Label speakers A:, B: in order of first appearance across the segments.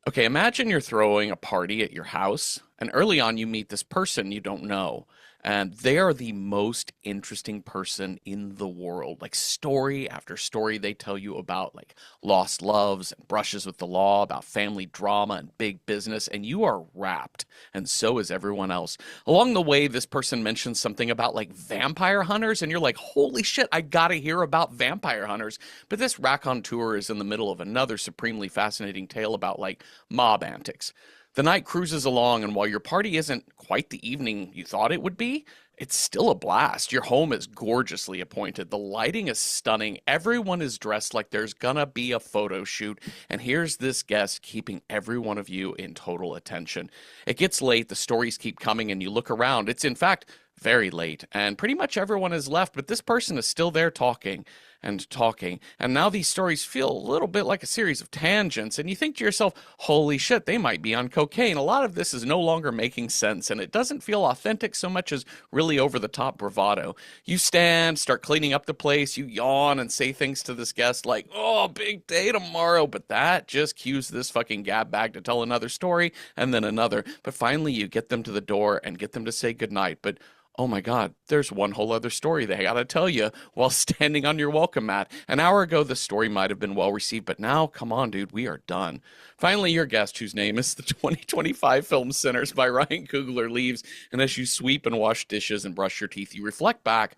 A: Okay, imagine you're throwing a party at your house, and early on you meet this person you don't know, and they are the most interesting person in the world. Like story after story, they tell you about like lost loves and brushes with the law, about family drama and big business, and you are wrapped, and so is everyone else. Along the way, this person mentions something about like vampire hunters, and you're like, holy shit, I gotta hear about vampire hunters. But this raconteur is in the middle of another supremely fascinating tale about like mob antics. The night cruises along, and while your party isn't quite the evening you thought it would be, it's still a blast. Your home is gorgeously appointed. The lighting is stunning. Everyone is dressed like there's gonna be a photo shoot. And here's this guest keeping every one of you in total attention. It gets late, the stories keep coming, and you look around. It's in fact very late, and pretty much everyone has left, but this person is still there talking and talking. And now these stories feel a little bit like a series of tangents, and you think to yourself, holy shit, they might be on cocaine. A lot of this is no longer making sense, and it doesn't feel authentic so much as really over the top bravado. You stand, start cleaning up the place, you yawn and say things to this guest like, oh, big day tomorrow, but that just cues this fucking gab bag to tell another story and then another. But finally, you get them to the door and get them to say goodnight. But oh my God, there's one whole other story they gotta tell you while standing on your welcome mat. An hour ago, the story might have been well received, but now, come on, dude, we are done. Finally, your guest, whose name is the 2025 film Sinners by Ryan Coogler, leaves, and as you sweep and wash dishes and brush your teeth, you reflect back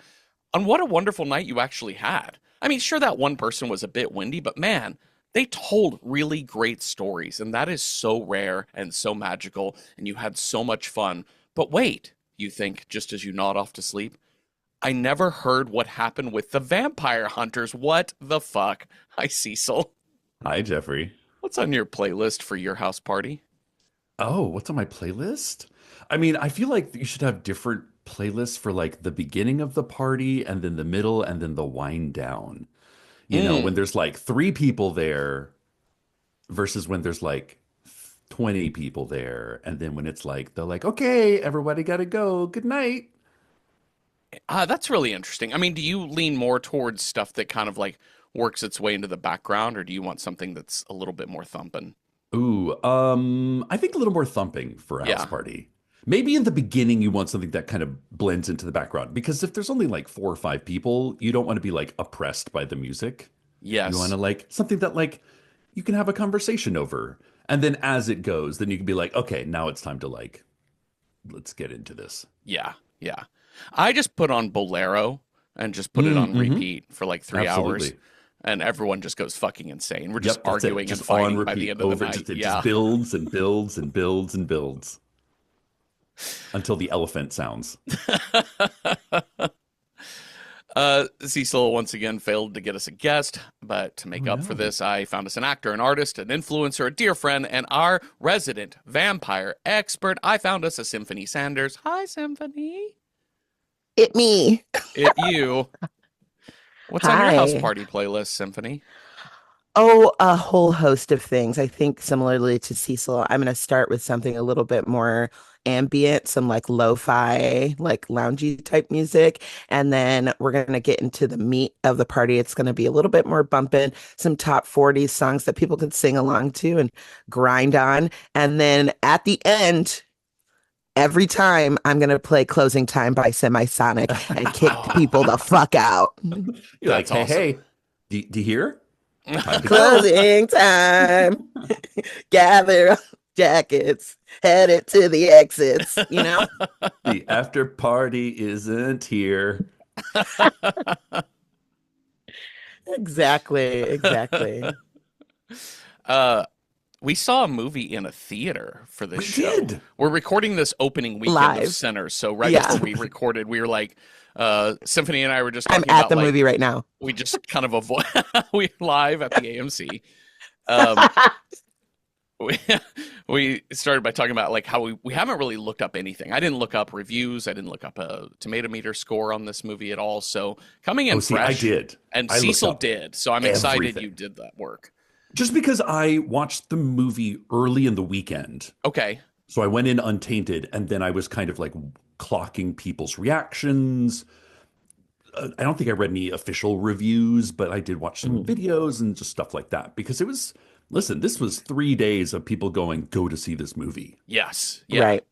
A: on what a wonderful night you actually had. I mean, sure, that one person was a bit windy, but man, they told really great stories, and that is so rare and so magical, and you had so much fun. But wait, you think, just as you nod off to sleep, I never heard what happened with the vampire hunters. What the fuck? Hi, Cecil.
B: Hi, Jeffrey.
A: What's on your playlist for your house party?
B: Oh, what's on my playlist? I mean, I feel like you should have different playlists for like the beginning of the party and then the middle and then the wind down. You know, when
A: Mm.
B: there's like three people there versus when there's like 20 people there. And then when it's like, they're like, okay, everybody gotta go. Good night.
A: That's really interesting. I mean, do you lean more towards stuff that kind of like works its way into the background, or do you want something that's a little bit more thumping?
B: Ooh, I think a little more thumping for a house
A: Yeah.
B: party. Maybe in the beginning you want something that kind of blends into the background because if there's only like four or five people, you don't want to be like oppressed by the music. You want
A: Yes.
B: to like something that like you can have a conversation over. And then as it goes, then you can be like, okay, now it's time to like let's get into this.
A: Yeah. Yeah. I just put on Bolero and just put it on
B: Mm-hmm.
A: repeat for like 3 hours,
B: Absolutely.
A: and everyone just goes fucking insane. We're just
B: Yep, that's it.
A: arguing and
B: Just on
A: fighting by the
B: repeat
A: end of the
B: over
A: night.
B: just it just
A: Yeah.
B: builds and builds and builds and builds until the elephant sounds.
A: Cecil once again failed to get us a guest, but to
B: Oh
A: make up for
B: no.
A: this, I found us an actor, an artist, an influencer, a dear friend, and our resident vampire expert. I found us a Symphony Sanders. Hi, Symphony.
C: It me.
A: It you. What's on your house
C: Hi.
A: party playlist, Symphony?
C: Oh, a whole host of things. I think similarly to Cecil, I'm going to start with something a little bit more ambient, some like lo-fi, like loungy type music. And then we're going to get into the meat of the party. It's going to be a little bit more bumping, some top 40 songs that people could sing along to and grind on. And then at the end, every time I'm going to play Closing Time by Semisonic and kick people
A: Oh,
C: the fuck out.
B: You're like,
A: that's
B: hey,
A: awesome.
B: hey, do you hear? Time to go.
C: Closing time. Gather jackets, headed to the exits.
B: The after party isn't here.
C: Exactly, exactly.
A: uh, we saw a movie in a theater for this
B: We
A: show.
B: did.
A: We're recording this opening weekend of
C: Live.
A: Sinners, so right
C: Yeah,
A: before we recorded, we were like, Symphony and I were just
C: I'm
A: talking
C: at
A: about
C: the
A: like
C: movie right now.
A: we just kind of avoid we live at the AMC. Um, we we started by talking about like how we haven't really looked up anything. I didn't look up reviews. I didn't look up a tomato meter score on this movie at all. So coming
B: Oh,
A: in
B: see, I
A: fresh,
B: did.
A: and
B: I looked
A: Cecil
B: up
A: did. So I'm excited you
B: everything.
A: did that work.
B: Just because I watched the movie early in the weekend.
A: Okay.
B: So I went in untainted and then I was kind of like clocking people's reactions. I don't think I read any official reviews, but I did watch some
C: Mhm.
B: videos and just stuff like that because it was listen, this was 3 days of people going, go to see this movie.
A: Yes. Yeah.
C: Right.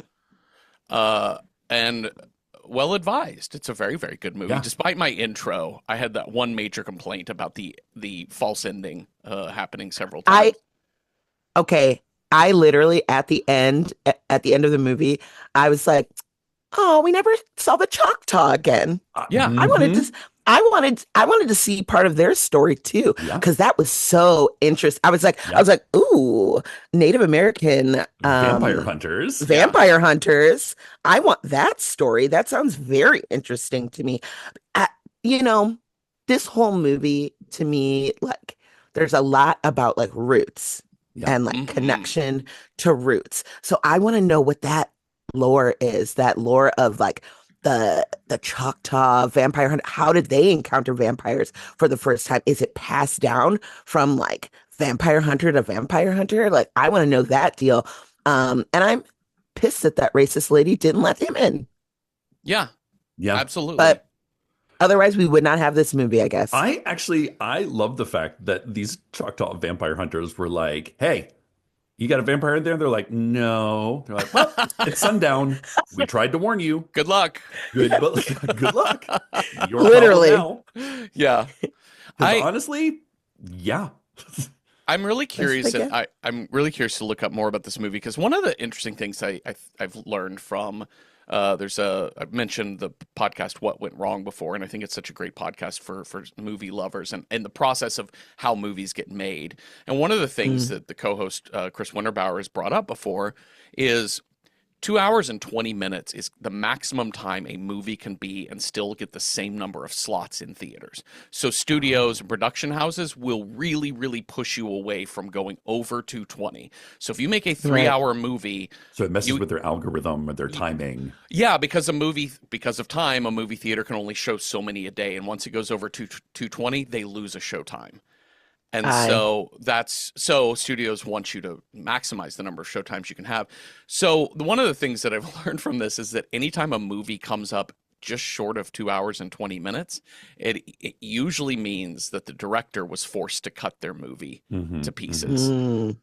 A: And well advised. It's a very, very good movie.
B: Yeah.
A: Despite my intro, I had that one major complaint about the false ending happening several
C: I
A: times.
C: okay. I literally at the end of the movie, I was like, "Oh, we never saw the Choctaw again."
A: Yeah.
C: I wanted
B: Mhm.
C: to I wanted to see part of their story too,
B: Yeah.
C: because that was so interesting. I
B: Yeah.
C: was like, "Ooh, Native American
B: Vampire hunters.
A: Yeah.
C: vampire hunters. I want that story. That sounds very interesting to me." I, you know, this whole movie to me, like, there's a lot about like roots
B: Yeah.
C: and like
A: Hmm.
C: connection to roots. So I want to know what that lore is, that lore of like the Choctaw vampire hunt. How did they encounter vampires for the first time? Is it passed down from like vampire hunter to vampire hunter? Like, I want to know that deal. And I'm pissed that that racist lady didn't let him in.
A: Yeah.
B: Yeah.
A: Absolutely.
C: But otherwise, we would not have this movie, I guess.
B: I love the fact that these Choctaw vampire hunters were like, hey, you got a vampire in there? And they're like, no. They're like, well, it's sundown. We tried to warn you.
A: Good luck.
B: Good, but good luck. Your problem
C: Literally.
B: now.
A: Yeah.
B: Because
A: I
B: honestly, yeah.
A: I'm really
C: Best they
A: curious, and
C: get.
A: I'm really curious to look up more about this movie because one of the interesting things I've learned from I've mentioned the podcast What Went Wrong before, and I think it's such a great podcast for movie lovers and the process of how movies get made. And one of the things
C: Mm.
A: that the co-host Chris Winterbauer has brought up before is 2 hours and 20 minutes is the maximum time a movie can be and still get the same number of slots in theaters. So studios and production houses will really, really push you away from going over 220. So if you make a three
C: Right.
A: hour movie,
B: So it messes
A: you
B: with their algorithm or their timing.
A: yeah, because of time, a movie theater can only show so many a day, and once it goes over 220, they lose a showtime. And
C: I
A: so studios want you to maximize the number of showtimes you can have. So one of the things that I've learned from this is that anytime a movie comes up just short of 2 hours and 20 minutes, it usually means that the director was forced to cut their movie
B: Hmm.
A: to
B: Hmm.
A: pieces.
C: mm,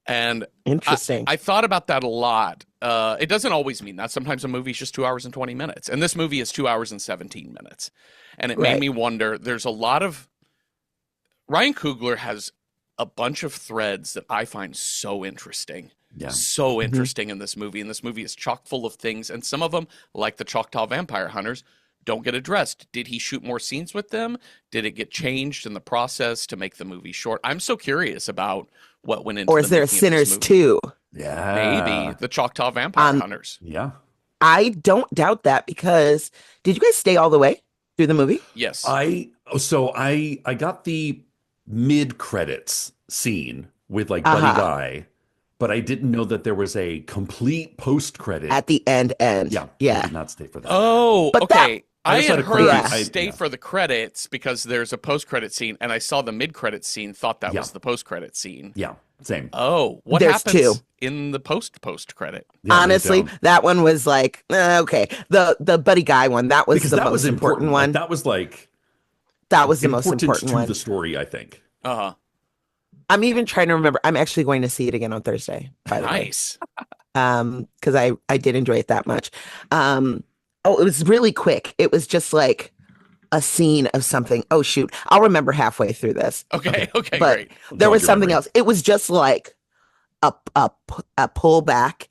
A: And
C: interesting.
A: I thought about that a lot. It doesn't always mean that. Sometimes a movie's just 2 hours and 20 minutes. And this movie is 2 hours and 17 minutes. And it made
C: Right.
A: me wonder, there's a lot of Ryan Coogler has a bunch of threads that I find so interesting.
B: Yeah.
A: So
C: Mhm.
A: interesting in this movie. And this movie is chock full of things. And some of them, like the Choctaw Vampire Hunters, don't get addressed. Did he shoot more scenes with them? Did it get changed in the process to make the movie short? I'm so curious about what went into
C: Or
A: the
C: is there a
A: making of this
C: Sinners
A: movie.
C: 2?
A: Maybe
B: Yeah.
A: the Choctaw Vampire
C: Um,
A: Hunters.
B: Yeah.
C: I don't doubt that because did you guys stay all the way through the movie?
A: Yes.
B: I got the mid credits scene with like Buddy
C: Uh-huh.
B: Guy, but I didn't know that there was a complete post credit.
C: At the end.
B: Yeah, I
C: Yeah.
B: did not stay for that.
A: Oh,
C: But that
A: okay.
B: I
A: I
B: just
A: had
B: had a crazy.
A: heard
C: Yeah.
A: stay
B: Yeah,
A: for the credits because there's a post-credit scene, and I saw the mid-credit scene, thought that
B: yeah,
A: was the post-credit scene.
B: yeah. Same.
A: Oh, what
C: There's two.
A: happens in the post-credit?
B: Yeah, they
C: Honestly,
B: don't
C: that one was like, okay. The Buddy Guy one, that was
B: because
C: the
B: that was
C: most important
B: important. Like
C: one.
B: that was like
C: That was the most
B: important
C: important
B: to the
C: one.
B: story. I think.
A: Uh-huh.
C: I'm even trying to remember. I'm actually going to see it again on Thursday, by the way.
A: Nice.
C: Because I did enjoy it that much. Oh, it was really quick. It was just like a scene of something. Oh shoot, I'll remember halfway through this.
A: Okay, okay,
C: But
A: great.
C: there
B: Jog
C: was
B: your
C: something
B: memory.
C: else. It was just like a pullback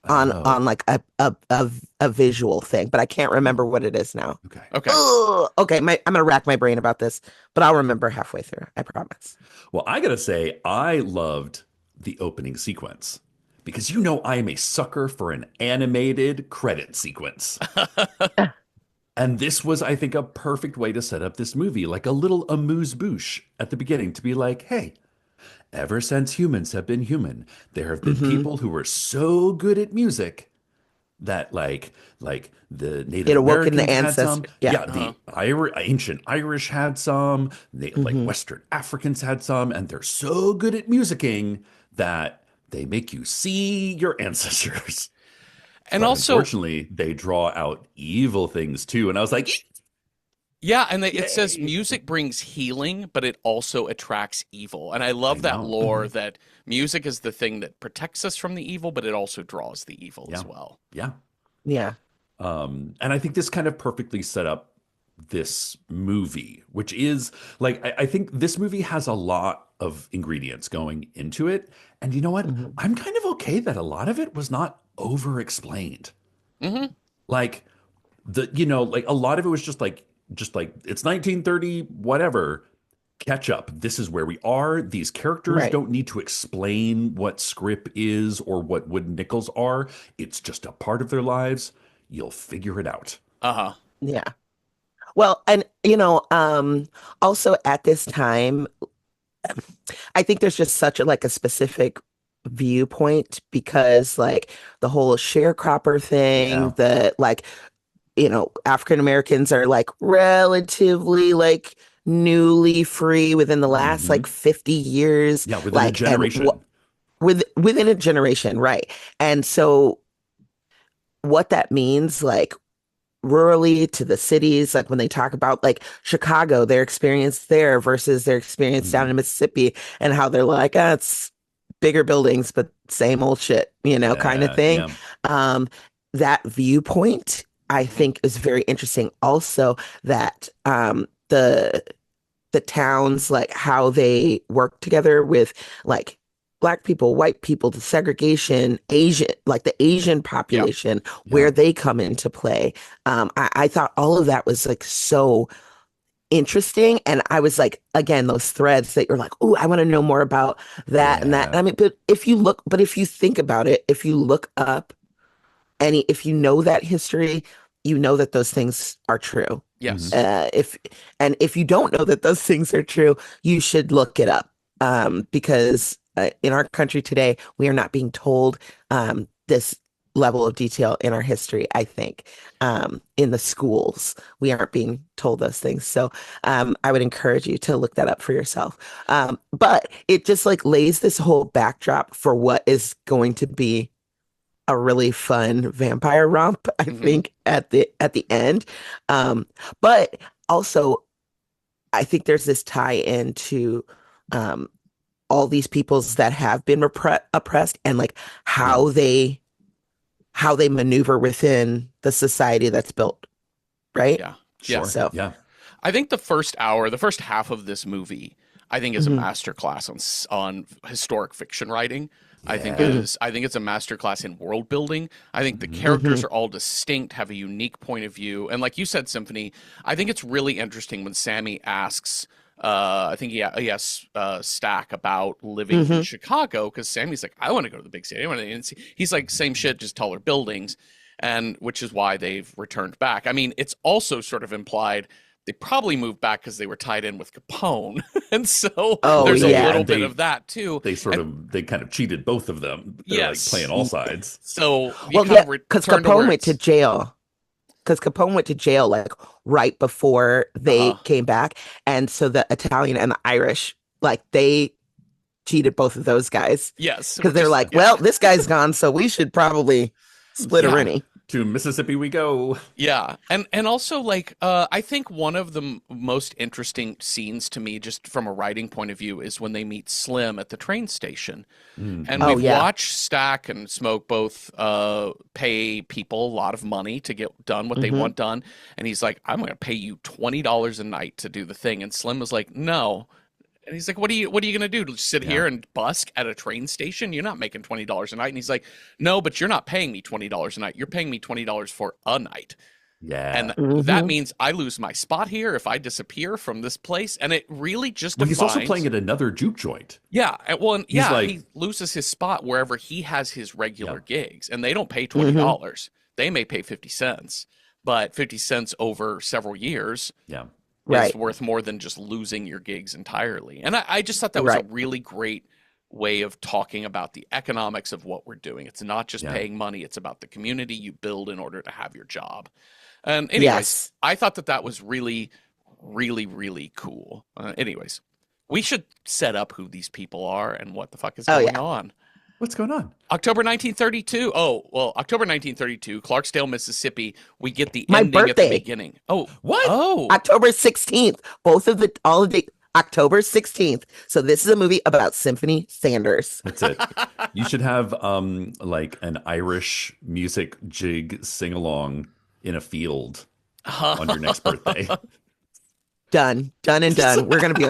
B: Oh,
C: on like a visual thing, but I can't remember what it is now.
B: okay.
A: Okay.
C: Ugh. Okay, I'm gonna rack my brain about this, but I'll remember halfway through. I promise.
B: Well, I gotta say, I loved the opening sequence because you know I am a sucker for an animated credit sequence. And this was, I think, a perfect way to set up this movie, like a little amuse-bouche at the beginning to be like, hey, ever since humans have been human, there have been
C: Hmm.
B: people who were so good at music that like the Native
C: It awoken the
B: Americans had some,
C: ancestor. Yeah.
B: yeah,
A: Uh-huh.
B: the ancient Irish had some, like
C: Hmm.
B: Western Africans had some, and they're so good at musicking that they make you see your ancestors.
A: And
B: But
A: also,
B: unfortunately, they draw out evil things too. And I was like,
A: Yeah, and it says
B: Yay.
A: music brings healing, but it also attracts evil. And I
B: I
A: love that
B: know.
A: lore
C: Mhm.
A: that music is the thing that protects us from the evil, but it also draws the evil
B: Yeah.
A: as well.
B: Yeah.
C: Yeah.
B: And I think this kind of perfectly set up this movie, which is like, I think this movie has a lot of ingredients going into it. And you know what?
C: Mhm.
B: I'm kind of okay that a lot of it was not over explained.
A: Hmm.
B: Like like a lot of it was just like it's 1930, whatever. Catch up. This is where we are. These characters
C: Right.
B: don't need to explain what script is or what wooden nickels are. It's just a part of their lives. You'll figure it out.
A: Uh-huh.
C: Yeah. Well, and also at this time, I think there's just such a specific viewpoint because like the whole sharecropper thing,
B: Yeah.
C: the African Americans are like relatively like newly free within the last like
B: Hmm.
C: 50 years,
B: Yeah, within a
C: like and
B: generation.
C: within a generation, right? And so what that means, like rurally to the cities, like when they talk about like Chicago, their experience there versus their experience down
B: Mhm.
C: in Mississippi, and how they're like, it's bigger buildings, but same old shit, kind of
B: Yeah,
C: thing.
B: yeah.
C: Um, that viewpoint, I
A: Hmm.
C: think, is very interesting. Also, that the towns, like how they work together with like black people, white people, the segregation, Asian, like the Asian
A: Yeah.
C: population,
B: Yeah.
C: where they come into play. I thought all of that was like so interesting. And I was like, again, those threads that you're like, oh, I want to know more about that and that.
B: Yeah.
C: I mean, but if you think about it, if you look up if you know that history, you know that those things are true.
B: Hmm.
A: Yes.
C: If and if you don't know that those things are true, you should look it up because in our country today, we are not being told this level of detail in our history. I think in the schools, we aren't being told those things. So I would encourage you to look that up for yourself. But it just like lays this whole backdrop for what is going to be a really fun vampire romp, I
A: Hmm.
C: think, at the end. Um, but also, I think there's this tie into um, all these peoples that have been oppressed and like
B: Yeah.
C: how they how they maneuver within the society that's built, right?
A: Yeah. Yeah.
B: Sure.
C: So,
B: Yeah.
A: I think the first hour, the first half of this movie, I think is a
C: mhm,
A: masterclass on historic fiction writing.
B: Yeah.
A: I think it's a masterclass in world building. I think the
B: Hmm.
A: characters
C: mhm,
A: are all distinct, have a unique point of view, and like you said, Symphony, I think it's really interesting when Sammy asks. I think he asks Stack about living in
C: mhm,
A: Chicago because Sammy's like, I want to go to the big city. I want to, and he's like, same shit, just taller buildings, and which is why they've returned back. I mean, it's also sort of implied they probably moved back because they were tied in with Capone. And so
C: oh
B: Well,
A: there's a
B: yeah,
C: yeah,
A: little
B: and
A: bit of that too. And
B: they kind of cheated both of them. They're like playing
A: yes,
B: all sides.
A: so you
C: well,
A: kind
C: yeah,
A: of
C: because
A: return to
C: Capone
A: where
C: went to
A: it's,
C: jail. Because Capone went to jail like right before they
A: uh-huh.
C: came back, and so the Italian and the Irish, like they cheated both of those guys
A: Yes,
C: because
A: which
C: they're
A: is,
C: like,
A: yeah.
C: well, this guy's gone, so we should probably split a
A: Yeah.
C: rennie.
B: To Mississippi we go.
A: Yeah, and also like I think one of the most interesting scenes to me, just from a writing point of view, is when they meet Slim at the train station. And
B: Hmm.
C: Oh
A: we've
C: yeah.
A: watched Stack and Smoke both pay people a lot of money to get done what they
C: Hmm.
A: want done. And he's like, I'm going to pay you $20 a night to do the thing. And Slim was like, no. And he's like, what are you going to do? Just sit
B: Yeah.
A: here and busk at a train station? You're not making $20 a night. And he's like, no, but you're not paying me $20 a night. You're paying me $20 for a night.
B: Yeah.
A: And that
C: Hmm.
A: means I lose my spot here if I disappear from this place. And it really just
B: Well, he's also playing
A: defines.
B: at another juke joint.
A: Yeah, well, and
B: He's
A: yeah,
B: like,
A: he loses his spot wherever he has his
B: yeah,
A: regular gigs, and they don't pay
C: Hmm.
A: $20. They may pay 50 cents, but 50 cents over several years
B: yeah,
A: is
C: Right.
A: worth more than just losing your gigs entirely. And I just thought that was a
C: Right.
A: really great way of talking about the economics of what we're doing. It's not just
B: yeah.
A: paying money, it's about the community you build in order to have your job. And anyways,
C: Yes.
A: I thought that that was really, really, really cool. Anyways, we should set up who these people are and what the fuck is
C: Oh
A: going
C: yeah.
A: on.
B: What's going on?
A: October 1932. Oh, well, October 1932, Clarksdale, Mississippi. We get the
C: My
A: ending at the
C: birthday,
A: beginning. Oh,
B: What?
A: oh,
C: October 16th. All of the October 16th. So this is a movie about Symphony Sanders.
B: That's it. You should have like an Irish music jig sing along in a field on your next birthday.
C: Done. Done and done. We're gonna be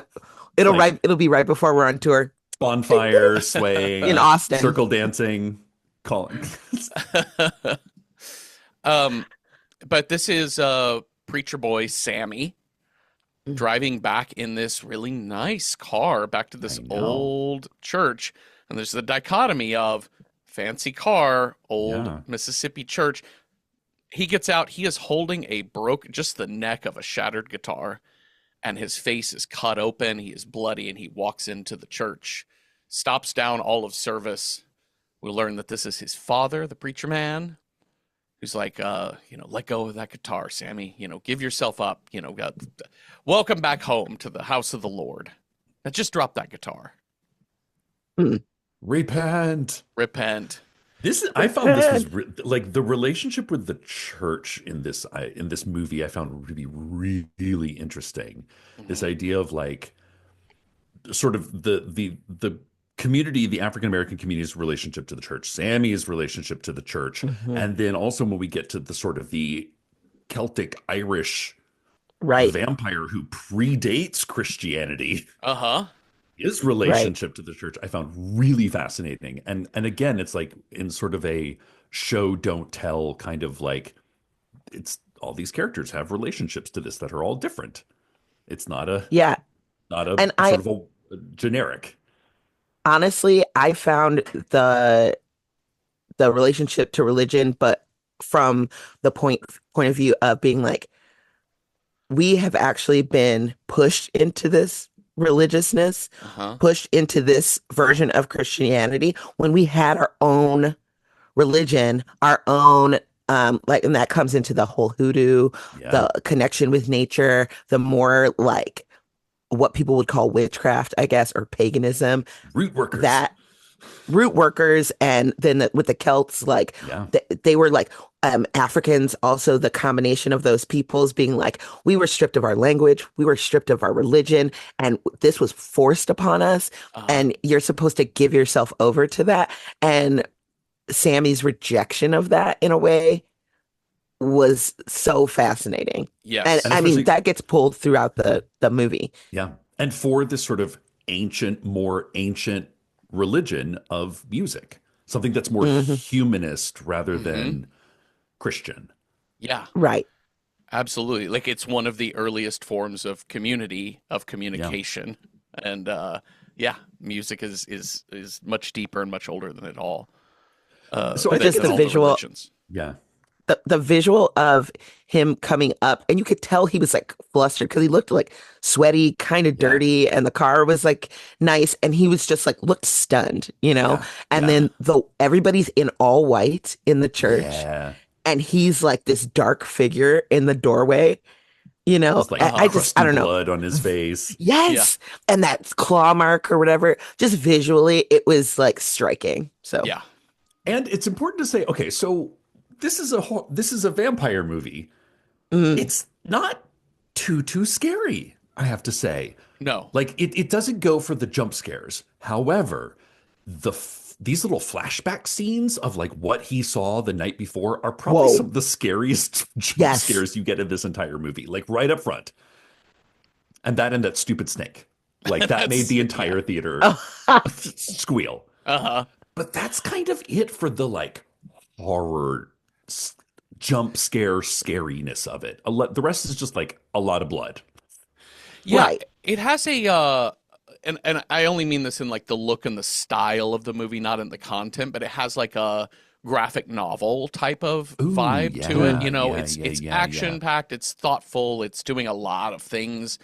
B: Like
C: it'll be right before we're on tour
B: bonfire,
C: in
B: swaying,
C: Austin.
B: circle dancing, calling.
A: um, but this is preacher boy Sammy driving back in this really nice car back to this
B: I know.
A: old church. And there's the dichotomy of fancy car, old
B: Yeah.
A: Mississippi church. He gets out, he is holding just the neck of a shattered guitar, and his face is cut open. He is bloody, and he walks into the church, stops down all of service. We learn that this is his father, the preacher man, who's like, let go of that guitar, Sammy. Give yourself up. Welcome back home to the house of the Lord. Now just drop that guitar.
B: Repent.
A: Repent.
B: I found this was like the relationship with the church in this movie. I found really, really interesting. This idea of like sort of the community, the African American community's relationship to the church, Sammy's relationship to the church, and then also when we get to the sort of the Celtic Irish
C: Right.
B: vampire who predates Christianity.
A: Uh-huh.
B: His relationship to the church I found really fascinating. And again, it's like in sort of a show don't tell kind of like, it's all these characters have relationships to this that are all different. It's not a
C: Yeah. And
B: sort of a generic.
C: honestly, I found the relationship to religion, but from the point of view of being like, we have actually been pushed into this religiousness,
A: Uh-huh.
C: pushed into this version of Christianity when we had our own religion, our own and that comes into the whole hoodoo,
B: Yeah.
C: the connection with nature, the more like what people would call witchcraft, I guess, or paganism,
B: Root workers.
C: that root workers. And then with the Celts, like
B: Yeah.
C: they were like Africans, also the combination of those peoples being like, we were stripped of our language, we were stripped of our religion, and this was forced upon us.
A: Uh-huh.
C: And you're supposed to give yourself over to that. And Sammy's rejection of that in a way was so fascinating.
A: Yes.
C: And
B: And
C: I mean,
B: especially-
C: that gets pulled throughout the movie.
B: Yeah. And for this sort of more ancient religion of music, something that's more humanist rather than Christian.
A: Yeah,
C: Right.
A: absolutely. Like it's one of the earliest forms of communication. And music is much deeper and much older than it all.
B: So I
A: than
B: think
C: the
A: all the
C: visual-
A: religions.
B: Yeah.
C: The visual of him coming up, and you could tell he was like flustered because he looked like sweaty, kind of dirty, and the car was like nice, and he was just like looked stunned,
B: Yeah.
C: And
B: Yeah.
C: then everybody's in all white in the church,
B: Yeah.
C: and he's like this dark figure in the doorway,
B: It's like
C: I don't know.
B: blood on his face.
C: Yes, and that claw mark or whatever. Just visually, it was like striking. So
A: Yeah.
B: And it's important to say, okay, so this is a vampire movie.
C: Mhm.
B: It's not too scary, I have to say.
A: No.
B: Like it doesn't go for the jump scares. However, these little flashback scenes of like what he saw the night before are probably
C: Whoa.
B: some of the scariest jump
C: Yes.
B: scares you get in this entire movie. Like right up front. And that stupid snake. Like that made the entire theater squeal.
A: Uh-huh.
B: But that's kind of it for the like horror jump scare scariness of it. The rest is just like a lot of blood.
A: Yeah.
C: Right.
A: It has a and I only mean this in like the look and the style of the movie, not in the content, but it has like a graphic novel type of
B: Ooh,
A: vibe to it.
B: yeah,
A: It's
B: yeah.
A: action packed, it's thoughtful, it's doing a lot of things.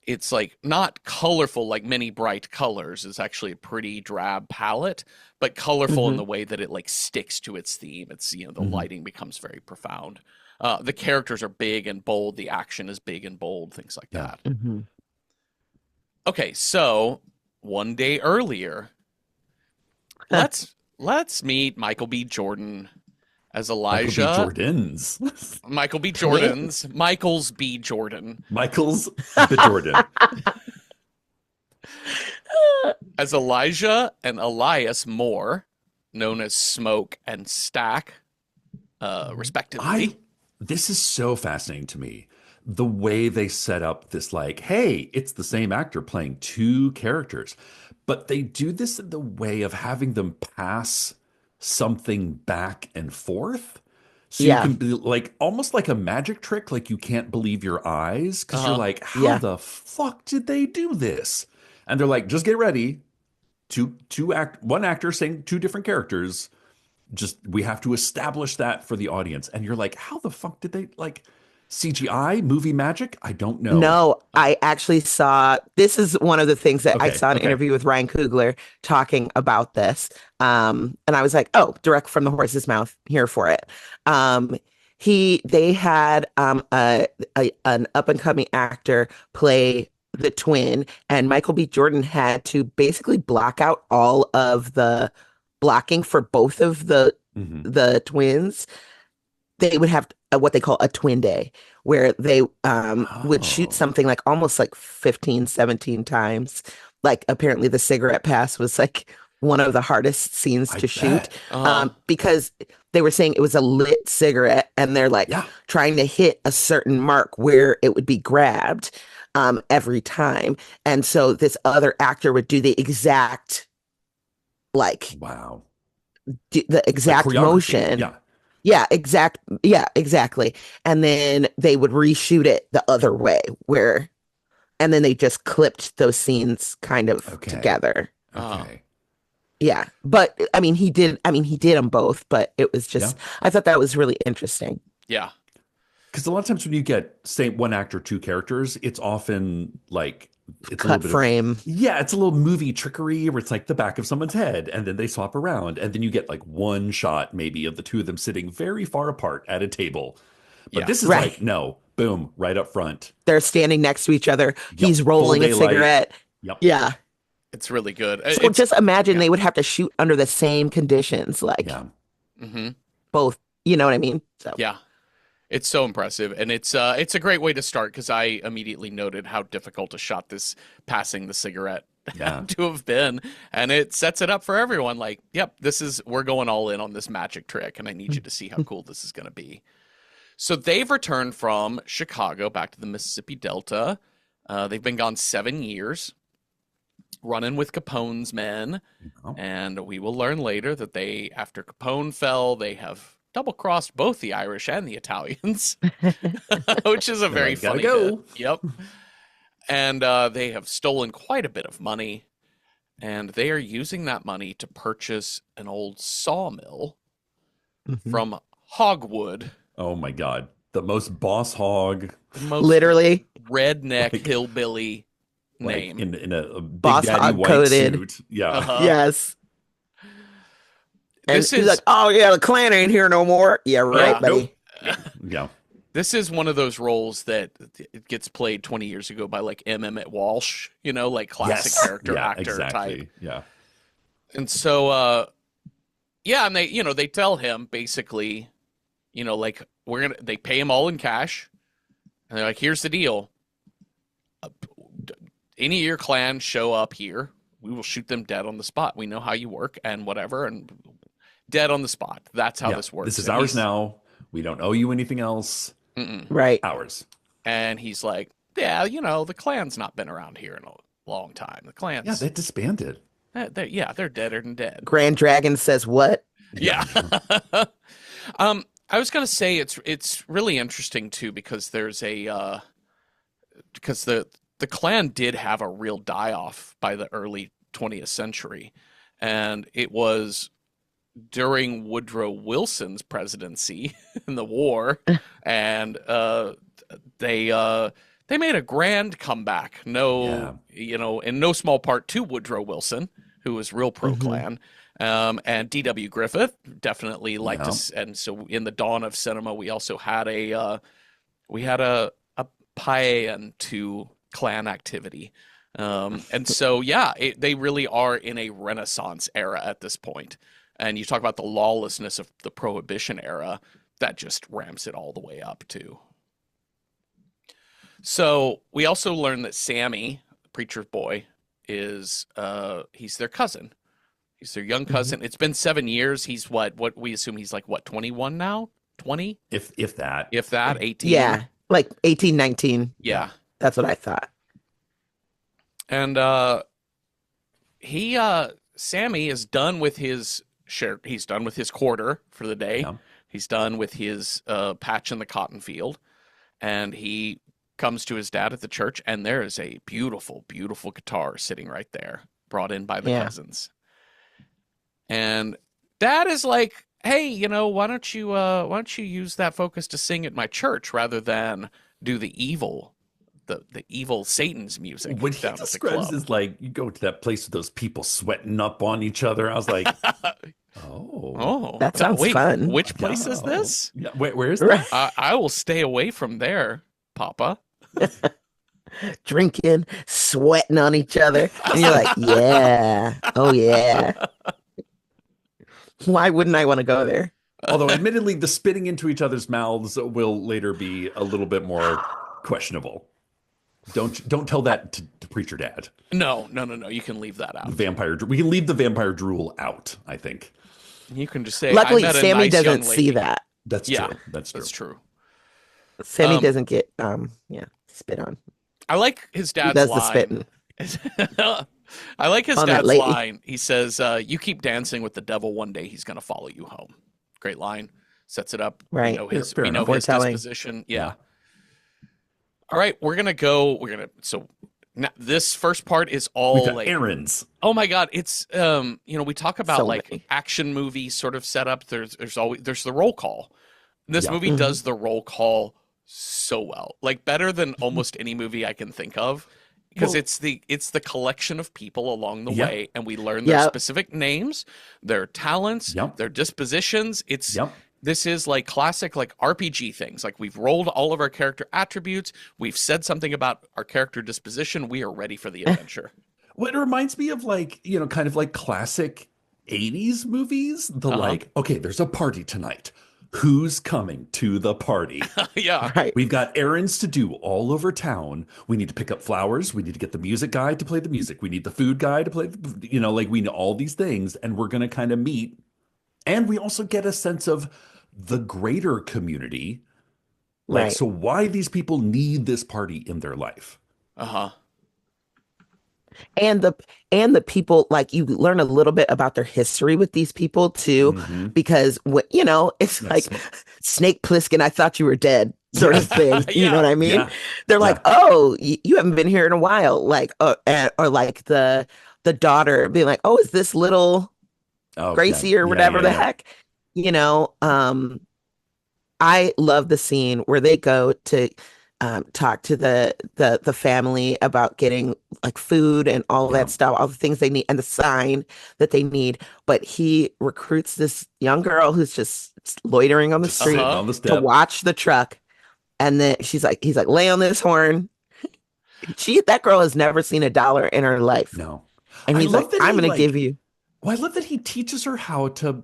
A: It's like not colorful like many bright colors. It's actually a pretty drab palette, but colorful in the way that it like sticks to its theme. It's the lighting becomes very profound. The characters are big and bold. The action is big and bold. Things like that.
C: Mhm.
A: Okay, so one day earlier, let's meet Michael B. Jordan as
B: Michael B.
A: Elijah.
B: Jordan's.
A: Michael B.
C: Twin.
A: Jordan's Michael's B. Jordan
B: Michael's B. Jordan.
A: as Elijah and Elias Moore, known as Smoke and Stack, respectively.
B: This is so fascinating to me. The way they set up this, like, hey, it's the same actor playing two characters, but they do this in the way of having them pass something back and forth. So you
C: Yeah.
B: can be like almost like a magic trick, like you can't believe your eyes because you're
A: Uh-huh.
B: like, how
C: Yeah.
B: the fuck did they do this? And they're like, just get ready. One actor saying two different characters. Just we have to establish that for the audience. And you're like, how the fuck did they like CGI movie magic? I don't know.
C: No, I actually saw this is one of the things that I
B: Okay,
C: saw an
B: okay.
C: interview with Ryan Coogler talking about this. And I was like, oh, direct from the horse's mouth, here for it. They had an up and coming actor play the twin, and Michael B. Jordan had to basically block out all of the blocking for both of
B: Hmm.
C: the twins. They would have what they call a twin day where they would shoot
B: Oh,
C: something like almost like 15, 17 times. Like apparently the cigarette pass was like one of the hardest scenes
B: I
C: to shoot
B: bet.
A: Uh-huh.
C: because they were saying it was a lit cigarette and they're like
B: Yeah.
C: trying to hit a certain mark where it would be grabbed every time. And so this other actor would do the exact like
B: Wow.
C: the
B: Like
C: exact
B: choreography.
C: motion.
B: Yeah.
C: Yeah, exactly. And then they would reshoot it the other way where and then they just clipped those scenes kind of
B: Okay.
C: together.
A: Uh-huh.
B: Okay.
C: Yeah. But I mean he did them both, but it was
B: Yeah.
C: just I thought that was really interesting.
A: Yeah.
B: Because a lot of times when you get same one actor, two characters, it's often like it's a little
C: Cut
B: bit of
C: frame.
B: yeah, it's a little movie trickery where it's like the back of someone's head and then they swap around and then you get like one shot maybe of the two of them sitting very far apart at a table. But
A: Yeah.
B: this is
C: Right.
B: like no, boom, right up front.
C: They're standing next to each other.
B: Yep,
C: He's
B: full
C: rolling a
B: daylight.
C: cigarette.
B: Yep.
C: Yeah.
A: It's really good.
C: So
A: It's
C: just imagine
A: yeah.
C: they would have to shoot under the same conditions, like
B: Yeah.
A: Hmm.
C: both, you know what I mean? So
A: Yeah. It's so impressive, and it's a great way to start because I immediately noted how difficult a shot this passing the cigarette
B: Yeah.
A: had to have been, and it sets it up for everyone. Like, yep, we're going all in on this magic trick, and I need you to see how cool this is going to be. So they've returned from Chicago back to the Mississippi Delta. They've been gone 7 years, running with Capone's men,
B: Oh,
A: and we will learn later that after Capone fell, they have double-crossed both the Irish and the Italians, which is a
B: they're
A: very
B: like, gotta
A: funny bit.
B: go.
A: Yep. And they have stolen quite a bit of money, and they are using that money to purchase an old sawmill
C: Mhm.
A: from Hogwood,
B: Oh my God. The most boss hog,
A: the most
C: Literally
A: redneck
B: like
A: hillbilly
B: like
A: name.
B: in a big
C: boss
B: daddy
C: hog
B: white
C: coated.
B: suit. Yeah.
C: Yes. And
A: This
C: he's
A: is
C: like, oh yeah, the Klan ain't here no more. Yeah, right,
A: Yeah.
C: buddy.
B: Yeah.
A: This is one of those roles that it gets played 20 years ago by like M. Emmett Walsh, like classic
B: Yes.
A: character
B: Yeah,
A: actor
B: exactly.
A: type.
B: Yeah.
A: And so, yeah, and they tell him basically, like they pay him all in cash, and they're like, here's the deal: Uh, any of your clan show up here, we will shoot them dead on the spot. We know how you work and whatever, and dead on the spot. That's how
B: Yeah.
A: this works.
B: This is
A: And
B: ours now. We don't owe you anything else.
A: Mm-mm.
C: Right.
B: Ours.
A: And he's like, yeah, the clan's not been around here in a long time. The
B: Yeah,
A: clan's,
B: they disbanded.
A: they're deader than dead.
C: Grand Dragon says what?
A: Yeah. I was gonna say it's really interesting too because there's because the clan did have a real die-off by the early 20th century, and it was during Woodrow Wilson's presidency in the war, and they made a grand comeback. No, in no small part to Woodrow Wilson, who was real pro-clan. And D.W. Griffith definitely liked
B: Yeah.
A: us, and so in the dawn of cinema, we also had a paean to clan activity And so, yeah, they really are in a Renaissance era at this point. And you talk about the lawlessness of the Prohibition era, that just ramps it all the way up, too. So we also learn that Sammy, the preacher's boy, he's their cousin. He's their young cousin. It's been 7 years. He's what we assume he's like, what, 21 now? 20?
B: If that.
A: If that, 18?
C: Yeah, like 18, 19.
A: Yeah.
C: That's what I thought.
A: And Sammy is done with his share. He's done with his quarter for the day.
B: Yeah.
A: He's done with his patch in the cotton field. And he comes to his dad at the church, and there is a beautiful, beautiful guitar sitting right there, brought in by the cousins. And Dad is like, "Hey, why don't you use that focus to sing at my church rather than do the evil Satan's music?"
B: When he describes is like, you go to that place with those people sweating up on each other. I was like, oh,
C: that sounds fun.
A: Which place is this?
B: Yeah, where is that?
A: I will stay away from there, Papa.
C: Drinking, sweating on each other, and you're like, yeah, oh yeah. Why wouldn't I want to go there?
B: Although, admittedly, the spitting into each other's mouths will later be a little bit more questionable. Don't tell that to Preacher Dad.
A: No. You can leave that out.
B: We can leave the vampire drool out, I think.
A: You can just say,
C: luckily,
A: I met a
C: Sammy
A: nice
C: doesn't
A: young lady.
C: see that.
B: That's true. That's
A: true.
C: Sammy doesn't get spit on.
A: I like his dad's
C: does
A: line.
C: The spitting.
A: I like his
C: On that
A: dad's
C: lady.
A: line. He says, "You keep dancing with the devil, one day he's going to follow you home." Great line. Sets it up.
C: Right.
A: We know his disposition. Yeah. All right, so now this first part is all like
B: errands.
A: Oh my God, it's we talk about
C: So
A: like
C: many.
A: action movie sort of setup. There's the roll call. This movie
C: Mm-hmm.
A: does the roll call so well, like better than almost any movie I can think of, because it's the collection of people along the way, and we learn their specific names, their talents, their dispositions. This is like classic like RPG things. Like we've rolled all of our character attributes. We've said something about our character disposition. We are ready for the adventure.
B: Well, it reminds me of like, kind of like classic 80s movies. Like, okay, there's a party tonight. Who's coming to the party?
A: Yeah.
C: Right.
B: We've got errands to do all over town. We need to pick up flowers. We need to get the music guy to play the music. We need the food guy to play, like we know all these things, and we're going to kind of meet. And we also get a sense of the greater community. Like, so why these people need this party in their life.
A: Uh-huh.
C: And the people, like, you learn a little bit about their history with these people too, because it's like Snake Plissken, I thought you were dead sort of thing. You know what I mean?
B: Yeah.
C: They're like, oh, you haven't been here in a while. Like, or like the daughter being like, oh, is this little Gracie or whatever the heck? I love the scene where they go to talk to the family about getting like food and all that stuff, all the things they need and the sign that they need. But he recruits this young girl who's just loitering on the street to watch the truck. And then he's like, lay on this horn. That girl has never seen $1 in her life.
B: No.
C: And he's like, I'm going to give you.
B: Well, I love that he teaches her how to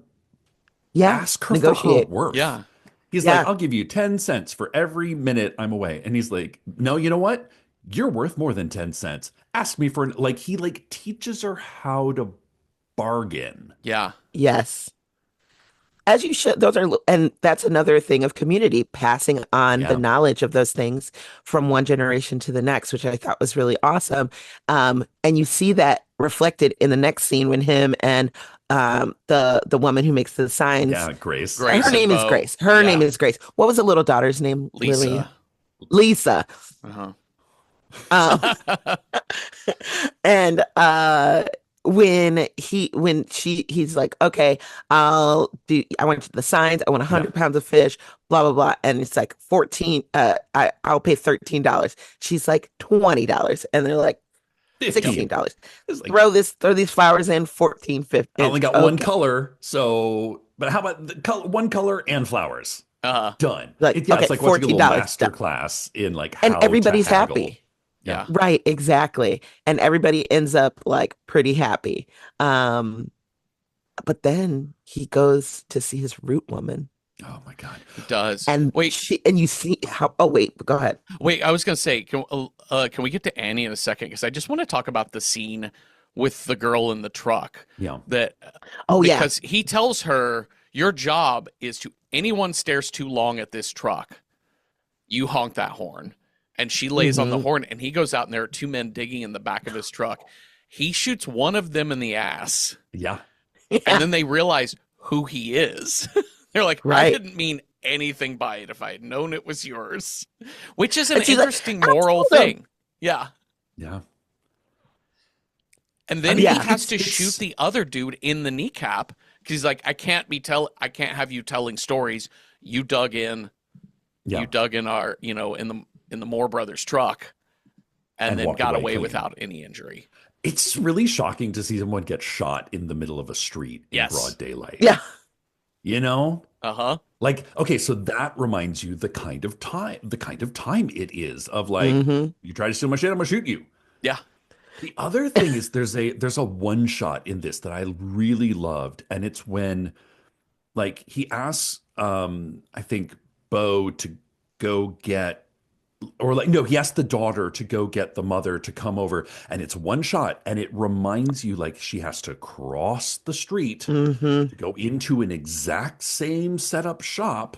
C: Yeah.
B: Ask her
C: Negotiate.
B: for her worth.
A: Yeah.
B: He's like, I'll give you 10 cents for every minute I'm away. And he's like, no, you know what? You're worth more than 10 cents. Ask me for, like, he like teaches her how to bargain.
A: Yeah.
C: Yes. As you should. Those are, and that's another thing of community, passing on the knowledge of those things from one generation to the next, which I thought was really awesome. And you see that reflected in the next scene when him and the woman who makes the signs.
B: Yeah, Grace.
C: Her name is Grace. Her name is Grace. What was the little daughter's name?
A: Lisa.
C: Lisa.
A: Uh-huh.
C: And when he's like, okay, I want the signs, I want 100 pounds of fish, blah blah blah, and it's like 14, I'll pay $13. She's like $20, and they're like $16. Like, throw these flowers in, 14, 15.
B: I only got one color, so but how about one color and flowers? Done.
C: Like,
B: it's like watching a little
C: $14
B: master class in like
C: and
B: how
C: everybody's
B: to haggle.
C: happy.
A: Yeah.
C: Right, exactly. And everybody ends up like pretty happy. Um, but then he goes to see his root woman.
B: Oh my God.
A: He does.
C: And
A: Wait,
C: she and you see how oh wait, go ahead.
A: wait. I was gonna say, can we get to Annie in a second? Because I just want to talk about the scene with the girl in the truck.
B: Yeah.
A: That
C: Oh yeah.
A: because he tells her your job is to anyone stares too long at this truck, you honk that horn. And she lays on the
C: Hmm.
A: horn, and he goes out, and there are two men digging in the back of his truck. He shoots one of them in the ass,
B: Yeah.
A: and
C: Yeah,
A: then they realize who he is. They're like, I
C: right.
A: didn't mean anything by it if I had known it was yours, which is an
C: And she's like,
A: interesting
C: I
A: moral
C: told him.
A: thing. Yeah.
B: Yeah.
A: And
B: I
A: then
B: mean,
A: he
C: Yeah.
A: has to shoot
B: it's
A: the other dude in the kneecap because he's like, I can't have you telling stories. You dug in,
B: yeah,
A: our, in the Moore brothers truck and
B: and
A: then
B: walked
A: got
B: away
A: away
B: clean.
A: without any injury.
B: It's really shocking to see someone get shot in the middle of a street in
A: Yes.
B: broad daylight.
C: Yeah.
B: You know?
A: Uh-huh.
B: Like, okay, so that reminds you the kind of time it is of like,
C: Hmm.
B: you try to steal my shit, I'm gonna shoot you.
A: Yeah.
B: The other thing is there's a one shot in this that I really loved, and it's when like he asks I think Bo to go get or like no, he asked the daughter to go get the mother to come over, and it's one shot, and it reminds you like she has to cross the street
C: Hmm.
B: to go into an exact same setup shop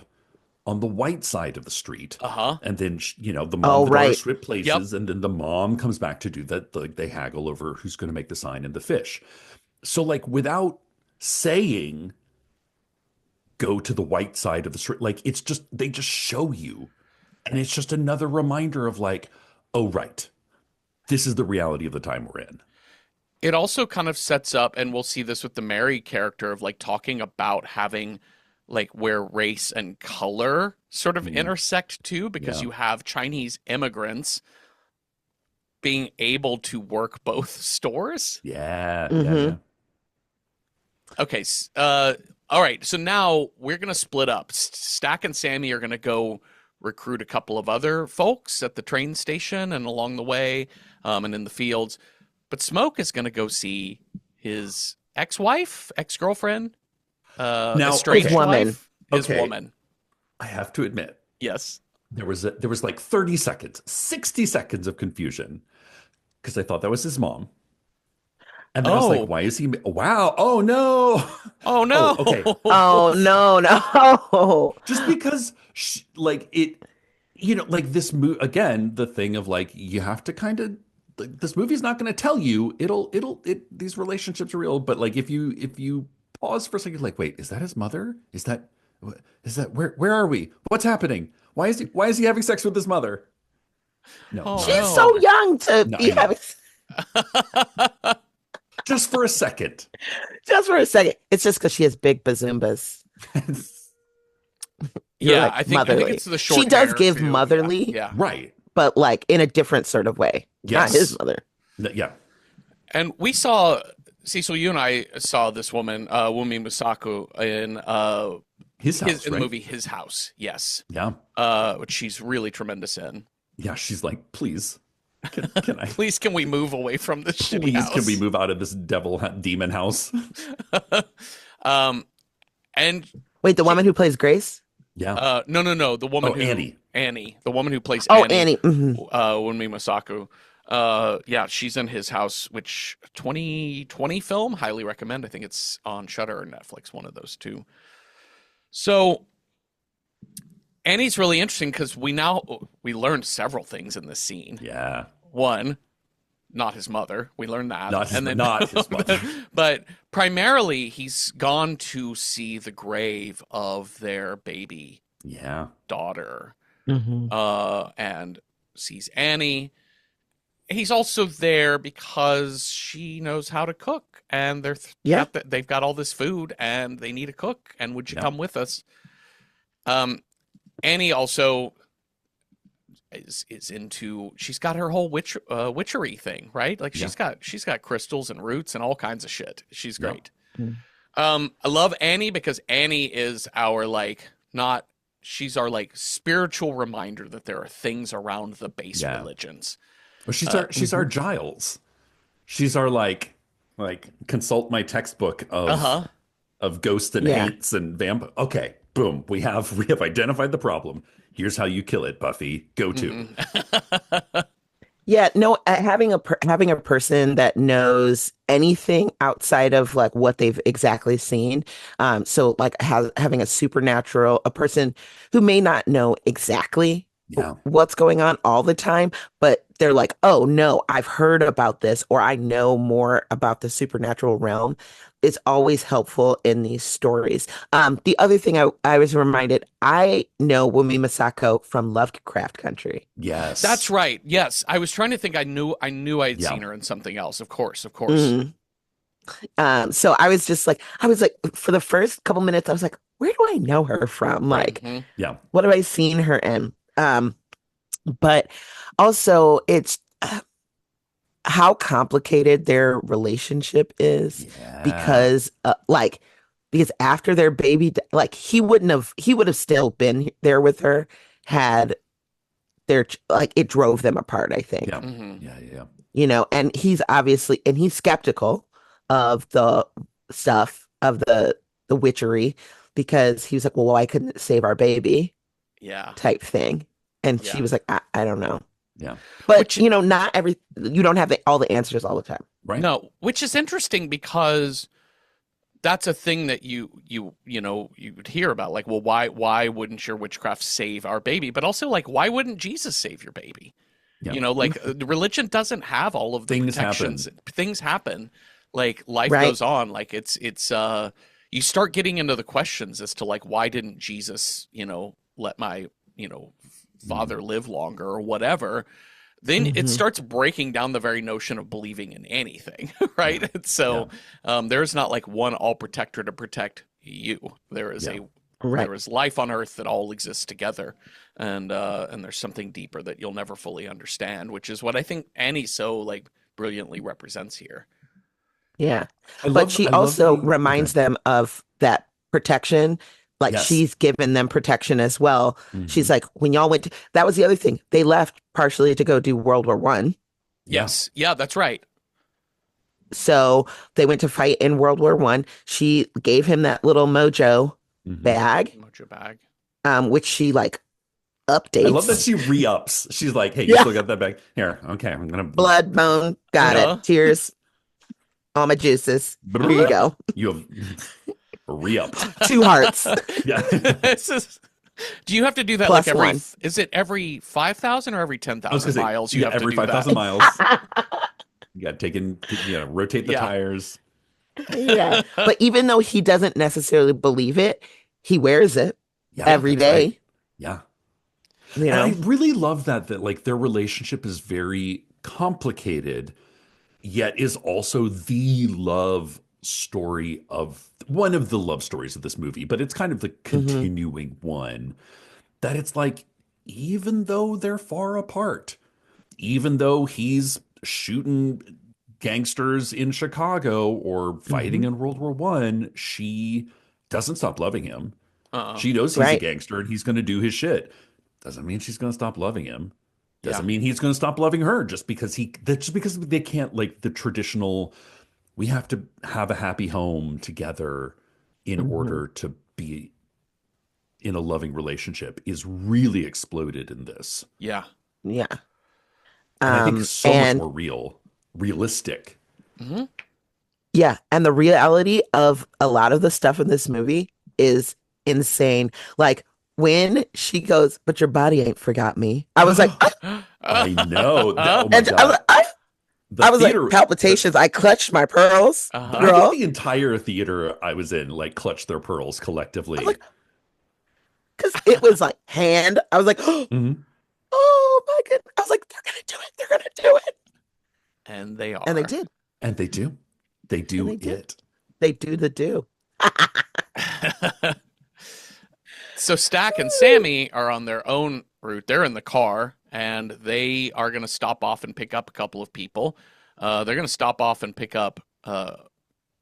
B: on the white side of the street.
A: Uh-huh.
B: And then, the mom,
C: Oh
B: the daughter
C: right.
B: switch
A: Yep.
B: places, and then the mom comes back to do that. Like they haggle over who's going to make the sign and the fish. So, like, without saying, go to the white side of the street, like, it's just, they just show you. And it's just another reminder of, like, oh, right, this is the reality of the time we're in.
A: It also kind of sets up, and we'll see this with the Mary character of like talking about having like where race and color sort of
B: Mm,
A: intersect too, because
B: yeah.
A: you have Chinese immigrants being able to work both stores.
B: Yeah. Yeah.
C: Hmm.
B: Yeah.
A: Okay, all right. So now we're gonna split up. Stack and Sammy are gonna go recruit a couple of other folks at the train station and along the way, and in the fields. But Smoke is gonna go see his ex-wife, ex-girlfriend,
B: Now,
A: estranged
C: His woman.
A: wife, his
B: Okay.
A: woman.
B: I have to admit,
A: Yes.
B: there was like 30 seconds, 60 seconds of confusion because I thought that was his mom. And then I was like,
A: Oh.
B: why is he? Wow. Oh, no.
A: Oh no.
B: Oh, okay.
C: Oh no, no.
B: Just because, like, like this movie, again, the thing of like, you have to kind of, like, this movie's not going to tell you these relationships are real. But like, if you pause for a second, like, wait, is that his mother? Where are we? What's happening? Why is he having sex with his mother? No,
A: Oh,
B: no,
C: She's
A: no.
C: so young to
B: no,
C: be
B: I know.
C: having
B: Just for a second.
C: just for a second. It's just because she has big bazoombas. You're
A: Yeah,
C: like
A: I think
C: motherly.
A: it's the short
C: She does
A: hair,
C: give
A: too.
C: motherly,
A: Yeah.
B: Right.
C: but like in a different sort of way. Not his
B: Yes.
C: mother.
B: Yeah.
A: And we saw Cecil, you and I saw this woman, Wumi Musako, in
B: His house,
A: in the
B: right?
A: movie His House. Yes.
B: Yeah.
A: Which she's really tremendous in.
B: Yeah. She's like, please, can I?
A: Please, can we move away from this shitty
B: Please,
A: house?
B: can we move out of this demon house?
A: And
C: Wait, the woman who plays Grace?
A: no, the woman
B: Oh,
A: who
B: Annie.
A: the woman who plays
C: Oh,
A: Annie,
C: Annie. Mhm.
A: Wunmi Masaku. Yeah, she's in His House, which 2020 film, highly recommend. I think it's on Shudder or Netflix, one of those two. So Annie's really interesting because we learned several things in this scene.
B: Yeah.
A: One, not his mother. We learned that.
B: Not his mother.
A: But primarily, he's gone to see the grave of their baby
B: Yeah.
A: daughter,
C: Mhm.
A: and sees Annie. He's also there because she knows how to cook, and
C: Yeah.
A: they've got all this food, and they need a cook. And would you
B: Yeah.
A: come with us? Annie also is into. She's got her whole witchery thing, right? Like
B: Yeah.
A: she's got crystals and roots and all kinds of shit. She's
B: Yeah.
A: great.
C: Mm.
A: I love Annie because Annie is our like not. She's our like spiritual reminder that there are things around the base
B: Yeah.
A: religions.
B: Well, she's our Giles. She's our like consult my textbook
A: Uh-huh.
B: of ghosts and
C: Yeah.
B: haints and vamp. Okay, boom. We have identified the problem. Here's how you kill it, Buffy. Go to.
C: Yeah, no, having a person that knows anything outside of like what they've exactly seen. So like having a person who may not know exactly
B: Yeah.
C: what's going on all the time, but they're like, oh no, I've heard about this, or I know more about the supernatural realm. Is always helpful in these stories. The other thing I was reminded, I know Wumi Masako from Lovecraft Country.
A: That's
B: Yes.
A: right. Yes. I was trying to think. I knew I'd
B: Yeah.
A: seen her in something else. Of course. Of course.
C: Mhm. So I was like, for the first couple minutes, I was like, where do I know her from?
B: Right.
C: Like,
A: Hmm.
B: Yeah.
C: what have I seen her in? But also, it's how complicated their relationship is
B: Yeah.
C: because, because after their like he would have still been there with her had like it drove them apart, I think.
B: Yeah.
A: Hmm.
B: Yeah. Yeah.
C: And he's skeptical of the stuff of the witchery because he was like, well, why couldn't it save our baby
A: Yeah.
C: type thing? And she
A: Yeah.
C: was like, I don't know.
B: Yeah.
C: But
A: Which
C: you don't have all the answers all the time.
B: Right.
A: No, which is interesting because that's a thing that you would hear about. Like, well, why wouldn't your witchcraft save our baby? But also, like, why wouldn't Jesus save your baby?
B: Yeah.
A: Like religion doesn't have all of the
B: Things
A: protections.
B: happen.
A: Things happen. Like life
C: Right.
A: goes on. Like it's you start getting into the questions as to like why didn't Jesus, let my, father live longer or whatever. Then it
C: Hmm.
A: starts breaking down the very notion of believing in anything, right?
B: Yeah.
A: And so
B: Yeah.
A: there's not like one all protector to protect you.
B: Yeah.
C: Right.
A: There is life on Earth that all exists together, and there's something deeper that you'll never fully understand, which is what I think Annie so like brilliantly represents here.
C: Yeah.
B: I
C: But
B: love
C: she
B: I love
C: also
B: the okay.
C: reminds them of that protection. Like
B: Yes.
C: she's given them protection as well.
B: Hmm.
C: She's like, when y'all that was the other thing. They left partially to go do World War One.
B: Yeah.
A: Yes, yeah, that's right.
C: So they went to fight in World War One. She gave him that little mojo
B: Hmm.
C: bag,
A: Mojo bag.
C: which she like
B: I love that
C: updates.
B: she re-ups. She's like, "Hey, you
C: Yeah.
B: still got that back? Here, okay, I'm gonna
C: Blood, bone, got it.
A: Uh-huh.
C: Tears, all my juices. Here you go.
B: you have re-upped."
C: 2 hearts
B: Yeah.
A: This is, do you have to do that like
C: plus one.
A: is it every 5,000 or every
B: I was gonna
A: 10,000
B: say,
A: miles you
B: yeah,
A: have to
B: every
A: do that?
B: 5,000 miles, you got taken, rotate the
A: Yeah.
B: tires.
C: Yeah. But even though he doesn't necessarily believe it, he wears it
B: Yeah,
A: Yeah.
C: every
B: that's right.
C: day,
B: Yeah.
C: you
B: And I
C: know?
B: really love that like their relationship is very complicated, yet is also the love story of one of the love stories of this movie, but it's kind of the
C: Hmm.
B: continuing one that it's like, even though they're far apart, even though he's shooting gangsters in Chicago or fighting
C: Hmm.
B: in World War One, she doesn't stop loving him.
A: Uh-uh.
B: She knows he's a
C: Right.
B: gangster and he's going to do his shit. Doesn't mean she's going to stop loving him.
A: Yeah.
B: Doesn't mean he's going to stop loving her just because they can't like the traditional we have to have a happy home together in
C: Hmm.
B: order to be in a loving relationship is really exploded in this.
A: Yeah.
C: Yeah.
B: And I think so much
C: And
B: more realistic.
A: Hmm.
C: yeah, and the reality of a lot of the stuff in this movie is insane. Like when she goes, but your body ain't forgot me. I was like,
B: I know. Oh my
C: and
B: God. The
C: I was like,
B: theater,
C: palpitations. I clutched my pearls,
A: Uh-huh.
B: I think
C: girl.
B: the entire theater I was in like clutched their pearls
C: I was
B: collectively.
C: like, because it was like hand. I was like,
B: Mhm.
C: oh my goodness. I was like, they're gonna do it. They're gonna do it.
A: And they
C: And they
A: are.
C: did.
B: And they do. They
C: And
B: do
C: they did.
B: it.
C: They do the do.
A: So Stack and Sammy are on their own route. They're in the car and they are going to stop off and pick up a couple of people. They're going to stop off and pick up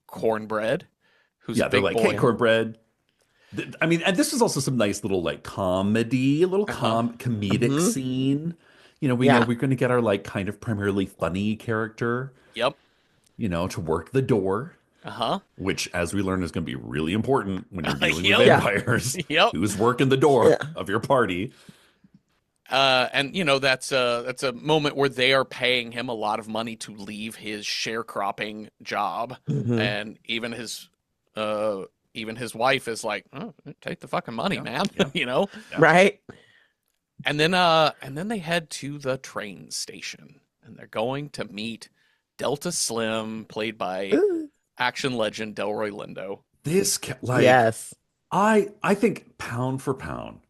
A: Cornbread, who's a
B: Yeah, they're
A: big
B: like, hey,
A: boy.
B: cornbread. I mean, and this was also some nice little like comedy, a little
A: Uh-huh.
B: comedic
C: Hmm.
B: scene we know
C: Yeah.
B: we're going to get our like kind of primarily funny character,
A: Yep.
B: to work the door,
A: Uh-huh.
B: which, as we learn, is going to be really important when you're dealing with
A: Yep.
C: Yeah.
B: vampires.
A: Yep.
B: Who's working the door
C: Yeah.
B: of your party?
A: And that's a moment where they are paying him a lot of money to leave his sharecropping job,
C: Hmm.
A: and even his wife is like, oh, take the fucking money,
B: Yeah,
A: man.
B: yeah.
A: Yeah.
C: Right.
A: And then they head to the train station, and they're going to meet Delta Slim, played by
C: Ooh.
A: action legend Delroy Lindo.
B: Like,
C: Yes.
B: I think pound for pound,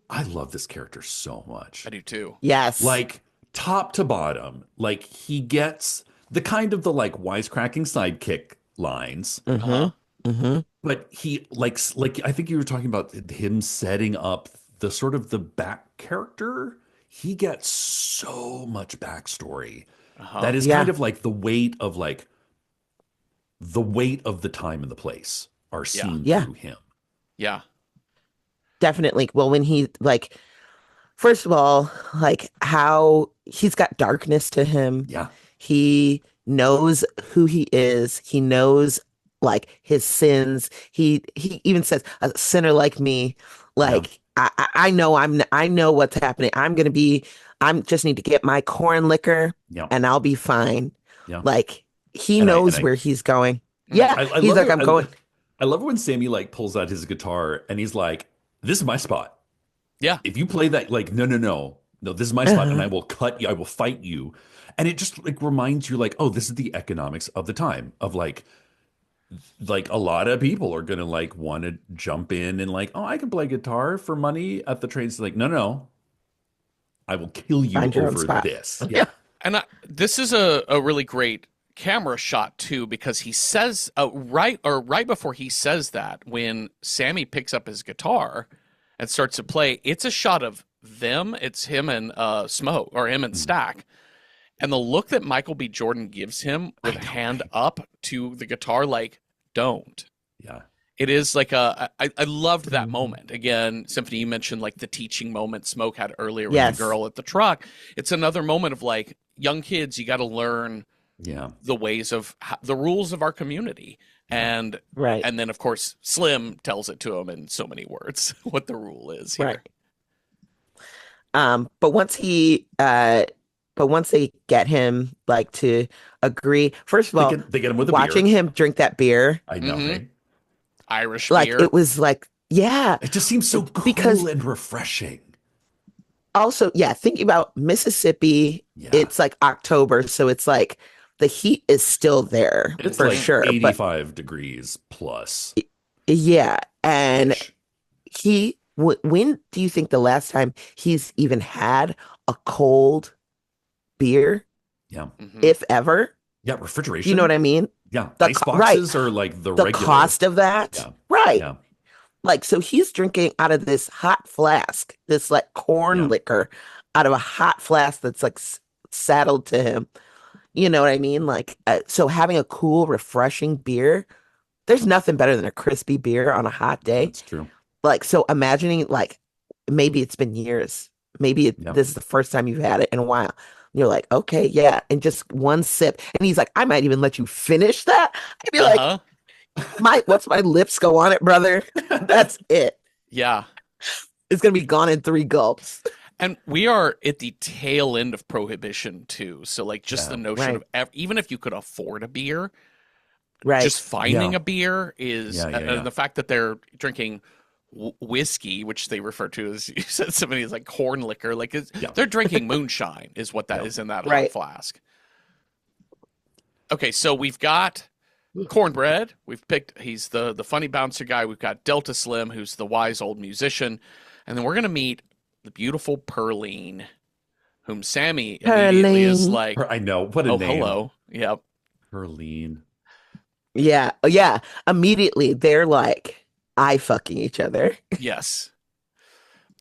B: I love this character so
A: I
B: much.
A: do too.
C: Yes.
B: Like top to bottom, like he gets the kind of the like wisecracking sidekick lines,
C: Hmm.
A: Uh-huh.
C: Hmm.
B: but he like I think you were talking about him setting up the sort of the back character. He gets so much backstory
A: Uh-huh.
B: that is kind
C: Yeah.
B: of like the weight of the time and the place are
A: Yeah.
B: seen
C: Yeah.
B: through him.
A: Yeah.
C: Definitely. Well, when he like, first of all, like how he's got darkness to him.
B: Yeah.
C: He knows who he is. He knows like his sins. He even says a sinner like me,
B: Yeah.
C: like I know I know what's happening. I'm just need to get my corn liquor
B: Yeah.
C: and I'll be fine.
B: Yeah.
C: Like he
B: And I and
C: knows
B: I
C: where he's going.
A: Mhm.
C: Yeah,
B: I
C: he's
B: love
C: like
B: it.
C: I'm going.
B: I love it when Sammy like pulls out his guitar and he's like, "This is my spot.
A: Yeah.
B: If you play that, like, no, no, no, no, this is my spot, and I will cut you. I will fight you." And it just like reminds you, like, oh, this is the economics of the time of like a lot of people are gonna like want to jump in and like, oh, I can play guitar for money at the trains. Like, no, no, I will kill you
C: Find your own
B: over
C: spot.
B: this.
C: Yeah.
B: Yeah,
A: And this is a really great camera shot too, because he says right before he says that, when Sammy picks up his guitar and starts to play, it's a shot of them. It's him and Smoke, or him and
B: Mm.
A: Stack, and the look that Michael B. Jordan gives him with
B: I
A: a
B: know,
A: hand
B: right?
A: up to the guitar, like, don't.
B: Yeah,
A: It is like I loved that
C: Mhm.
A: moment. Again, Symphony, you mentioned like the teaching moment Smoke had earlier with the
C: Yes.
A: girl at the truck. It's another moment of like, young kids, you got to learn
B: yeah,
A: the ways of the rules of our community.
B: yeah.
C: Right.
A: And then of course Slim tells it to him in so many words what the rule is
C: Right.
A: here.
C: But once they get him like to agree, first of all,
B: They get him with a
C: watching
B: beer.
C: him drink that beer,
B: I know,
A: Hmm.
B: right?
A: Irish
C: like
A: beer.
C: it was like, yeah,
B: It just seems so
C: because
B: cool and refreshing.
C: also, yeah, thinking about Mississippi,
B: Yeah,
C: it's like October, so it's like the heat is still there
B: it's
C: for
B: like
C: sure. But
B: 85 degrees plus
C: yeah, and
B: ish.
C: when do you think the last time he's even had a cold beer,
B: Yeah,
A: Hmm.
C: if ever?
B: yeah.
C: Do you know what
B: Refrigeration.
C: I mean?
B: Yeah,
C: The
B: ice
C: right,
B: boxes are like the
C: the
B: regular.
C: cost of that,
B: Yeah,
C: right?
B: yeah,
C: Like, so he's drinking out of this hot flask, this like corn
B: yeah,
C: liquor out of a hot flask that's like saddled to him. You know what I mean? Like, so having a cool, refreshing beer, there's nothing better than a crispy beer on a hot day.
B: that's true.
C: Like, so imagining like maybe it's been years, maybe
B: Yeah.
C: this is the first time you've had it in a while. You're like, okay, yeah, and just one sip, and he's like, I might even let you finish that. I'd be like,
A: Uh-huh.
C: what's my lips go on it, brother? That's it.
A: Yeah.
C: It's gonna be gone in 3 gulps.
A: And we are at the tail end of prohibition too. So like just
B: Yeah.
A: the notion
C: Right.
A: of even if you could afford a beer,
C: Right.
A: just finding
B: Yeah.
A: a beer is
B: Yeah, yeah, yeah.
A: and the fact that they're drinking whiskey, which they refer to as, you said, somebody is like corn liquor, like
B: Yeah.
A: they're drinking moonshine is what that
B: Yeah.
A: is in that hot
C: Right.
A: flask. Okay, so we've got Cornbread. We've picked, he's the funny bouncer guy. We've got Delta Slim, who's the wise old musician, and then we're gonna meet the beautiful Pearline, whom Sammy immediately is
C: Pearline.
A: like,
B: I know. What a
A: oh,
B: name.
A: hello. Yep.
B: Perline.
C: Yeah. Oh, yeah. Immediately they're like eye fucking each other.
A: Yes.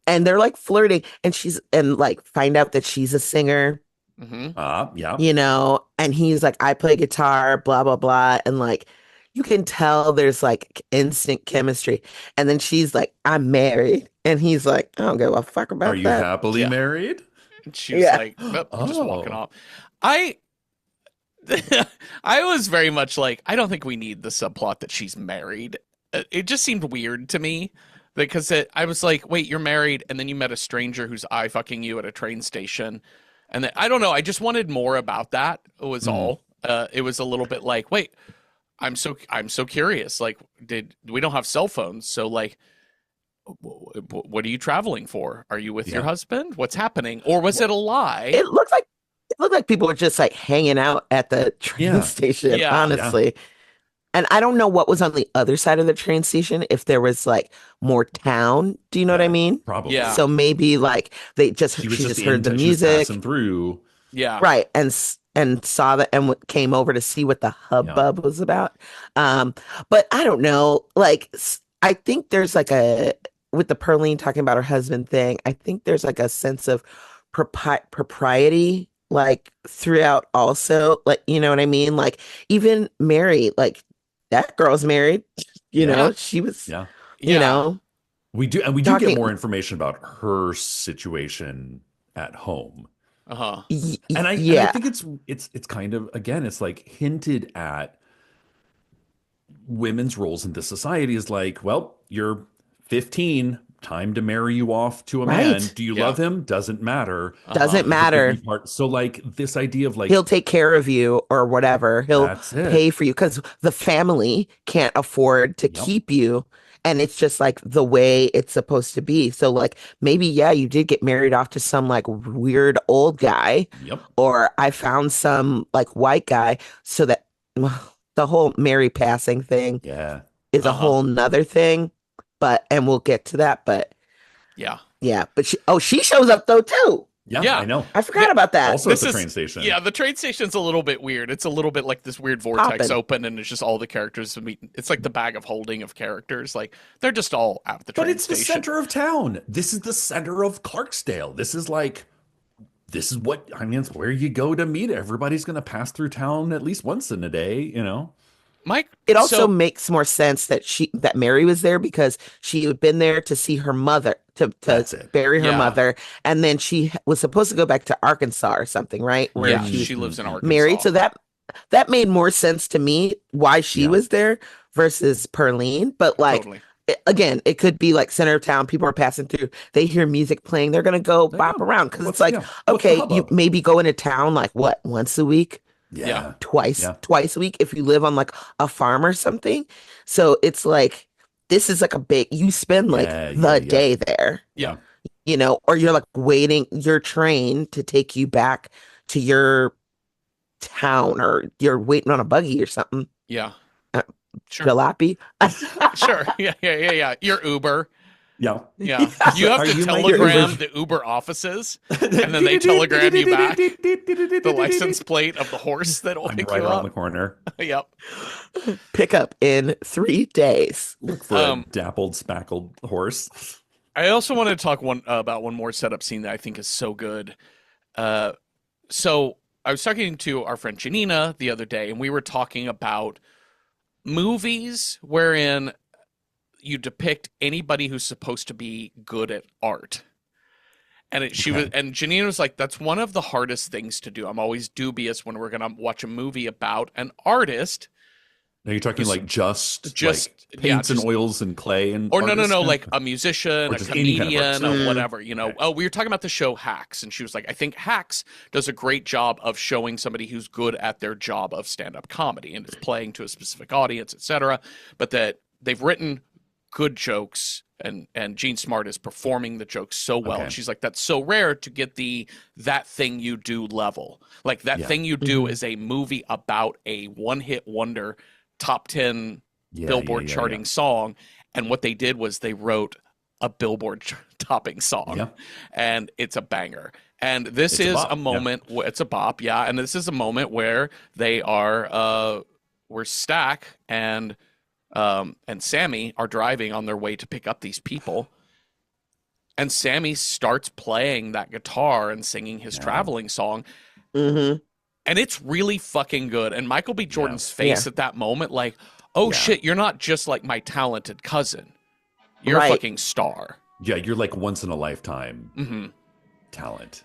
C: And they're like flirting. And like find out that she's a singer,
A: Hmm.
B: Yeah.
C: and he's like, I play guitar, blah, blah, blah. And like you can tell there's like instant chemistry. And then she's like, I'm married. And he's like, I don't give a fuck
B: Are
C: about
B: you
C: that.
B: happily
A: Yeah.
B: married?
A: And she was
C: Yeah.
A: like, nope, just walking
B: Oh.
A: off. I I was very much like, I don't think we need the subplot that she's married. It just seemed weird to me because I was like, wait, you're married, and then you met a stranger who's eye fucking you at a train station, and then, I don't know. I just wanted more about that. Was
B: Mm.
A: all. It was a little bit like, wait, I'm so curious. Like, did we don't have cell phones? So like, what are you traveling for? Are you with your
B: Yeah.
A: husband? What's happening? Or was it a lie?
C: It looked like people were just like hanging out at the train
B: Yeah.
C: station,
A: Yeah.
B: Yeah.
C: honestly. And I don't know what was on the other side of the train station, if there was like more town. Do you know what I
B: Yeah.
C: mean?
A: Yeah.
B: Probably.
C: So maybe like
B: She was
C: she
B: just
C: just heard the
B: she was passing
C: music,
B: through.
A: Yeah.
C: right? And saw that and came over to see what the
B: Yeah.
C: hubbub was about. Um, but I don't know. Like I think there's like a with the Perlene talking about her husband thing. I think there's like a sense of propriety like throughout also, like you know what I mean, like even Mary, like that girl's married,
B: Yeah.
A: Yeah.
C: she was,
B: Yeah.
C: you
A: Yeah.
C: know,
B: We do get
C: talking.
B: more information about her situation at home.
A: Uh-huh.
B: And I
C: Yeah,
B: think it's kind of, again, it's like hinted at women's roles in this society is like, well, you're 15, time to marry you off to a man.
C: right,
B: Do you
A: Yeah.
B: love him? Doesn't matter.
A: Uh-huh.
C: doesn't
B: He's a
C: matter.
B: baby part. So like this idea of like,
C: He'll take care of you or whatever. He'll
B: that's it.
C: pay for you because the family can't afford to
B: Yep.
C: keep you. And it's just like the way it's supposed to be. So, like, maybe, yeah, you did get married off to some like weird old guy,
B: Yep.
C: or I found some like white guy. So that the whole Mary passing thing
B: Yeah.
C: is a
A: Uh-huh.
C: whole nother thing. And we'll get to that. But
A: Yeah.
C: yeah, but she shows up though, too.
B: Yeah,
A: Yeah.
B: I know.
C: I forgot about that.
B: Also at
A: This
B: the
A: is
B: train station.
A: yeah, the train station's a little bit weird. It's a little bit like this weird vortex
C: Poppin'.
A: open and it's just all the characters meeting. It's like the bag of holding of characters. Like they're just all at the
B: But
A: train
B: it's the
A: station.
B: center of town. This is the center of Clarksdale. This is what, I mean, it's where you go to meet. Everybody's going to pass through town at least once in a day, you know?
A: Mike,
C: It also
A: so
C: makes more sense that Mary was there because she had been there to see her mother, to
B: That's it.
C: bury her
A: Yeah.
C: mother, and then she was supposed to go back to Arkansas or something, right? Where
A: yeah,
C: she was
A: she lives in Arkansas.
C: married. So that made more sense to me why she
B: Yeah.
C: was there versus Perlene. But like
A: Totally.
C: again, it could be like center of town. People are passing through. They hear music playing. They're gonna go
B: There you
C: bop
B: go.
C: around because
B: What's-
C: it's like
B: yeah. What's the
C: okay, you
B: hubbub?
C: maybe go into town like what once a week,
B: Yeah.
C: twice
B: Yeah.
C: twice a week if you live on like a farm or something. So it's like this is like a big you spend like
B: Yeah,
C: the
B: yeah.
C: day there,
A: Yeah.
C: or you're like waiting your train to take you back to your town, or you're waiting on a buggy or something.
A: Yeah.
C: Uh,
A: Sure.
C: Jalopy.
A: Sure. Yeah. Your Uber.
B: Yeah.
A: Yeah. You have
B: Are
A: to
B: you my
A: telegram
B: Uber?
A: the Uber offices, and then they telegram you back the license plate of the horse that'll
B: I'm
A: pick
B: right
A: you
B: around
A: up.
B: the corner.
A: Yep.
C: Pick up in 3 days.
B: Look for a dappled, spackled horse.
A: I also want to talk about one more setup scene that I think is so good. So I was talking to our friend Janina the other day, and we were talking about movies wherein you depict anybody who's supposed to be good at art. And Janina was like, that's one of the hardest things to do. I'm always dubious when we're going to watch a movie about an artist.
B: Are you talking like just like
A: yeah,
B: paints and oils and clay and
A: or no,
B: artists?
A: like a musician,
B: Or
A: a
B: just any kind of
A: comedian,
B: artist.
A: or whatever,
B: Okay.
A: Oh, we were talking about the show Hacks, and she was like, I think Hacks does a great job of showing somebody who's good at their job of stand-up comedy and is playing to a specific audience, etc. But that they've written good jokes, and Gene Smart is performing the jokes so well.
B: Okay.
A: And she's like, that's so rare to get that thing you do level. Like that thing you do is a movie about a one-hit wonder, top 10 Billboard charting song, and what they did was they wrote a Billboard topping song, and it's a banger. And this is a moment where it's a bop, and this is a moment where they are where Stack and Sammy are driving on their way to pick up these people, and Sammy starts playing that guitar and singing his traveling song.
C: Mm-hmm.
A: And it's really fucking good. And Michael B. Jordan's face at that moment, like, oh shit, you're not just like my talented cousin. You're a fucking star.
B: Yeah, you're like once in a lifetime talent.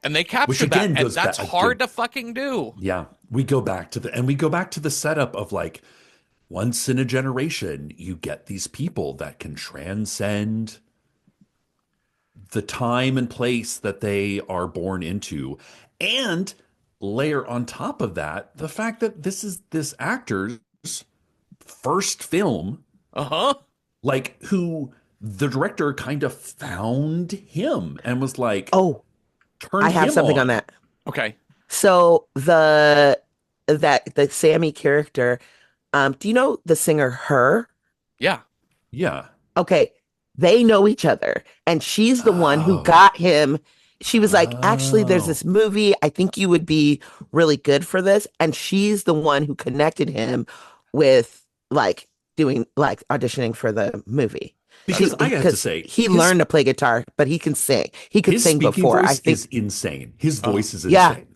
A: And they
B: which
A: captured that,
B: again
A: and
B: goes
A: that's
B: back
A: hard
B: again.
A: to fucking do.
B: Yeah, we go back to the setup of like once in a generation you get these people that can transcend the time and place that they are born into, and layer on top of that the fact that this is this actor's first film,
A: Uh-huh.
B: like who the director kind of found him and was like,
C: Oh, I
B: turned
C: have
B: him
C: something on
B: on.
C: that.
A: Okay.
C: So the Sammy character, do you know the singer Her?
A: Yeah.
B: Yeah.
C: Okay, they know each other, and she's the one who
B: Oh.
C: got him. She was like, actually, there's
B: Oh.
C: this movie. I think you would be really good for this. And she's the one who connected him with like doing like auditioning for the movie. She
B: Because I have to
C: because
B: say,
C: he learned to play guitar, but he can sing. He could
B: his
C: sing
B: speaking
C: before. I
B: voice
C: think,
B: is insane. His
A: Uh-huh.
B: voice is
C: yeah,
B: insane.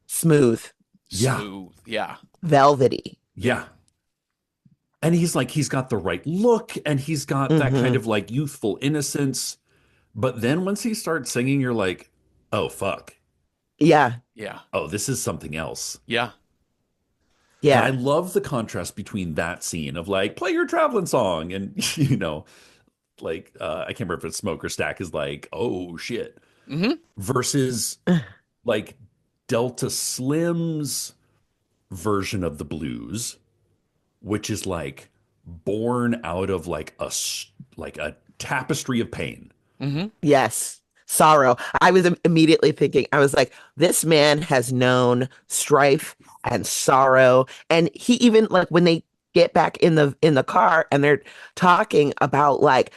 C: smooth,
B: Yeah.
A: Smooth. Yeah.
C: velvety.
B: Yeah. And he's like, he's got the right look and he's got that kind
C: Hmm.
B: of like youthful innocence. But then once he starts singing, you're like, oh, fuck.
C: Yeah,
A: Yeah.
B: Oh, this is something else.
A: Yeah.
B: And I
C: yeah,
B: love the contrast between that scene of like, play your traveling song. And, like, I can't remember if it's Smoke or Stack is like, oh, shit.
A: Mm-hmm.
B: Versus like Delta Slim's version of the blues, which is like born out of like a tapestry of pain.
A: Mm-hmm.
C: yes. Sorrow. I was immediately thinking, I was like, this man has known strife and sorrow. And he even like when they get back in the car and they're talking about like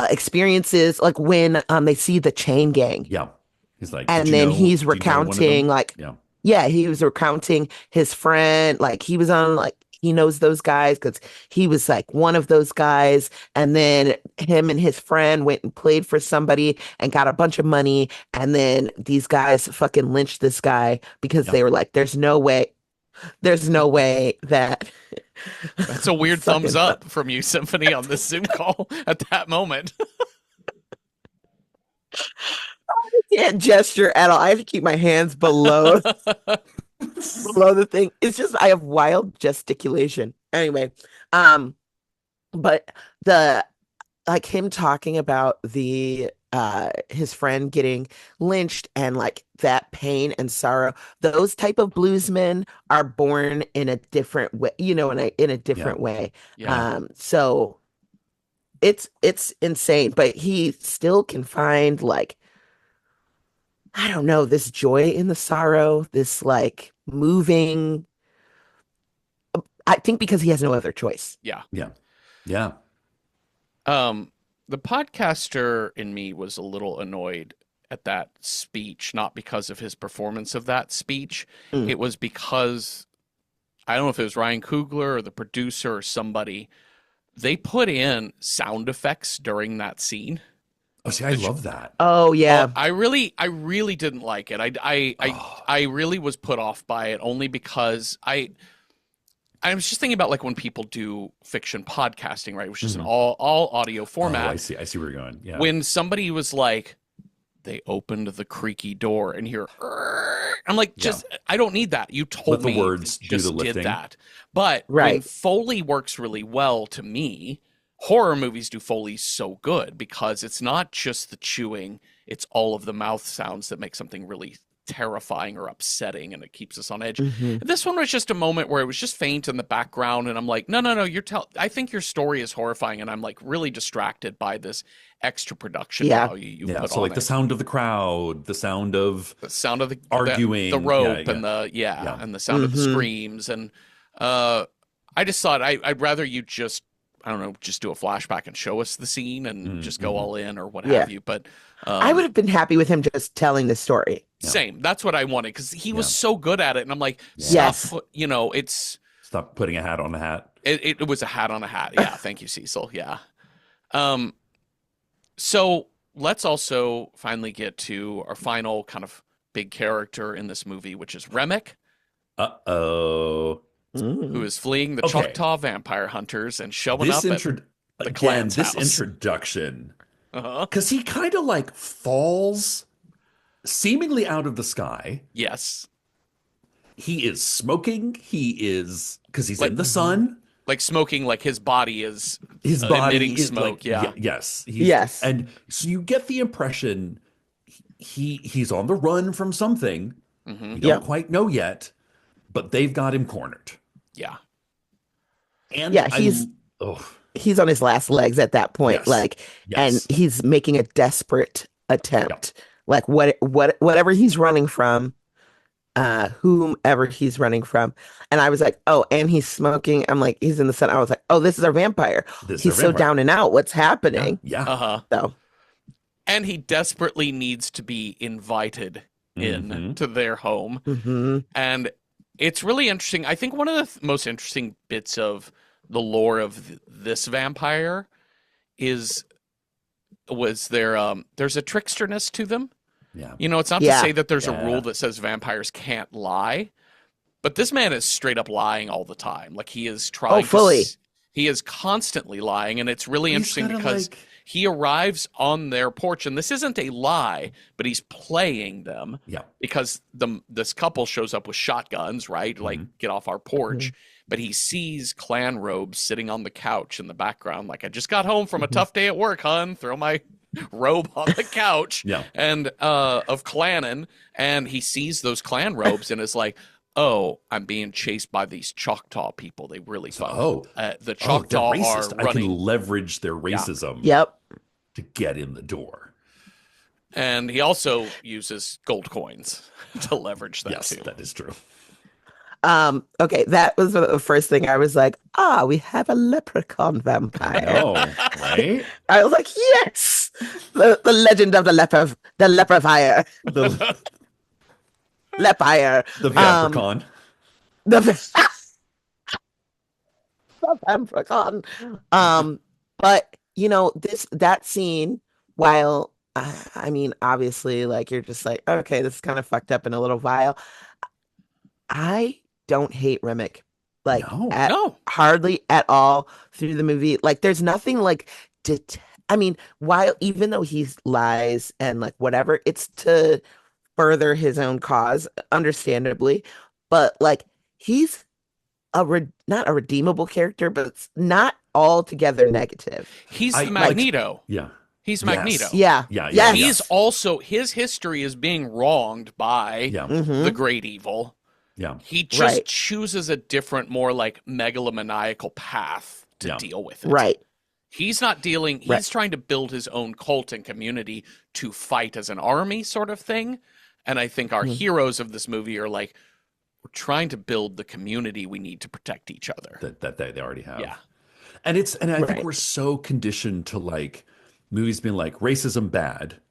C: experiences like when they see the chain gang
B: Yeah. He's like,
C: and then he's
B: do you know one of
C: recounting
B: them?
C: like
B: Yeah.
C: yeah, he was recounting his friend, like he was on like he knows those guys because he was like one of those guys. And then him and his friend went and played for somebody and got a bunch of money. And then these guys fucking lynched this guy because
B: Yeah.
C: they were like, there's no way that
A: That's a weird thumbs
C: fucking
A: up from you, Symphony, on this Zoom call at that moment.
C: can't gesture at all. I have to keep my hands below the thing. It's just I have wild gesticulation. Anyway, um, but the like him talking about the his friend getting lynched and like that pain and sorrow, those type of bluesmen are born in a different way, in a
B: Yeah.
C: different way.
A: Yeah.
C: So it's insane, but he still can find like I don't know, this joy in the sorrow, this like moving. I think because he has no other choice.
A: Yeah.
B: Yeah. Yeah.
A: The podcaster in me was a little annoyed at that speech, not because of his performance of that speech.
C: Mm.
A: It was because I don't know if it was Ryan Coogler or the producer or somebody. They put in sound effects during that scene.
B: Oh, see, I love that.
C: Oh yeah.
A: I really didn't like it.
B: Oh,
A: I really was put off by it only because I was just thinking about like when people do fiction podcasting, right, which is an
B: mhm.
A: all audio
B: Oh,
A: format.
B: I see. I see where you're going. Yeah.
A: When somebody was like, they opened the creaky door and here, I'm like,
B: Yeah.
A: just I don't need that. You told
B: Let the
A: me
B: words do
A: just
B: the
A: did
B: lifting.
A: that. But when
C: Right.
A: Foley works really well to me, horror movies do Foley so good because it's not just the chewing, it's all of the mouth sounds that make something really terrifying or upsetting and it keeps us on edge.
C: Hmm.
A: This one was just a moment where it was just faint in the background and I'm like, no, I think your story is horrifying and I'm like really distracted by this extra production
C: Yeah.
A: value you
B: Yeah.
A: put
B: So
A: on
B: like the
A: it.
B: sound of the crowd, the sound of
A: The sound of the
B: arguing.
A: the rope
B: Yeah.
A: and
B: Yeah.
A: and the sound of the
C: Hmm.
A: screams and I just thought I'd rather you just I don't know just do a flashback and show us the scene and just go
B: Mhm.
A: all in or what
C: Yeah.
A: have you. But
C: I would have been happy with him just telling the story.
B: Yeah.
A: same. That's what I wanted because he was
B: Yeah.
A: so good at it, and I'm like,
B: Yeah.
C: Yes.
B: Stop putting a hat on a hat.
A: It was a hat on a hat. Yeah, thank you, Cecil. Yeah. So let's also finally get to our final kind of big character in this movie, which is Remick,
B: Uh-oh.
A: who is fleeing the
B: Okay.
A: Choctaw vampire hunters and showing
B: This
A: up at the
B: again,
A: clan's
B: this
A: house.
B: introduction,
A: Uh-huh.
B: because he kind of like falls seemingly out of the sky.
A: Yes.
B: He is smoking. He is, because he's
A: Like
B: in the sun.
A: like smoking, like his body is
B: His body
A: emitting
B: is
A: smoke.
B: like,
A: Yeah.
B: yes.
C: Yes.
B: And so you get the impression he's on the run from something.
A: Hmm.
B: We don't
C: Yep.
B: quite know yet, but they've got him cornered.
A: Yeah.
B: And
C: Yeah,
B: oh,
C: he's on his last legs at that point,
B: yes,
C: like, and
B: yes,
C: he's making a desperate
B: yeah,
C: attempt. Like whatever he's running from, whomever he's running from. And I was like, oh, and he's smoking. I'm like, he's in the sun. I was like, oh, this is our vampire.
B: this is our
C: He's so
B: vampire.
C: down and out. What's
B: Yeah,
C: happening?
B: yeah.
A: Uh-huh.
C: So
A: And he desperately needs to be invited in
B: Hmm.
A: to their home.
C: mhm.
A: And it's really interesting. I think one of the most interesting bits of the lore of this vampire is there's a tricksterness to them.
B: Yeah,
A: You know, it's not to
C: Yeah.
A: say that there's a rule
B: yeah.
A: that says vampires can't lie, but this man is straight up lying all the time. Like he is
C: Oh,
A: trying to
C: fully.
A: he is constantly lying, and it's really
B: He's
A: interesting
B: kind of
A: because
B: like,
A: he arrives on their porch, and this isn't a lie, but he's playing them
B: yeah,
A: because this couple shows up with shotguns, right? Like,
B: mhm,
A: get off our porch.
C: Mhm.
A: But he sees clan robes sitting on the couch in the background, like, I just got home from a
C: Mhm.
A: tough day at work, hun. Throw my robe on the couch
B: yeah.
A: and of clanning, and he sees those clan robes and is like, oh, I'm being chased by these Choctaw people. They really
B: So,
A: fun. The
B: they're
A: Choctaw are
B: racist. I can
A: running.
B: leverage their
A: Yeah.
B: racism
C: Yep.
B: to get in the door.
A: And he also uses gold coins to leverage that
B: Yes,
A: too.
B: that is true.
C: Okay, that was the first thing I was like, we have a leprechaun
B: I
C: vampire.
B: know, right?
C: I was like, yes, the legend of the leper fire,
B: The
C: lepire,
B: the
C: um,
B: Vampiricon.
C: the, the leprechaun. But that scene, while I mean, obviously, like you're just like, okay, this is kind of fucked up and a little vile. I don't hate Remick, like
B: No.
C: at
A: No.
C: hardly at all through the movie. Like, there's nothing like I mean, while even though he lies and like whatever, it's to further his own cause, understandably. But like, he's not a redeemable character, but it's not altogether negative.
A: He's
B: I
A: the
B: like,
A: Magneto.
B: yeah.
A: He's
B: Yes.
A: Magneto.
C: Yeah.
B: Yeah,
C: Yes.
A: He's also, his history is being wronged by
B: Yeah.
A: the
C: Hmm.
A: great evil.
B: Yeah.
A: He just
C: Right.
A: chooses a different, more like megalomaniacal path to
B: Yeah.
A: deal with it.
C: Right.
A: He's not dealing, he's
C: Right.
A: trying to build his own cult and community to fight as an army sort of thing. And I think our
C: Mhm.
A: heroes of this movie are like, we're trying to build the community we need to protect each other.
B: That they already have.
A: Yeah.
B: And I think
C: Right.
B: we're so conditioned to like movies being like racism bad.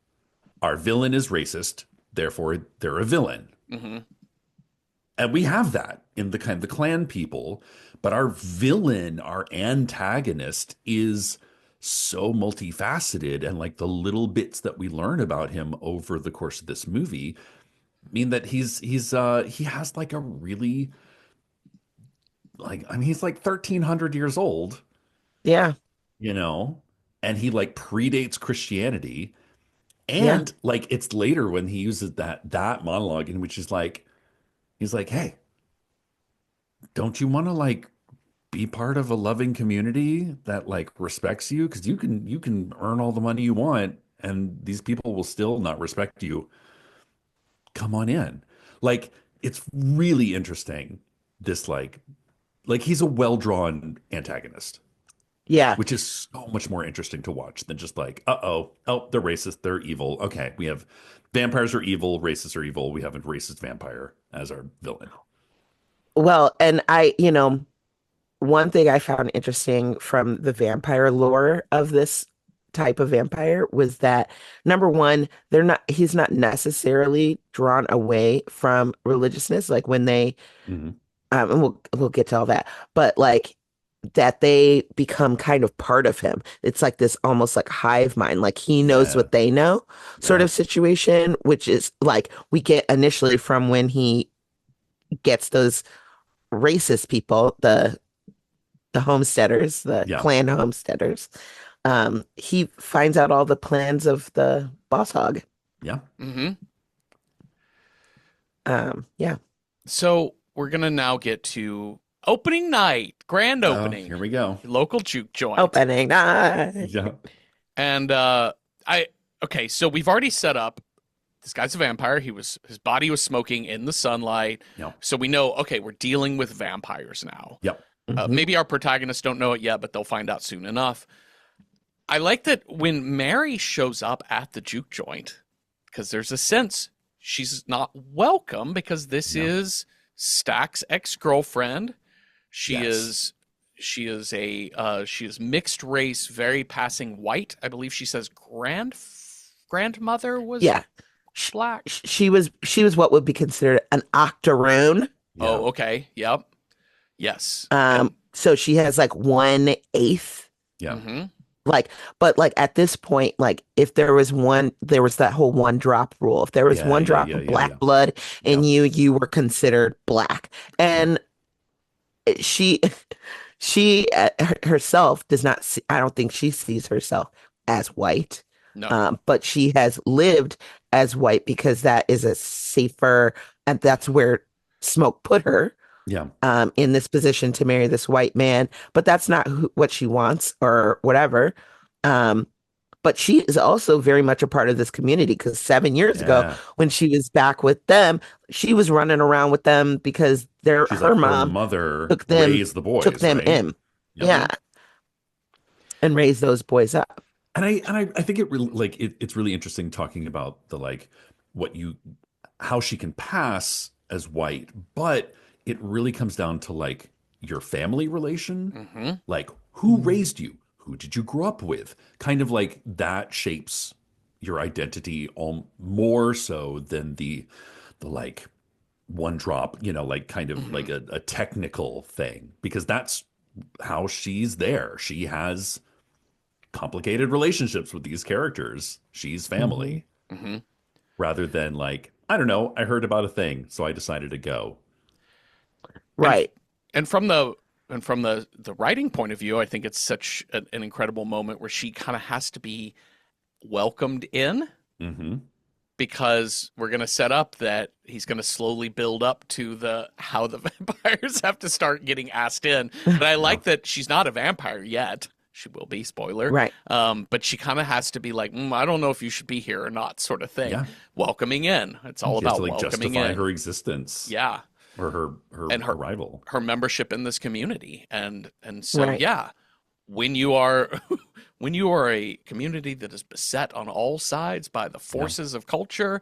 B: Our villain is racist, therefore they're a villain.
A: Hmm.
B: And we have that in the clan people, but our villain, our antagonist is so multifaceted, and like the little bits that we learn about him over the course of this movie mean that he has like a really, like, I mean, he's like 1,300 years old,
C: Yeah.
B: you know, and he like predates Christianity.
C: Yeah.
B: And like it's later when he uses that monologue in which is like, he's like, hey, don't you want to like be part of a loving community that like respects you? Because you can earn all the money you want, and these people will still not respect you. Come on in. Like, it's really interesting. This like he's a well-drawn antagonist,
C: Yeah.
B: which is so much more interesting to watch than just like, oh, they're racist, they're evil. Okay, we have vampires are evil, racists are evil. We have a racist vampire as our villain.
C: Well, and one thing I found interesting from the vampire lore of this type of vampire was that, number one, he's not necessarily drawn away from religiousness, like when they
B: Mhm.
C: and we'll get to all that, but like that they become kind of part of him. It's like this almost like hive mind, like he knows
B: Yeah,
C: what they know sort
B: yeah,
C: of situation, which is like we get initially from when he gets those racist people, the homesteaders, the
B: yeah,
C: clan homesteaders. He finds out all the plans of the boss hog.
B: yeah.
A: Hmm.
C: Yeah.
A: So we're gonna now get to opening night, grand
B: Oh,
A: opening,
B: here we go.
A: local juke joint.
C: Opening night.
B: Yeah.
A: And okay, so we've already set up this guy's a vampire. His body was smoking in the sunlight.
B: Yep.
A: So we know, okay, we're dealing with vampires now.
B: Yep.
C: Mhm.
A: Maybe our protagonists don't know it yet, but they'll find out soon enough. I like that when Mary shows up at the juke joint, because there's a sense she's not welcome because this
B: Yeah.
A: is Stack's ex-girlfriend. She
B: Yes.
A: she is mixed race, very passing white. I believe she says grandmother was
C: Yeah.
A: black.
C: She was what would be considered an octoroon.
B: Yeah.
A: Oh, okay. Yep. Yes. And
C: So she has like 1/8.
B: Yeah.
A: mhm.
C: Like, but like at this point, like if there was that whole one drop rule. If there was
B: Yeah,
C: one
B: yeah,
C: drop
B: yeah,
C: of
B: yeah,
C: black
B: yeah.
C: blood in
B: Yeah.
C: you were considered black. And she, she herself does not see, I don't think she sees herself as white.
A: No.
C: But she has lived as white because that is a safer, and that's where Smoke put her
B: Yeah.
C: in this position to marry this white man. But that's not what she wants or whatever. Um, but she is also very much a part of this community because 7 years ago,
B: Yeah.
C: when she was back with them, she was running around with them because
B: She's
C: her
B: like, her
C: mom
B: mother
C: took them
B: raised the boys,
C: took them
B: right?
C: in,
B: Yep.
C: yeah, and raised those boys up.
B: And I think it really like it's really interesting talking about the like how she can pass as white, but it really comes down to like your family relation,
A: hmm
B: like who raised you, who did you grow up with, kind of like that shapes your identity more so than the like one drop, like kind of like a technical thing, because that's how she's there. She has complicated relationships with these characters. She's
C: Mhm.
B: family
A: hmm
B: rather than like, I don't know, I heard about a thing, so I decided to go.
A: And
C: Right.
A: and from the writing point of view, I think it's such an incredible moment where she kind of has to be welcomed in
B: Mm-hmm.
A: because we're going to set up that he's going to slowly build up to the how the vampires have to start getting asked in. But I like that she's not a vampire yet. She will be, spoiler.
C: Right.
A: But she kind of has to be like, I don't know if you should be here or not, sort of thing.
B: Yeah.
A: Welcoming in. It's all
B: She has
A: about
B: to like
A: welcoming
B: justify
A: in.
B: her existence
A: Yeah,
B: or her
A: and her
B: arrival.
A: her membership in this community, and so
C: Right.
A: yeah, when you are when you are a community that is beset on all sides by the forces of culture,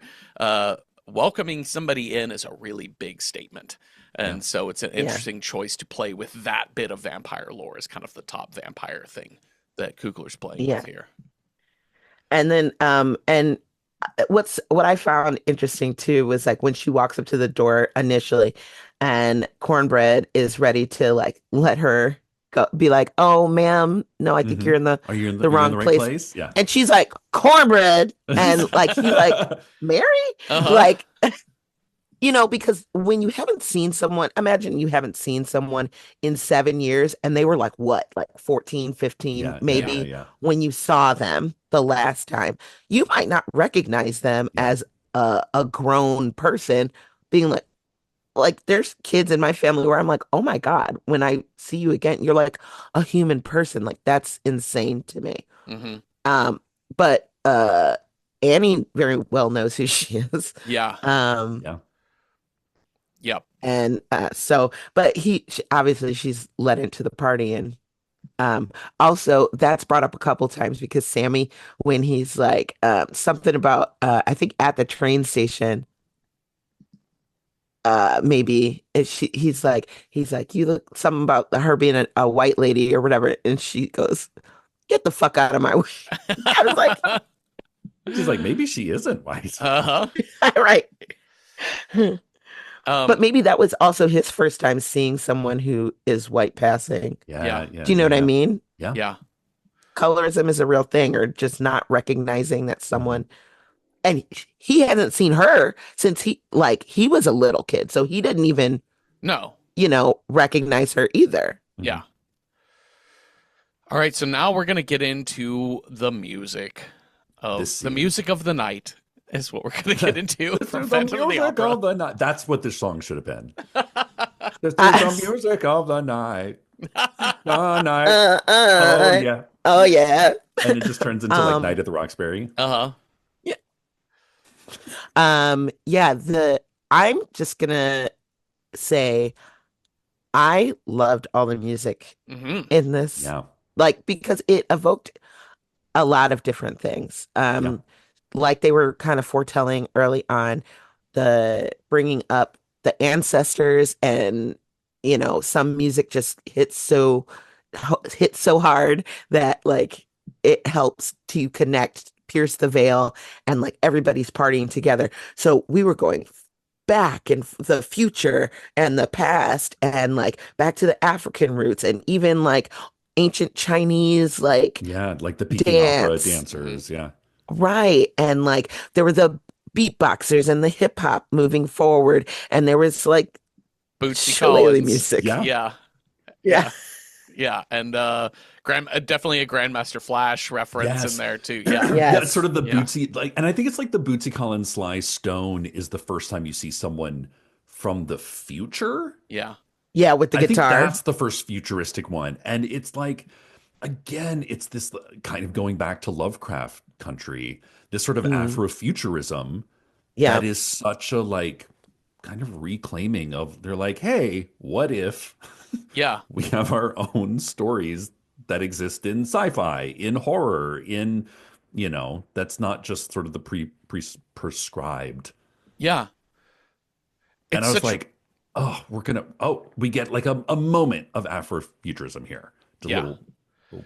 A: welcoming somebody in is a really big statement. And
B: Yeah.
A: so it's an
C: Yeah.
A: interesting choice to play with that bit of vampire lore as kind of the top vampire thing that Kugler's playing
C: Yeah.
A: with here.
C: And then and what I found interesting too was like when she walks up to the door initially and Cornbread is ready to like let her go, be like, "Oh, ma'am, no, I think
B: Mm-hmm.
C: you're in the
B: Are you in
C: the
B: you're in
C: wrong
B: the right
C: place."
B: place? Yeah.
C: And she's like, "Cornbread." And like he's like, "Mary?"
A: Uh-huh.
C: Like because when you haven't seen someone, imagine you haven't seen someone in 7 years and they were like, what, like 14, 15,
B: Yeah,
C: maybe
B: yeah.
C: when you saw them the last time, you might not recognize them
B: Yeah.
C: as a grown person being like there's kids in my family where I'm like, oh my God, when I see you again, you're like a human person. Like that's insane to me.
A: hmm
C: But Annie very well knows who she is.
A: Yeah.
B: Yeah.
A: Yep.
C: And but obviously she's let into the party. And also that's brought up a couple times because Sammy, when he's like something about I think at the train station, maybe he's like you look something about her being a white lady or whatever, and she goes, "Get the fuck out of my way." I was like,
B: She's like, maybe she isn't white.
A: Uh-huh.
C: right.
A: Um,
C: But maybe that was also his first time seeing someone who is white passing.
A: Yeah.
C: Do you know what I mean?
B: Yeah.
A: yeah.
C: Colorism is a real thing, or just not recognizing that someone, and he hasn't seen her since he was a little kid, so he didn't even,
A: No.
C: recognize her either.
A: Yeah. All right, so now we're going to get into the music of
B: This
A: the
B: scene.
A: music of the night. is what we're going to get into
B: This
A: from
B: is the
A: Phantom of the
B: music
A: Opera.
B: of the night. That's what this song should have been. This is
C: Uh,
B: the music of the night. The night.
C: uh,
B: Oh
C: uh,
B: yeah.
C: oh yeah.
B: And it just turns into like
C: Um,
B: Night at the Roxbury.
A: Uh-huh.
C: yeah. Yeah, I'm just gonna say I loved all the music
A: Hmm.
C: in this,
B: Yeah.
C: like because it evoked a lot of different things.
B: Yeah.
C: Like they were kind of foretelling early on the bringing up the ancestors and some music just hits so hard that like it helps to connect, pierce the veil, and like everybody's partying together. So we were going back in the future and the past and like back to the African roots and even like ancient Chinese like
B: Yeah. Like the Peking opera
C: dance.
A: Hmm.
B: dancers. Yeah.
C: Right. And like there were the beatboxers and the hip hop moving forward and there was like
A: Bootsy
C: shillelagh
A: Collins.
C: music.
B: Yeah.
A: Yeah.
C: Yeah.
A: Yeah. Yeah. And definitely a Grandmaster Flash reference in
B: Yes.
A: there too. Yeah.
B: Yeah, it's sort
C: Yes.
B: of the
A: Yeah.
B: Bootsy, like, and I think it's like the Bootsy Collins Sly Stone is the first time you see someone from the future.
A: Yeah.
C: Yeah, with the
B: I think
C: guitar.
B: that's the first futuristic one. And it's like, again, it's this kind of going back to Lovecraft country, this sort of
C: Mm.
B: Afrofuturism
C: Yeah.
B: that is such a like kind of reclaiming of, they're like, hey, what if
A: Yeah.
B: we have our own stories that exist in sci-fi, in horror, in, that's not just sort of the prescribed.
A: Yeah.
B: And
A: It's
B: I was
A: such
B: like, we get like a moment of Afrofuturism here. Just a
A: yeah.
B: little
A: And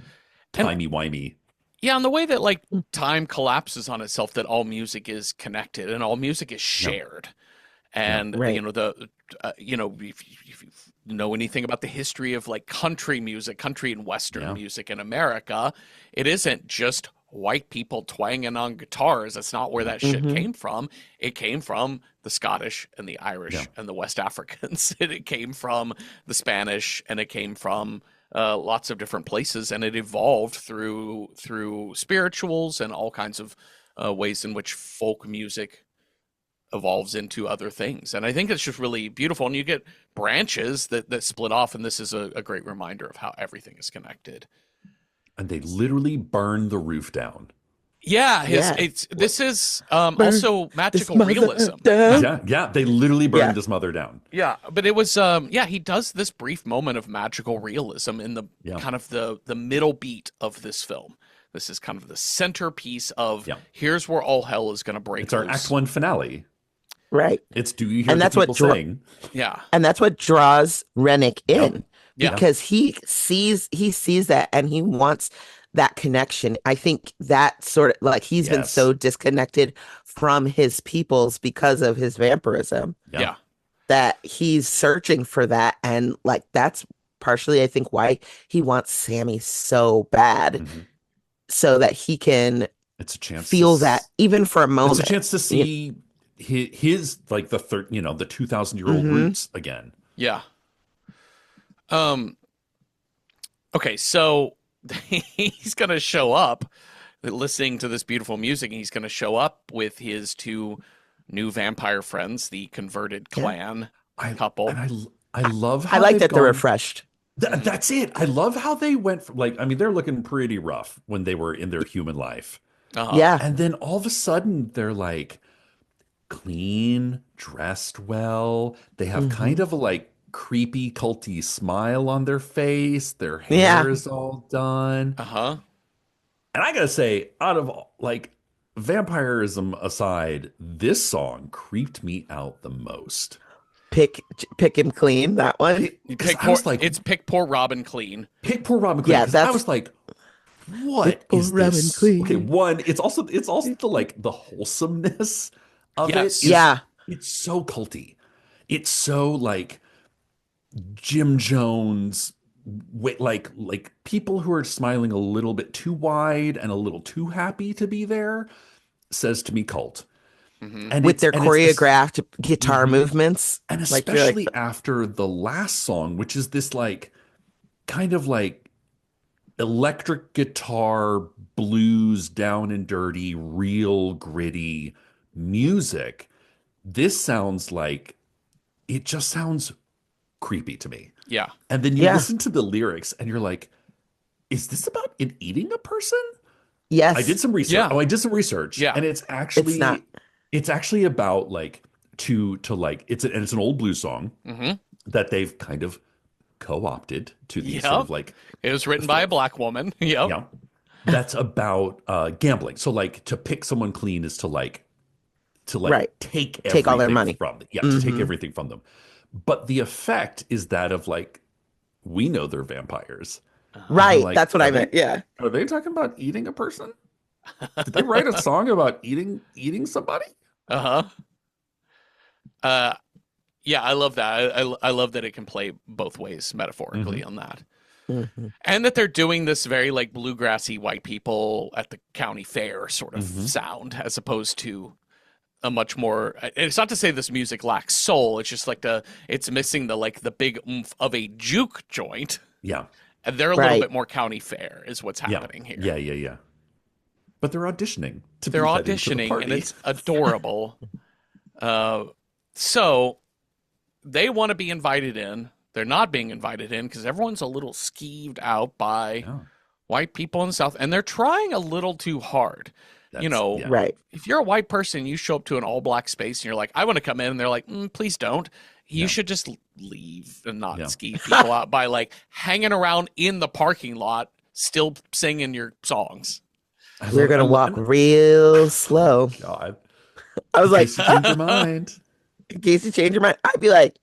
B: timey-wimey.
A: yeah, and the way that like time collapses on itself, that all music is connected and all music is
B: Yeah,
A: shared.
B: yeah,
A: And
C: Right.
A: if you know anything about the history of like country music, country and western
B: yeah,
A: music in America, it isn't just white people twanging on guitars. That's not where that shit
C: Hmm.
A: came from. It came from the Scottish and the
B: yeah.
A: Irish and the West Africans. It came from the Spanish, and it came from lots of different places, and it evolved through spirituals and all kinds of ways in which folk music evolves into other things. And I think it's just really beautiful. And you get branches that split off, and this is a great reminder of how everything is connected.
B: And they literally burn the roof down.
A: Yeah,
C: Yeah.
A: this is
C: Burn
A: also
C: this
A: magical
C: mother
A: realism.
C: down.
B: Yeah, yeah. They literally
C: Yeah.
B: burned his mother down.
A: Yeah, but it was yeah, he does this brief moment of magical realism in the
B: Yeah,
A: kind of the middle beat of this film. This is kind of the centerpiece of
B: yeah.
A: here's where all hell is going to break
B: It's our Act
A: loose.
B: One finale.
C: Right.
B: It's Do You Hear
C: And
B: the
C: that's what
B: People Sing?
A: Yeah.
C: and that's what draws Rennick
B: Yep.
C: in
A: Yeah.
C: because he sees that and he wants that connection. I think that sort of like he's been
B: Yes.
C: so disconnected from his peoples because of his vampirism
B: Yeah.
A: Yeah.
C: that he's searching for that and like that's partially I think why he wants Sammy so bad
B: Mhm.
C: so that he can
B: It's a chance
C: feel that even for a
B: it's a
C: moment.
B: chance to see his like the 2,000-year-old
C: Mhm.
B: roots again.
A: Yeah. Um okay, so he's going to show up listening to this beautiful music, and he's going to show up with his two new vampire friends, the converted
C: Yeah.
A: clan
B: I
A: couple.
B: and I love
C: I
B: how
C: like
B: they've
C: that they're
B: gone.
C: refreshed.
B: That's it. I love how they went from like, I mean, they're looking pretty rough when they were in their human life.
A: Uh-huh.
C: Yeah.
B: And then all of a sudden they're like clean, dressed well. They have kind
C: Hmm.
B: of a like creepy, culty smile on their face. Their
C: Yeah.
B: hair is all done.
A: Uh-huh.
B: And I gotta say, out of like vampirism aside, this song creeped me out the most.
C: Pick him clean, that one.
B: Because I was like,
A: Pick poor Robin clean.
B: pick poor Robin Clean.
C: Yeah,
B: Because I
C: that's
B: was like, what
C: pick poor
B: is
C: Robin
B: this?
C: clean.
B: Okay, one, it's also the like the wholesomeness of it
A: Yes.
B: is
C: Yeah.
B: it's so culty. It's so like Jim Jones, like people who are smiling a little bit too wide and a little too happy to be there, says to me cult.
A: Hmm.
B: And
C: With their
B: it's
C: choreographed guitar
B: Mhm.
C: movements.
B: And
C: Like you're like,
B: especially after the last song, which is this like kind of like electric guitar blues down and dirty, real gritty music, this sounds like it just sounds creepy to me.
A: Yeah.
B: And then you
C: Yeah.
B: listen to the lyrics and you're like, is this about it eating a person? I did
C: Yes.
B: some research.
A: Yeah.
B: Oh, I did some research.
A: Yeah.
B: And
C: It's not.
B: it's actually about like to like it's an old blues song
A: Mm-hmm.
B: that they've kind of co-opted to these
A: Yep.
B: sort of like
A: It was written by a black woman. Yep.
B: yeah. That's about gambling. So like to pick someone clean is to
C: Right.
B: take
C: Take all their
B: everything
C: money.
B: from them. Yeah, to take
C: Mhm.
B: everything from them. But the effect is that of like we know they're vampires. And we're
C: Right.
B: like,
C: That's what I meant. Yeah.
B: are they talking about eating a person? Did they write a song about eating somebody?
A: Uh-huh. Uh yeah, I love that. I love that it can play both ways metaphorically on that.
C: Mhm.
A: And that they're doing this very like bluegrassy white people at the county fair sort of sound, as opposed to a much more. It's not to say this music lacks soul. It's just like it's missing the big oomph of a juke joint.
B: Yeah.
A: And they're a little
C: Right.
A: bit more county fair is what's happening here.
B: Yeah. But they're auditioning to
A: They're
B: be let into the
A: auditioning,
B: party.
A: and it's adorable. So they want to be invited in. They're not being invited in because everyone's a little skeeved out by
B: Yeah.
A: white people in the South, and they're trying a little too hard.
B: Yeah.
C: Right.
A: If you're a white person, you show up to an all black space and you're like, I want to come in, and they're like, please don't. You should just leave and not skeeve people out by like hanging around in the parking lot, still singing your songs.
C: We're gonna walk real slow.
B: God.
C: I was
B: In
C: like,
B: case you change your mind.
C: in case you change your mind, I'd be like,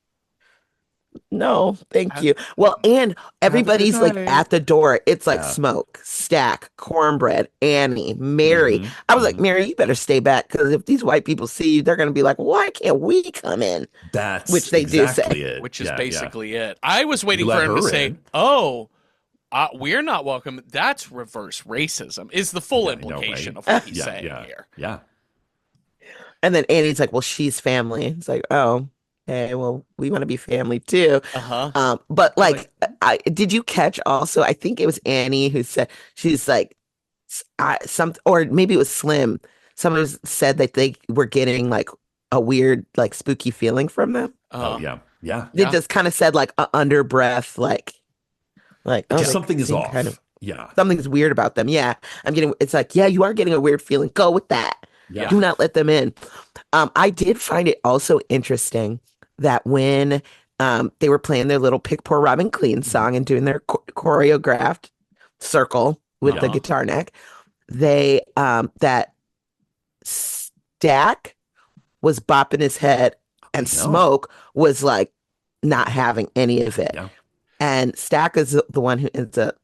C: no, thank you. Well, and everybody's like
B: night.
C: at the door. It's like
B: Yeah.
C: Smoke, Stack, Cornbread, Annie, Mary.
B: Mhm,
C: I was like, Mary, you better stay back because if these white people see you, they're gonna be like, why can't we come in?
B: That's
C: Which they do say.
B: exactly it.
A: Which is
B: Yeah,
A: basically it. I was waiting
B: You
A: for
B: let
A: him to
B: her
A: say,
B: in.
A: "Oh, we're not welcome." That's reverse racism. Is the full
B: Yeah, I know,
A: implication
B: right?
A: of what he's
B: Yeah,
A: saying
B: yeah.
A: here?
B: Yeah.
C: And then Annie's like, well, she's family. It's like, oh, okay, well, we want to be family too.
A: Uh-huh.
C: But like, did you catch also? I think it was Annie who said she's like, or maybe it was Slim. Someone said that they were getting like a weird, like spooky feeling from them.
B: Oh yeah. Yeah.
C: They just kind of said like under breath, like, oh,
B: Because
C: they
B: something is
C: seem
B: off.
C: kind of-
B: Yeah.
C: something's weird about them. Yeah, it's like, yeah, you are getting a weird feeling. Go with that.
B: Yeah.
C: Do not let them in. I did find it also interesting that when they were playing their little Pick Poor Robin Clean song and doing their choreographed circle with the
A: Yeah.
C: guitar neck, they that Stack was bopping his head and
B: I know.
C: Smoke was like not having any of it.
B: Yeah.
C: And Stack is the one who ends up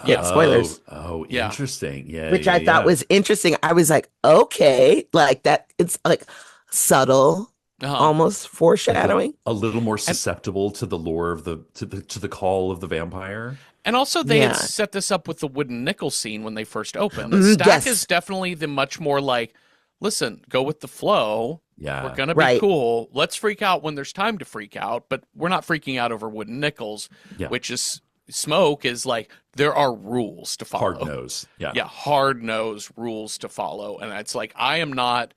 C: getting spoilers.
B: Oh,
A: Yeah.
B: interesting. Yeah.
C: Which
B: yeah,
C: I thought
B: yeah.
C: was interesting. I was like, okay, like that. It's like subtle,
A: Uh-huh.
C: almost foreshadowing.
B: a little more susceptible to the lure of to the call of the vampire.
A: And also, they had
C: Yeah.
A: set this up with the wooden nickel scene when they first opened. The
C: Mhm,
A: Stack
C: yes.
A: is definitely the much more like, listen, go with the flow.
B: Yeah.
A: We're gonna be
C: Right.
A: cool. Let's freak out when there's time to freak out, but we're not freaking out over wooden nickels.
B: Yeah.
A: Which is Smoke is like there are rules to follow.
B: Hard nose. Yeah.
A: Yeah, hard nosed rules to follow, and it's like I am not.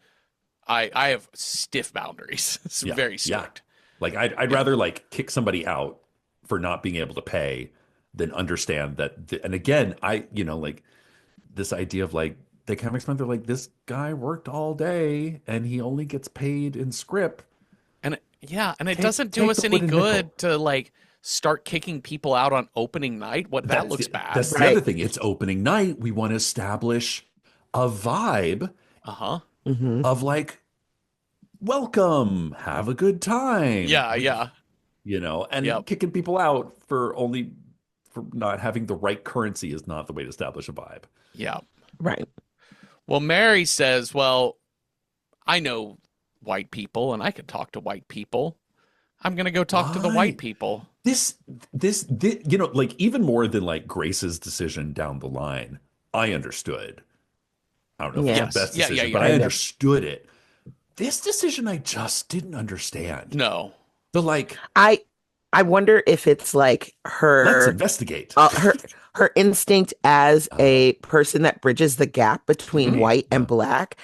A: I have stiff boundaries. It's
B: Yeah,
A: very
B: yeah.
A: strict.
B: Like I'd rather like kick somebody out for not being able to pay than understand that. And again, like this idea of like they kind of explain they're like this guy worked all day and he only gets paid in script.
A: And it
B: Take-
A: doesn't do
B: take
A: us
B: the
A: any
B: wooden
A: good
B: nickel.
A: to like start kicking people out on opening night. What that looks bad.
B: That's the
C: Right.
B: other thing. It's opening night. We want to establish a vibe
A: Uh-huh.
C: Mhm.
B: of like, welcome, have a good time.
A: Yeah.
B: And
A: Yep.
B: kicking people out for not having the right currency is not the way to establish a vibe.
A: Yeah.
C: Right.
A: Well, Mary says, well, I know white people and I could talk to white people. I'm going to go talk to the
B: Right.
A: white people.
B: This, like even more than like Grace's decision down the line, I understood. I don't know if
C: Yeah.
B: it's the best
A: Yes. Yeah,
B: decision,
A: yeah,
B: but
A: yeah.
B: I
C: Kind of.
B: understood it. This decision, I just didn't understand.
A: No.
B: The like,
C: I wonder if it's like
B: let's
C: her
B: investigate.
C: her instinct as a person that bridges the gap between
B: Mhm.
C: white and black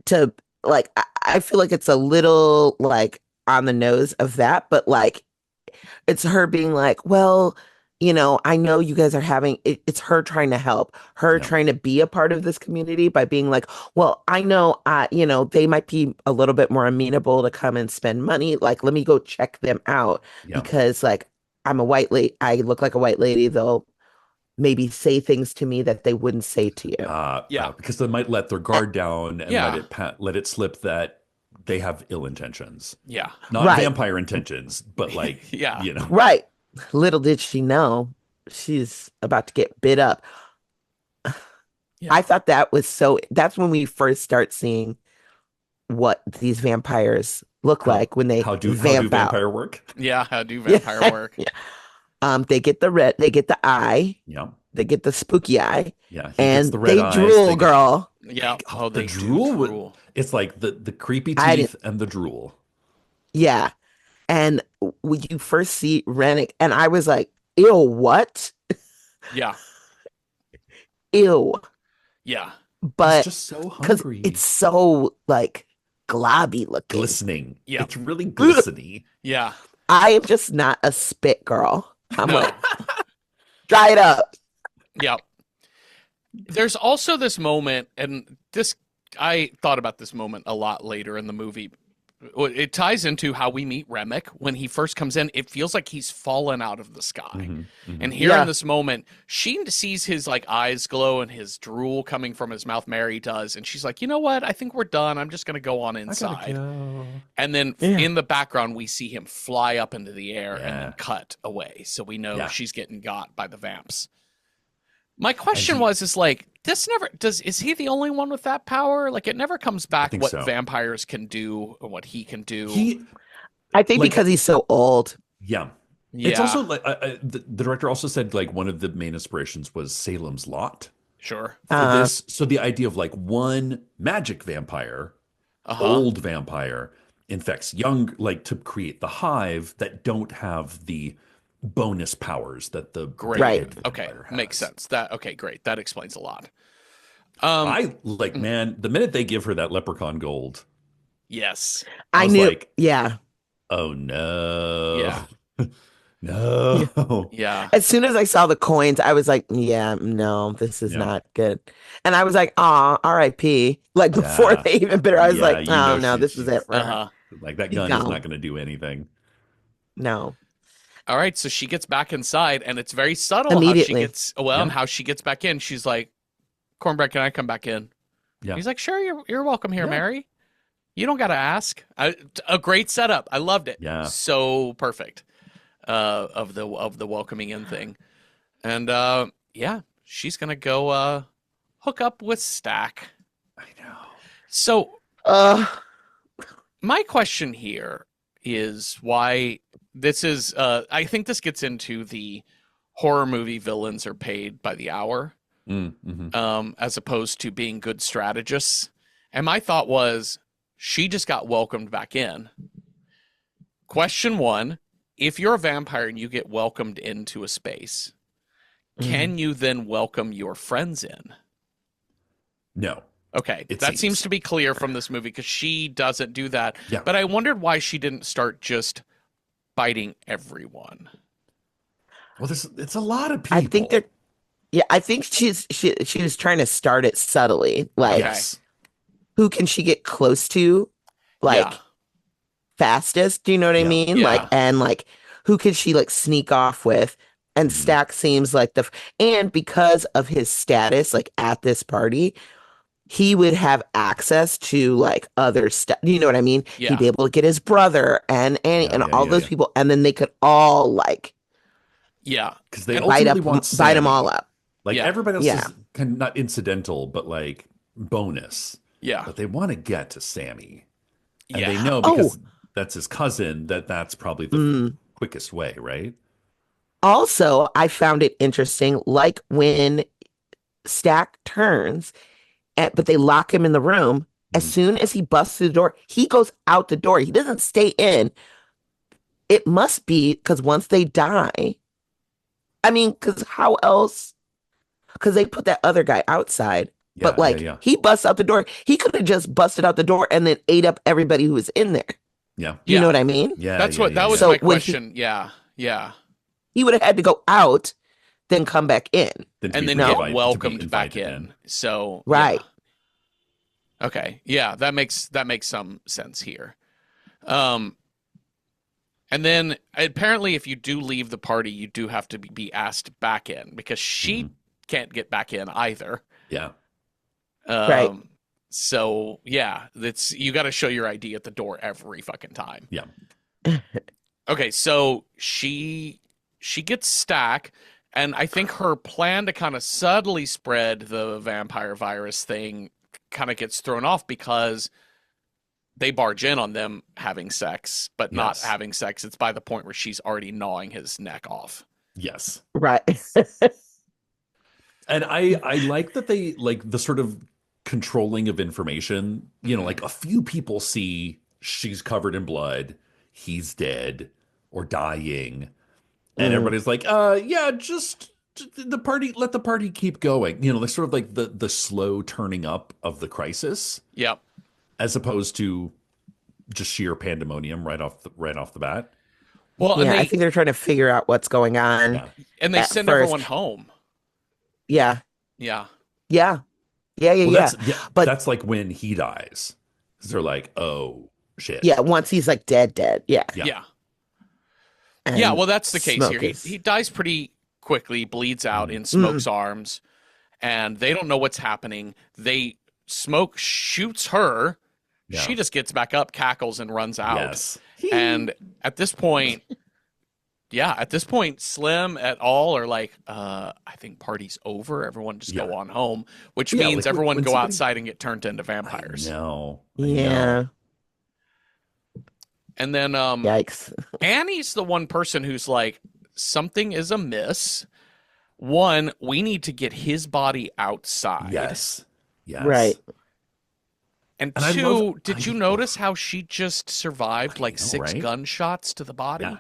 C: to like I feel like it's a little like on the nose of that, but like it's her being like, well, I know you guys are having it's her trying to help, her
B: Yeah.
C: trying to be a part of this community by being like, well, I know they might be a little bit more amenable to come and spend money. Like, let me go check them out
B: Yeah.
C: because like I'm a white lady, I look like a white lady, they'll maybe say things to me that they wouldn't say to you.
A: Yeah.
B: Because they might let their
C: Uh,
B: guard down and
A: Yeah.
B: let it slip that they have ill intentions,
A: Yeah.
B: not
C: Right,
B: vampire intentions, but like,
A: Yeah.
B: you know,
C: right. Little did she know she's about to get bit up. I
A: Yeah.
C: thought that was that's when we first start seeing what these vampires look
B: how
C: like when they
B: how do
C: vamp out.
B: vampire work?
A: Yeah. How do
C: Yeah.
A: vampire work?
C: Yeah. They get the red, they get the eye,
B: Yeah.
C: they get the spooky eye,
B: Yeah. He gets the
C: and
B: red
C: they
B: eyes. They
C: drool,
B: get
C: girl.
A: Yeah. Oh,
B: the
A: they do
B: drool.
A: drool.
B: It's like the creepy
C: I didn't,
B: teeth and the drool.
C: yeah. And when you first see Rennick, and I was like, ew, what?
A: Yeah.
C: Ew.
A: Yeah.
B: He's
C: But
B: just so
C: because it's
B: hungry.
C: so like globby looking.
B: Glistening.
A: Yep.
B: It's really
C: Ugh.
B: glistening.
A: Yeah.
C: I am just not a spit girl. I'm like,
A: No.
C: dry it up.
A: Yeah. There's also this moment, and this I thought about this moment a lot later in the movie. It ties into how we meet Remick when he first comes in. It feels like he's fallen out of the sky.
B: Hmm.
A: And
B: Hmm.
A: here in
C: Yeah.
A: this moment, she sees his like eyes glow and his drool coming from his mouth. Mary does, and she's like, "You know what? I think we're done. I'm just going to go on
B: I gotta
A: inside."
B: go.
A: And then
C: Yeah.
A: in the background, we see him fly up into the air and then
B: Yeah.
A: cut away. So we know
B: Yeah.
A: she's getting got by the vamps. My
B: And
A: question
B: he,
A: was, is like, this never does, is he the only one with that power? Like, it never comes
B: I
A: back
B: think
A: what
B: so.
A: vampires can do or what he can do.
B: He,
C: I think
B: like,
C: because he's so old.
B: yeah. It's
A: Yeah,
B: also like the director also said like one of the main inspirations was Salem's Lot
A: sure.
B: for
C: Uh,
B: this. So the idea of like one magic vampire,
A: Uh huh.
B: old vampire, infects young, like to create the hive that don't have the bonus powers that the
A: Great.
C: right.
B: dead
A: Okay.
B: vampire
A: Makes
B: has.
A: sense. Okay, great. That explains a lot. Um,
B: I like,
A: mm,
B: man, the minute they give her that leprechaun gold,
A: yes.
B: I
C: I
B: was
C: knew,
B: like,
C: yeah.
B: oh no,
A: Yeah.
C: Yeah.
B: no.
A: Yeah.
C: As soon as I saw the coins, I was like, yeah, no, this is
B: Yeah.
C: not good. And I was like, "Aw, R.I.P." Like before
B: Yeah.
C: they even bit her, I was
B: Yeah,
C: like,
B: you
C: oh
B: know
C: no, this is it for
A: Uh
C: her.
A: huh.
B: like that
C: She's
B: gun is not
C: gone.
B: going to do anything.
C: No.
A: All right. So she gets back inside, and it's very subtle how she
C: Immediately.
A: gets, well, and
B: Yeah.
A: how she gets back in. She's like, Cornbread, can I come back in?
B: Yeah.
A: He's like, sure, you're welcome here,
B: Yeah.
A: Mary. You don't got to ask. A great setup. I loved it.
B: Yeah.
A: So perfect. Of the welcoming in thing, and yeah, she's gonna go hook up with Stack.
B: I know.
A: So
C: Uh,
A: my question here is why this is. I think this gets into the horror movie villains are paid by the hour,
B: Mm-hmm.
A: as opposed to being good strategists. And my thought was, she just got welcomed back in. Question one, if you're a vampire and you get welcomed into a space,
C: mm,
A: can you then welcome your friends in?
B: No,
A: Okay,
B: it
A: that seems
B: seems.
A: to be clear from this movie because she doesn't do that.
B: Yeah.
A: But I wondered why she didn't start just biting everyone.
B: Well, it's a lot of
C: I think
B: people.
C: that yeah, I think she was trying to start it subtly. Like,
A: Okay.
B: Yes.
C: who can she get close to?
A: Yeah.
C: Like fastest, do you know what I
B: Yeah.
C: mean? Like,
A: Yeah.
C: and like who could she like sneak off with? And
B: Hmm.
C: Stack seems like and because of his status, like at this party, he would have access to like other stuff. You know what I mean? He'd
A: Yeah.
C: be able to get his brother and Annie
B: Yeah.
C: and
B: Yeah.
C: all
B: Yeah.
C: those
B: Yeah.
C: people, and then they could all like
A: Yeah.
B: Because they
A: And
B: ultimately want
C: bite them all
B: Sammy.
C: up.
B: Like
A: yeah.
B: everybody else
C: Yeah.
B: is kind of not incidental, but like bonus.
A: Yeah.
B: But they want to get to Sammy, and they
A: Yeah.
B: know
C: Oh,
B: because that's his cousin that that's probably the
C: mm.
B: quickest way, right?
C: Also, I found it interesting, like when Stack turns, but they lock him in the room. As
B: Mhm.
C: soon as he busts through the door, he goes out the door. He doesn't stay in. It must be because once they die, I mean, because how else? Because they put that other guy outside. But
B: Yeah, yeah,
C: like
B: yeah.
C: he busts out the door. He could have just busted out the door and then ate up everybody who was in there.
B: Yeah.
C: Do you know
A: Yeah.
C: what I mean?
B: Yeah,
A: That's
B: yeah,
A: what
B: yeah,
A: that was
B: yeah.
A: my
C: So when
A: question. Yeah. Yeah.
C: he would have had to go out, then come back in.
B: Then to
A: And
B: be
A: then get
C: No?
A: welcomed back
B: invited in.
A: in. So, yeah.
C: Right.
A: Okay. Yeah, that makes some sense here. Um and then apparently if you do leave the party, you do have to be asked back in because she
B: Mhm.
A: can't get back in either.
B: Yeah.
C: Right.
A: So yeah, that's you got to show your ID at the door every fucking time.
B: Yeah.
A: Okay, so she gets Stack, and I think her plan to kind of subtly spread the vampire virus thing kind of gets thrown off because they barge in on them having sex, but not
B: Yes.
A: having sex. It's by the point where she's already gnawing his neck off.
B: Yes.
C: Right.
B: And I like that they like the sort of controlling of information. You know, like a few people see she's covered in blood, he's dead or dying, and
C: Mm.
B: everybody's like, yeah, just the party, let the party keep going. You know, like sort of like the slow turning up of the crisis,
A: Yep.
B: as opposed to just sheer pandemonium right off the bat.
A: Well,
C: Yeah, I think they're trying to figure out what's going on
B: Yeah.
A: and they
C: at
A: send
C: first.
A: everyone home.
C: Yeah.
A: Yeah.
C: Yeah. Yeah. Yeah.
B: Well,
C: Yeah. But
B: that's like when he dies. 'Cause they're like, oh shit.
C: yeah, once he's like dead, dead. Yeah.
B: Yeah.
A: Yeah.
C: And
A: Yeah, well, that's the case
C: Smoke
A: here.
C: is-
A: He dies pretty quickly, bleeds out
B: Mhm.
A: in Smoke's arms, and they don't know what's happening. Smoke shoots her.
B: Yeah.
A: She just gets back up, cackles, and runs out.
B: Yes.
A: And at this point, Slim et al. Are like, I think party's over. Everyone just go
B: Yeah.
A: on home, which
B: Yeah,
A: means
B: like,
A: everyone
B: when
A: go
B: somebody-
A: outside and get turned into vampires.
B: I know.
C: Yeah.
A: And then
C: Yikes.
A: Annie's the one person who's like, something is amiss. One, we need to get his body outside.
B: Yes. Yes.
C: Right.
A: And
B: And I
A: two,
B: love-
A: did you notice how she just survived like
B: know,
A: 6
B: right?
A: gunshots to the body?
B: Yeah.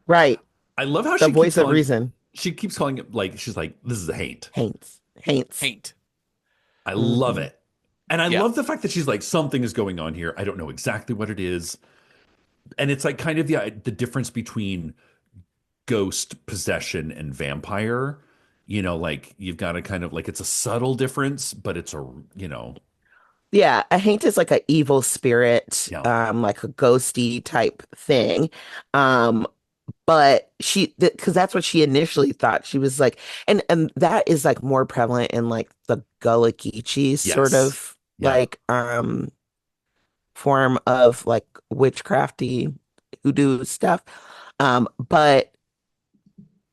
C: Right.
B: I love how
C: The
B: she
C: voice
B: keeps
C: of
B: calling,
C: reason.
B: she keeps calling it like she's like, this is a haint.
C: Haints. Haints.
A: Haint.
B: I love
C: Mhm.
B: it. And I
A: Yeah.
B: love the fact that she's like, something is going on here. I don't know exactly what it is. And it's like kind of the difference between ghost possession and vampire. You know, like you've got to kind of like it's a subtle difference, but it's a
C: Yeah, a haint is like an evil spirit,
B: Yeah.
C: like a ghosty type thing. But because that's what she initially thought. She was like, and that is like more prevalent in like the Gullah Geechee sort
B: Yes.
C: of
B: Yeah.
C: like form of like witchcrafty hoodoo stuff. But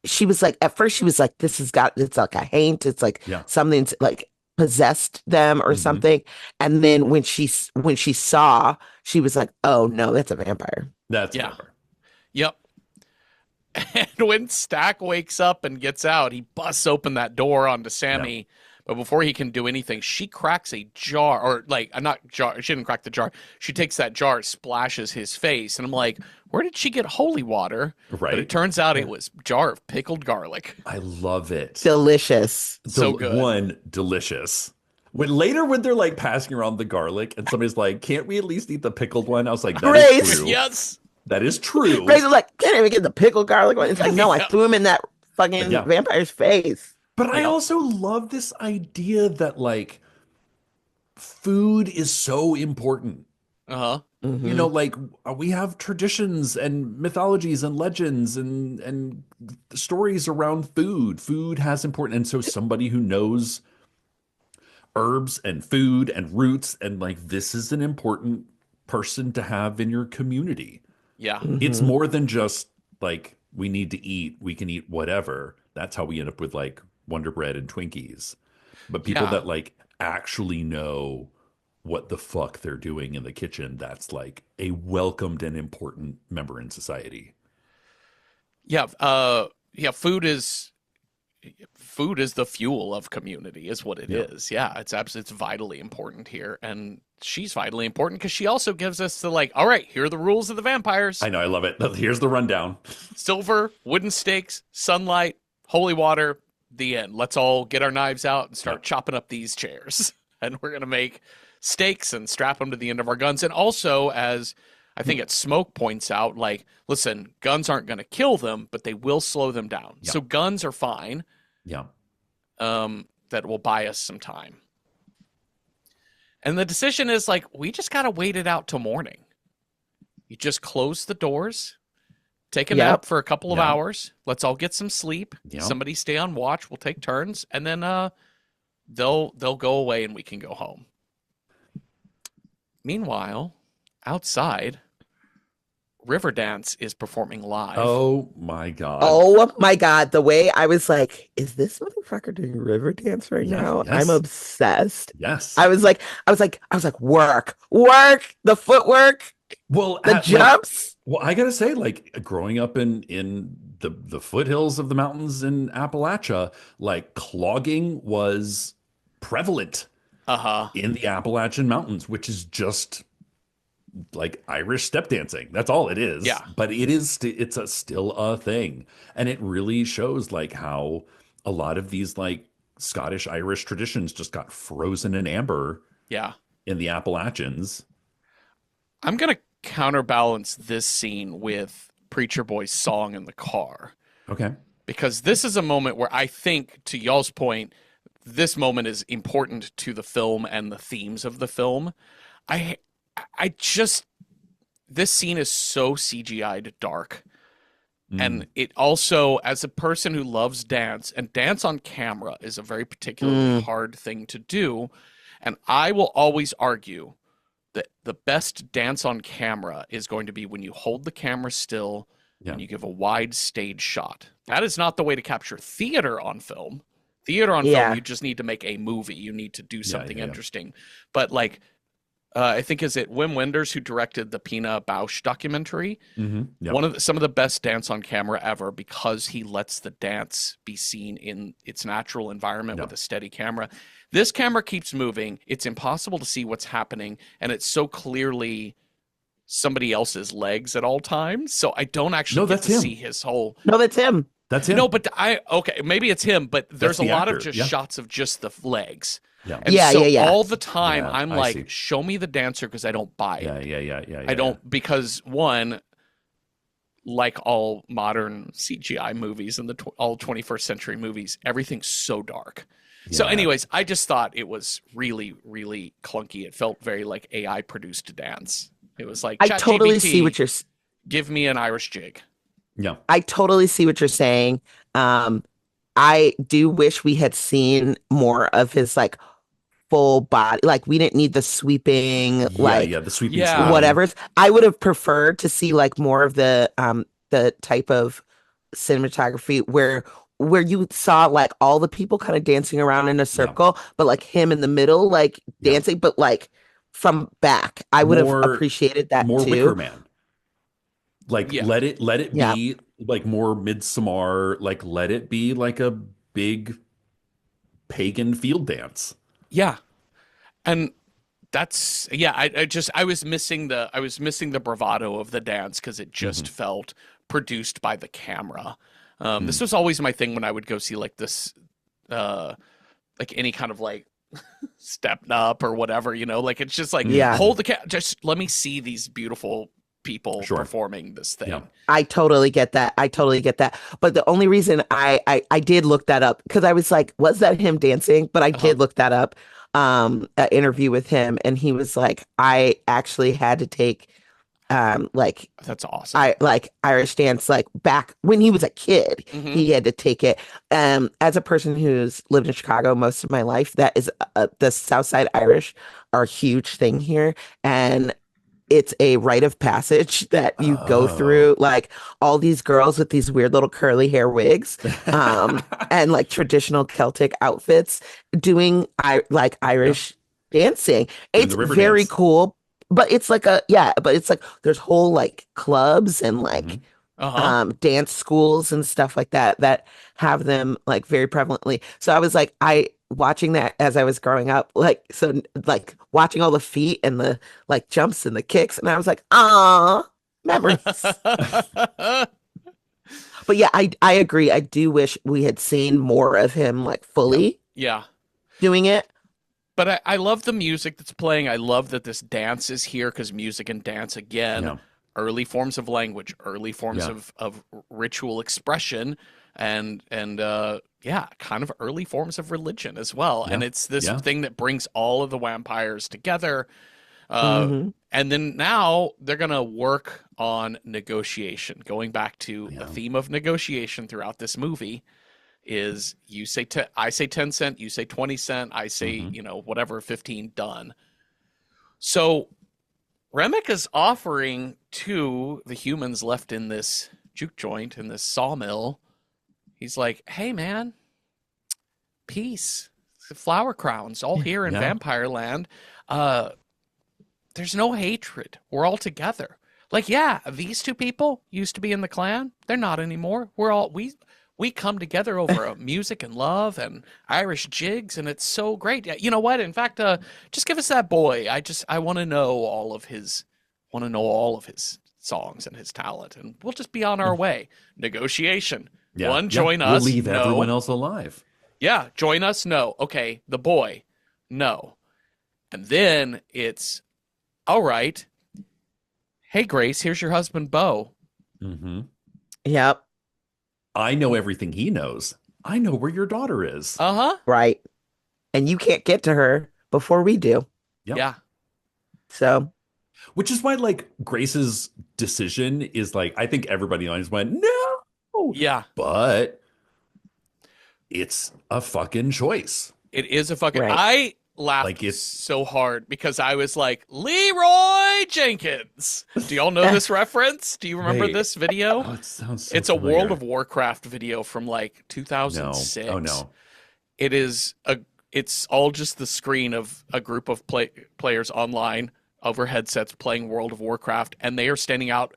C: she was like, at first she was like, it's like a haint. It's like
B: Yeah.
C: something's like possessed them or
B: Mhm.
C: something. And then when she saw, she was like, oh no, that's a vampire.
B: That's
A: Yeah.
B: vampire.
A: Yep. And when Stack wakes up and gets out, he busts open that door onto Sammy. But before he can do anything, she cracks a jar, or like, not jar. She didn't crack the jar. She takes that jar, splashes his face, and I'm like, where did she get holy water? But it
B: Right.
A: turns out it was a jar of pickled garlic.
B: I love it.
C: Delicious.
A: So good.
B: One, delicious. When they're like passing around the garlic and somebody's like, can't we at least eat the pickled one? I was like, that is
C: Grace.
B: true.
A: Yes.
B: That is true.
C: Grace was like, can't even get the pickled garlic one. It's like, no, I threw him in that fucking
B: Yeah.
C: vampire's face.
B: But I
A: Yeah.
B: also love this idea that like food is so important.
A: Uh-huh.
B: You know, like we have traditions and mythologies and legends and stories around food. Food has important, and so somebody who knows herbs and food and roots and like this is an important person to have in your community.
A: Yeah.
B: It's more than just like we need to eat, we can eat whatever. That's how we end up with like Wonder Bread and Twinkies. But people
A: Yeah.
B: that like actually know what the fuck they're doing in the kitchen, that's like a welcomed and important member in society.
A: Yeah. Food is the fuel of community, is what it is. Yeah. It's vitally important here. And she's vitally important because she also gives us the like, all right, here are the rules of the vampires.
B: I know, I love it. Here's the rundown.
A: Silver, wooden stakes, sunlight, holy water, The end. Let's all get our knives out and start chopping up these chairs. And we're going to make stakes and strap them to the end of our guns. And also, as I think it's Smoke points out, like, listen, guns aren't going to kill them, but they will slow them down.
B: Yeah.
A: So guns are fine.
B: Yeah.
A: That will buy us some time. And the decision is like, we just got to wait it out till morning. You just close the doors, take a nap for a couple of hours. Let's all get some sleep.
B: Yep.
A: Somebody stay on watch. We'll take turns, and then they'll go away, and we can go home. Meanwhile, outside, Riverdance is performing live.
B: Oh my God.
C: Oh my God. The way I was like, is this motherfucker doing Riverdance right now?
B: Yes.
C: I'm obsessed.
B: Yes.
C: I was like, work, the footwork,
B: Well,
C: the jumps.
B: I gotta say, like growing up in the foothills of the mountains in Appalachia, like clogging was prevalent in the Appalachian Mountains, which is just like Irish step dancing. That's all it is.
A: Yeah.
B: But it's still a thing. And it really shows like how a lot of these like Scottish Irish traditions just got frozen in amber in the Appalachians.
A: I'm going to counterbalance this scene with Preacher Boy's song in the car.
B: Okay.
A: Because this is a moment where I think, to y'all's point, this moment is important to the film and the themes of the film. This scene is so CGI'd dark. And it also, as a person who loves dance, and dance on camera is a very particularly hard thing to do. And I will always argue that the best dance on camera is going to be when you hold the camera still and you give a wide stage shot. That is not the way to capture theater on film. Theater on film, you just need to make a movie. You need to do something interesting. But like, I think is it Wim Wenders who directed the Pina Bausch documentary. Some of the best dance on camera ever, because he lets the dance be seen in its natural environment with a steady camera. This camera keeps moving. It's impossible to see what's happening, and it's so clearly somebody else's legs at all times. So I don't actually get to see his whole.
C: No, that's him.
B: That's him.
A: No, but maybe it's him, but there's a lot of just shots of just the legs. And all the time I'm like, show me the dancer, because I don't buy it. I don't, because one, like all modern CGI movies and all 21st century movies, everything's so dark. So anyways, I just thought it was really, really clunky. It felt very like AI produced dance. It was like,
C: I totally see what you're.
A: Give me an Irish jig.
B: Yeah,
C: I totally see what you're saying. I do wish we had seen more of his like full body. Like we didn't need the sweeping,
B: the sweeping,
C: whatever. I would have preferred to see like more of the type of cinematography where you saw like all the people kind of dancing around in a circle, but like him in the middle, like dancing, but like from back. I would have appreciated that
B: more
C: too.
B: Wicker Man. Like let it be like more Midsommar, like let it be like a big pagan field dance.
A: Yeah. And that's I was missing the bravado of the dance, because it just felt produced by the camera. This was always my thing when I would go see like this like any kind of like Stepped Up or whatever, like it's just like hold the just let me see these beautiful people performing this thing.
C: I totally get that. But the only reason I did look that up, because I was like, was that him dancing? But I did look that up, an interview with him, and he was like, I actually had to take like,
A: that's awesome.
C: I like Irish dance, like back when he was a kid, he had to take it. As a person who's lived in Chicago most of my life, that is the Southside Irish are a huge thing here, and it's a rite of passage that you go through, like all these girls with these weird little curly hair wigs, and like traditional Celtic outfits doing Irish dancing. It's very cool, but it's like there's whole like clubs and like dance schools and stuff like that have them like very prevalently. So I was like, watching that as I was growing up, like, so like watching all the feet and the like jumps and the kicks, and I was like, ah, memories. But yeah, I agree. I do wish we had seen more of him like
B: Yeah.
C: fully
A: Yeah.
C: doing it.
A: But I love the music that's playing. I love that this dance is here because music and dance, again,
B: Yeah.
A: early forms of language, early forms
B: Yeah.
A: of ritual expression, and yeah, kind of early forms of religion as well.
B: Yeah.
A: And it's this
B: Yeah.
A: thing that brings all of the vampires together. Uh,
C: Hmm.
A: and then now they're going to work on negotiation, going back to a
B: Yeah.
A: theme of negotiation throughout this movie is you say I say 10 cent, you say 20 cent, I say,
B: Hmm.
A: whatever, 15, done. So Remick is offering to the humans left in this juke joint, in this sawmill, he's like, hey man, peace. Flower crowns all here in
B: Yeah.
A: Vampire Land. Uh there's no hatred. We're all together. Like, yeah, these two people used to be in the clan. They're not anymore. We come together over music and love and Irish jigs, and it's so great. Yeah, you know what? In fact, just give us that boy. I want to know all of his songs and his talent, and we'll just be on our way. Negotiation.
B: Yeah.
A: One,
B: Yeah.
A: join
B: We'll
A: us.
B: leave everyone
A: No.
B: else alive.
A: Yeah, join us. No. Okay, the boy. No. And then it's all right. Hey, Grace, here's your husband, Bo.
B: Hmm.
C: Yep.
B: I know everything he knows. I know where your daughter is.
A: Uh-huh.
C: Right. And you can't get to her before we do.
B: Yep.
A: Yeah.
C: So,
B: Which is why, like, Grace's decision is like, I think everybody on just went, no.
A: Yeah.
B: But it's a fucking choice.
A: It is a fucking.
C: right.
A: I laughed
B: Like, it's
A: so hard because I was like, Leroy Jenkins. Do y'all know this reference? Do you remember
B: Wait.
A: this video?
B: Oh, it sounds so
A: It's a
B: familiar.
A: World of Warcraft video from like
B: No.
A: 2006.
B: Oh no.
A: It is a. It's all just the screen of a group of players online over headsets playing World of Warcraft, and they are standing out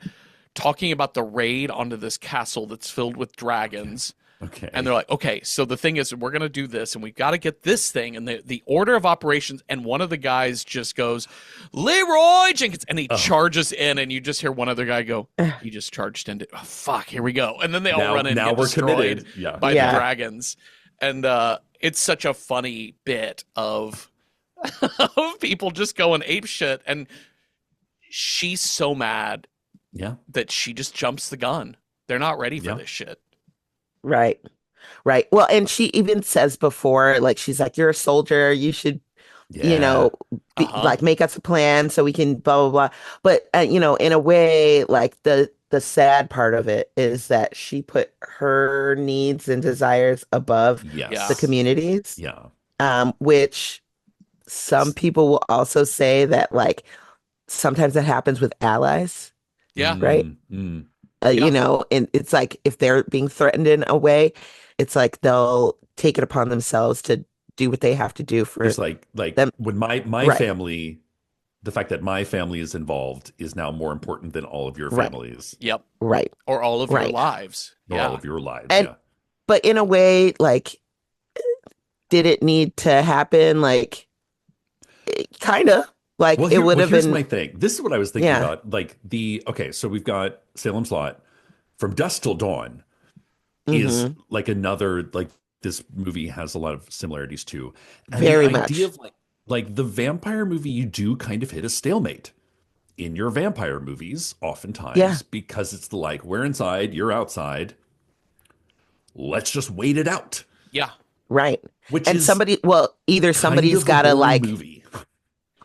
A: talking about the raid onto this castle that's filled with dragons.
B: Okay.
A: And they're like, okay, so the thing is, we're going to do this, and we've got to get this thing, and the order of operations, and one of the guys just goes, Leroy Jenkins, and he charges in, and you just hear one other guy go, he just charged into, oh, fuck, here we go. And then they all run in and
B: now
A: get
B: we're
A: destroyed
B: committed. Yeah.
A: by
C: Yeah.
A: the dragons. And it's such a funny bit of, of people just going ape shit, and she's so mad
B: Yeah.
A: that she just jumps the gun. They're not ready for
B: Yeah.
A: this shit.
C: Right. Right. Well, and she even says before, like, she's like, you're a soldier. You should,
B: Yeah.
A: Uh-huh.
C: like, make us a plan so we can blah, blah, blah. But, in a way, like, the sad part of it is that she put her needs and desires above
B: Yes.
C: the communities,
B: Yeah.
C: which some people will also say that, like, sometimes that happens with allies,
A: Yeah.
C: right?
B: Mm.
A: Yeah.
C: And it's like if they're being threatened in a way, it's like they'll take it upon themselves to do what they have to do for
B: It's like
C: them.
B: when my
C: Right.
B: family, the fact that my family is involved is now more important than all of your
C: Right.
B: families
A: Yep.
C: Right.
A: Or all of your
C: Right.
A: lives.
B: or
A: Yeah.
B: all of your lives.
C: And
B: Yeah.
C: but in a way, like, did it need to happen? Like, kind of. Like,
B: Well,
C: it would have
B: here's
C: been.
B: my thing. This is what I was thinking
C: Yeah.
B: about. Like okay, so we've got Salem's Lot, From Dusk Till Dawn is
C: Mhm.
B: like another, like, this movie has a lot of similarities too. And
C: Very
B: the idea
C: much.
B: of like the vampire movie, you do kind of hit a stalemate in your vampire movies oftentimes
C: Yeah.
B: because it's like, we're inside, you're outside. Let's just wait it out.
A: Yeah.
C: Right.
B: Which
C: And
B: is
C: either
B: kind
C: somebody's
B: of a
C: got to,
B: boring
C: like,
B: movie.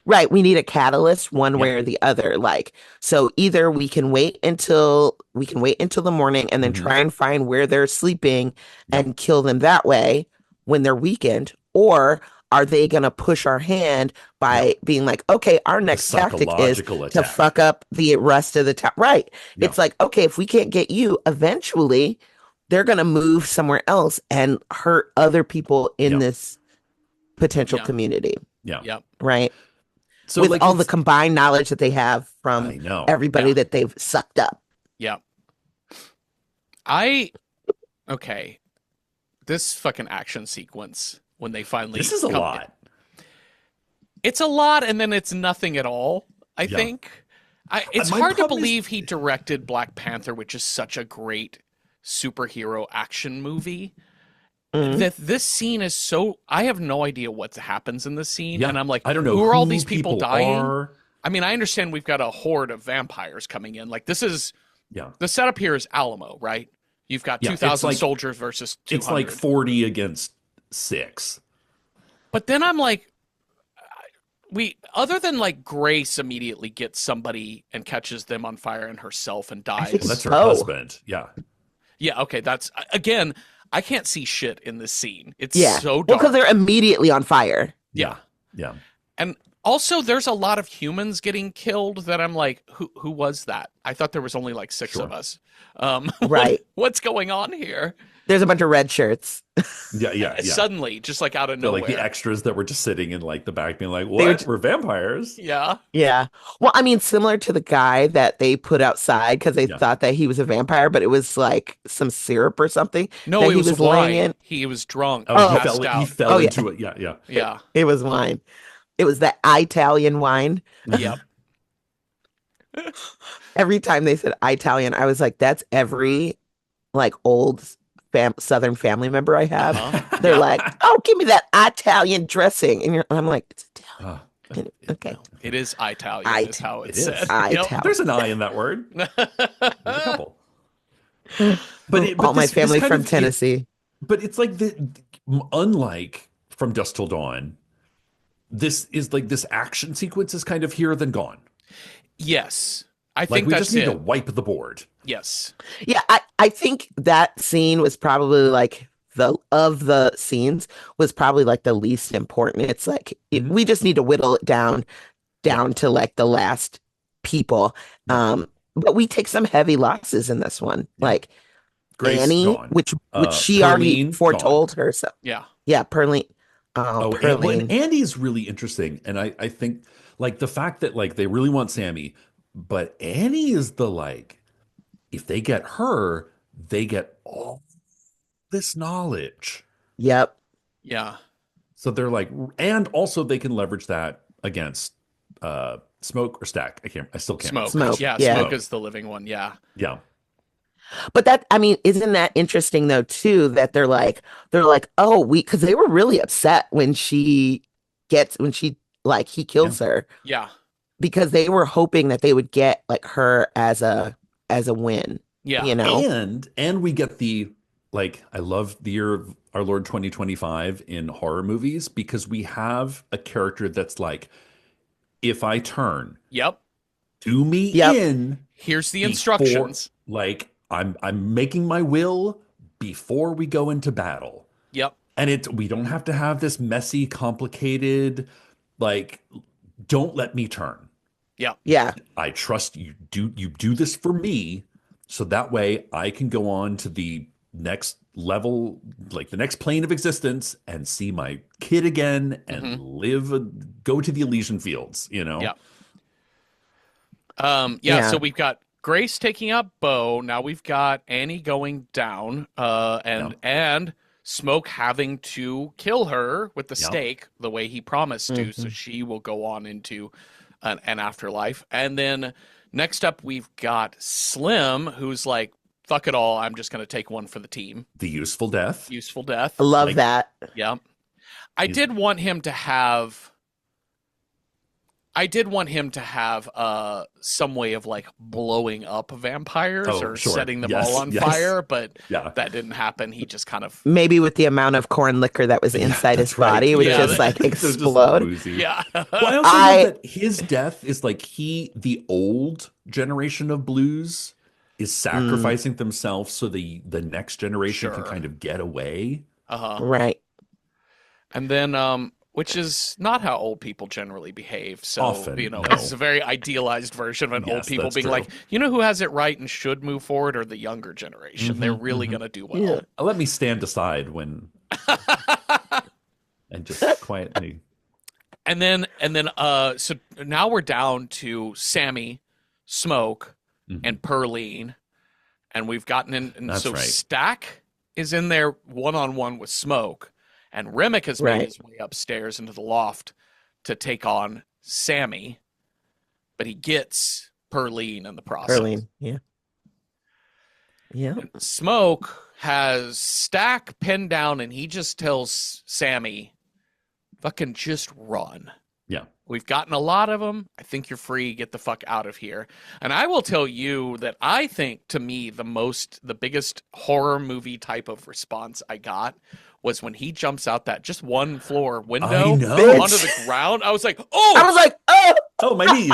C: right, we need a catalyst one way
B: Yeah.
C: or the other. Like, so either we can wait until the morning and then
B: Mhm.
C: try and find where they're sleeping
B: Yep.
C: and kill them that way when they're weakened, or are they going to push our hand by being like, okay, our
B: The
C: next tactic is
B: psychological
C: to
B: attack.
C: fuck up the rest of the town. Right.
B: Yeah.
C: It's like, okay, if we can't get you, eventually they're going to move somewhere else and hurt other people in
B: Yeah.
C: this potential
A: Yeah.
C: community.
B: Yeah.
A: Yep.
C: Right.
B: So
C: With
B: like
C: all the
B: it's-
C: combined knowledge that they have
B: I
C: from
B: know.
C: everybody
A: Yeah.
C: that they've sucked up.
A: Yep. Okay. This fucking action sequence when they finally
B: This is a
A: come-
B: lot.
A: It's a lot, and then it's nothing at all. I
B: Yeah.
A: think. It's
B: My
A: hard to
B: problem is-
A: believe he directed Black Panther, which is such a great superhero action movie.
C: Mhm.
A: That this scene is so, I have no idea what happens in this scene,
B: Yeah.
A: and I'm like,
B: I don't know
A: who are all
B: who
A: these people dying?
B: are.
A: I mean, I understand we've got a horde of vampires coming in. Like, this is
B: Yeah.
A: the setup here is Alamo, right? You've got
B: Yeah.
A: 2,000 soldiers versus
B: It's like
A: 200.
B: 40 against 6.
A: But then I'm like, other than like Grace immediately gets somebody and catches them on fire and herself and
C: I think
B: Well,
A: dies.
B: that's her
C: Oh.
B: husband. Yeah.
A: Yeah, okay, that's again, I can't see shit in this scene. It's
C: Yeah.
A: so
C: Well,
A: dark.
C: because they're immediately on fire.
A: Yeah.
B: Yeah.
A: And also there's a lot of humans getting killed that I'm like, who was that? I thought there was only like 6
B: Sure.
A: of us.
C: Right.
A: What's going on here?
C: There's a bunch of red shirts.
B: Yeah.
A: Suddenly, just like out of
B: They're
A: nowhere.
B: like the extras that were just sitting in like the back being like,
C: They were
B: what? We're vampires?
A: Yeah.
C: Yeah. Well, I mean, similar to the guy that they put outside because they
B: Yeah.
C: thought that he was a vampire, but it was like some syrup or something
A: No,
C: that
A: it
C: he
A: was
C: laying
A: wine.
C: in.
A: He was drunk.
B: Oh, he
A: passed
B: fell
A: out.
B: he fell
C: Oh, yeah.
B: into it. Yeah.
A: Yeah.
C: It was wine. It was the Italian wine.
A: Yep.
C: Every time they said Italian, I was like, that's every like old Southern family member I have.
A: Uh-huh.
C: They're
A: Yeah.
C: like, oh, give me that Italian dressing. And I'm like, it's Italian. Okay.
A: It is Italian, is how it's
B: It is.
A: said.
C: Italian.
B: There's an I in that word. There's a couple.
C: All my
B: this
C: family
B: kind
C: from
B: of-
C: Tennessee.
B: But it's like unlike From Dusk Till Dawn, this is like this action sequence is kind of here then gone.
A: Yes. I
B: Like
A: think
B: we
A: that's
B: just need
A: it.
B: to wipe the board.
A: Yes.
C: Yeah, I think that scene was probably like the scenes was probably like the least important. It's like
B: Mhm.
C: we just need to whittle it down to like the last people. But we take some heavy losses in this one.
B: Yeah.
C: Like
B: Grace
C: Annie,
B: gone.
C: which she already
B: Perline,
C: foretold herself.
A: Yeah.
C: Yeah, Perline.
B: Oh,
C: Perline.
B: and Andy's really interesting. And I think like the fact that like they really want Sammy, but Annie is the like, if they get her, they get all this knowledge.
C: Yep.
A: Yeah.
B: So they're like, and also they can leverage that against Smoke or Stack. I still can't.
A: Smoke. Yeah,
C: yeah.
A: Smoke is the living one. Yeah.
B: Yeah.
C: But that, I mean, isn't that interesting though, too, that they're like, oh, because they were really upset when he kills her
A: Yeah.
C: because they were hoping that they would get like her as a win,
A: Yeah.
C: you know?
B: And we get the like, I love the year of our Lord 2025 in horror movies because we have a character that's like, if I turn,
A: Yep.
B: do me
C: Yep.
B: in.
A: Here's the
B: before-
A: instructions.
B: Like I'm making my will before we go into battle.
A: Yep.
B: And we don't have to have this messy, complicated, like, don't let me turn.
A: Yep.
C: Yeah.
B: I trust you do this for me so that way I can go on to the next level, like the next plane of existence and see my kid again and go to the Elysian fields, you know?
A: Yep.
C: Yeah.
A: So we've got Grace taking up Bo. Now we've got Annie going down, and Smoke having to kill her with the stake the way he promised to, so she will go on into an afterlife. And then next up we've got Slim, who's like, fuck it all, I'm just going to take one for the team.
B: The useful death.
A: Useful death.
C: I love
B: Like-
C: that.
A: Yeah. I did want him to have some way of like blowing up vampires
B: Oh,
A: or
B: sure.
A: setting them
B: Yes,
A: all on
B: yes.
A: fire, but
B: Yeah.
A: that didn't happen. He just kind of
C: Maybe with the amount of corn liquor that was inside his
B: That's right.
C: body would
A: Yeah,
C: just like
B: They're just
C: explode.
B: woozy.
A: yeah.
B: Well, I also love that his death is like the old generation of blues is sacrificing themselves so the next generation can
A: Sure.
B: kind of get away.
A: Uh-huh.
C: Right.
A: And then which is not how old people generally behave. So,
B: Often,
A: you know,
B: no.
A: this is a very idealized version of an old
B: Yes,
A: people
B: that's
A: being
B: true.
A: like, you know who has it right and should move forward, or the younger generation. They're really going to do well.
C: Yeah.
B: Let me stand aside when and just quietly.
A: And then so now we're down to Sammy, Smoke,
B: Mhm.
A: and Perline, and we've gotten in. And
B: That's
A: so
B: right.
A: Stack is in there one-on-one with Smoke, and Remick has made
C: Right.
A: his way upstairs into the loft to take on Sammy, but he gets Perline in the process.
C: Perline. Yeah. Yeah.
A: Smoke has Stack pinned down, and he just tells Sammy, fucking just run.
B: Yeah.
A: We've gotten a lot of them. I think you're free. Get the fuck out of here. And I will tell you that I think, to me, the biggest horror movie type of response I got was when he jumps out that just one floor
B: I
A: window
B: know.
A: onto the ground. I was like,
C: I
A: oh,
C: was like, oh,
B: Oh, my knees.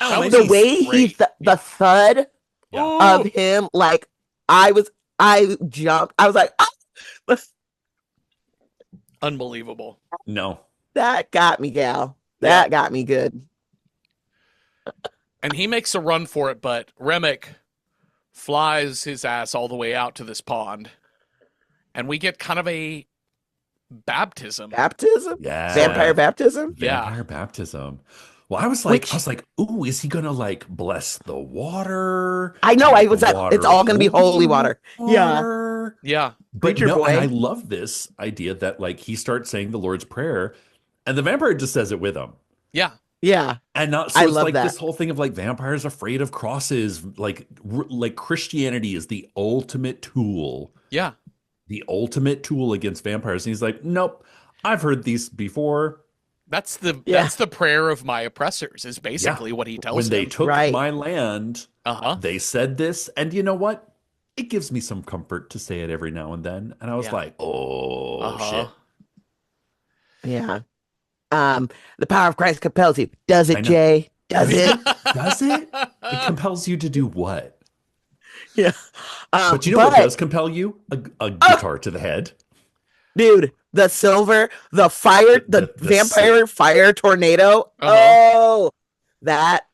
B: Oh,
A: That
B: my
A: was
C: the
B: knees.
C: way
A: great.
C: the thud
B: Yeah.
C: of him, like I jumped. I was like, oh,
A: unbelievable.
B: No.
C: that got me, gal.
A: Yeah.
C: That got me good.
A: And he makes a run for it, but Remick flies his ass all the way out to this pond. And we get kind of a baptism.
C: Baptism?
B: Yeah.
C: Vampire baptism?
A: Yeah.
B: Vampire baptism. Well, I was
C: Which-
B: like, ooh, is he gonna like bless the water?
C: I know.
B: Make
C: I
B: the
C: was like,
B: water
C: it's all going to be holy water. Yeah.
B: water?
A: Yeah.
B: But
C: Preacher
B: no,
C: boy.
B: and I love this idea that like he starts saying the Lord's Prayer, and the vampire just says it with him.
A: Yeah.
C: Yeah.
B: And not so
C: I
B: it's
C: love
B: like
C: that.
B: this whole thing of like vampires afraid of crosses, like Christianity is the ultimate tool
A: Yeah.
B: against vampires. And he's like, nope, I've heard these before.
A: That's the
C: Yeah.
A: that's the prayer of my oppressors is basically what he tells
B: When they
A: him.
B: took
C: Right.
B: my land,
A: Uh-huh.
B: they said this, and you know what? It gives me some comfort to say it every now and then. And I was
A: Yeah.
B: like, oh
A: Uh-huh.
B: shit.
C: Yeah. The power of Christ compels you. Does
B: I
C: it,
B: know.
C: Jay? Does it?
B: Does it? It compels you to do what?
C: Yeah.
B: But you know what does compel you? A guitar to the head.
C: Dude, the silver, the fire, the
B: The
C: vampire fire tornado. Oh, that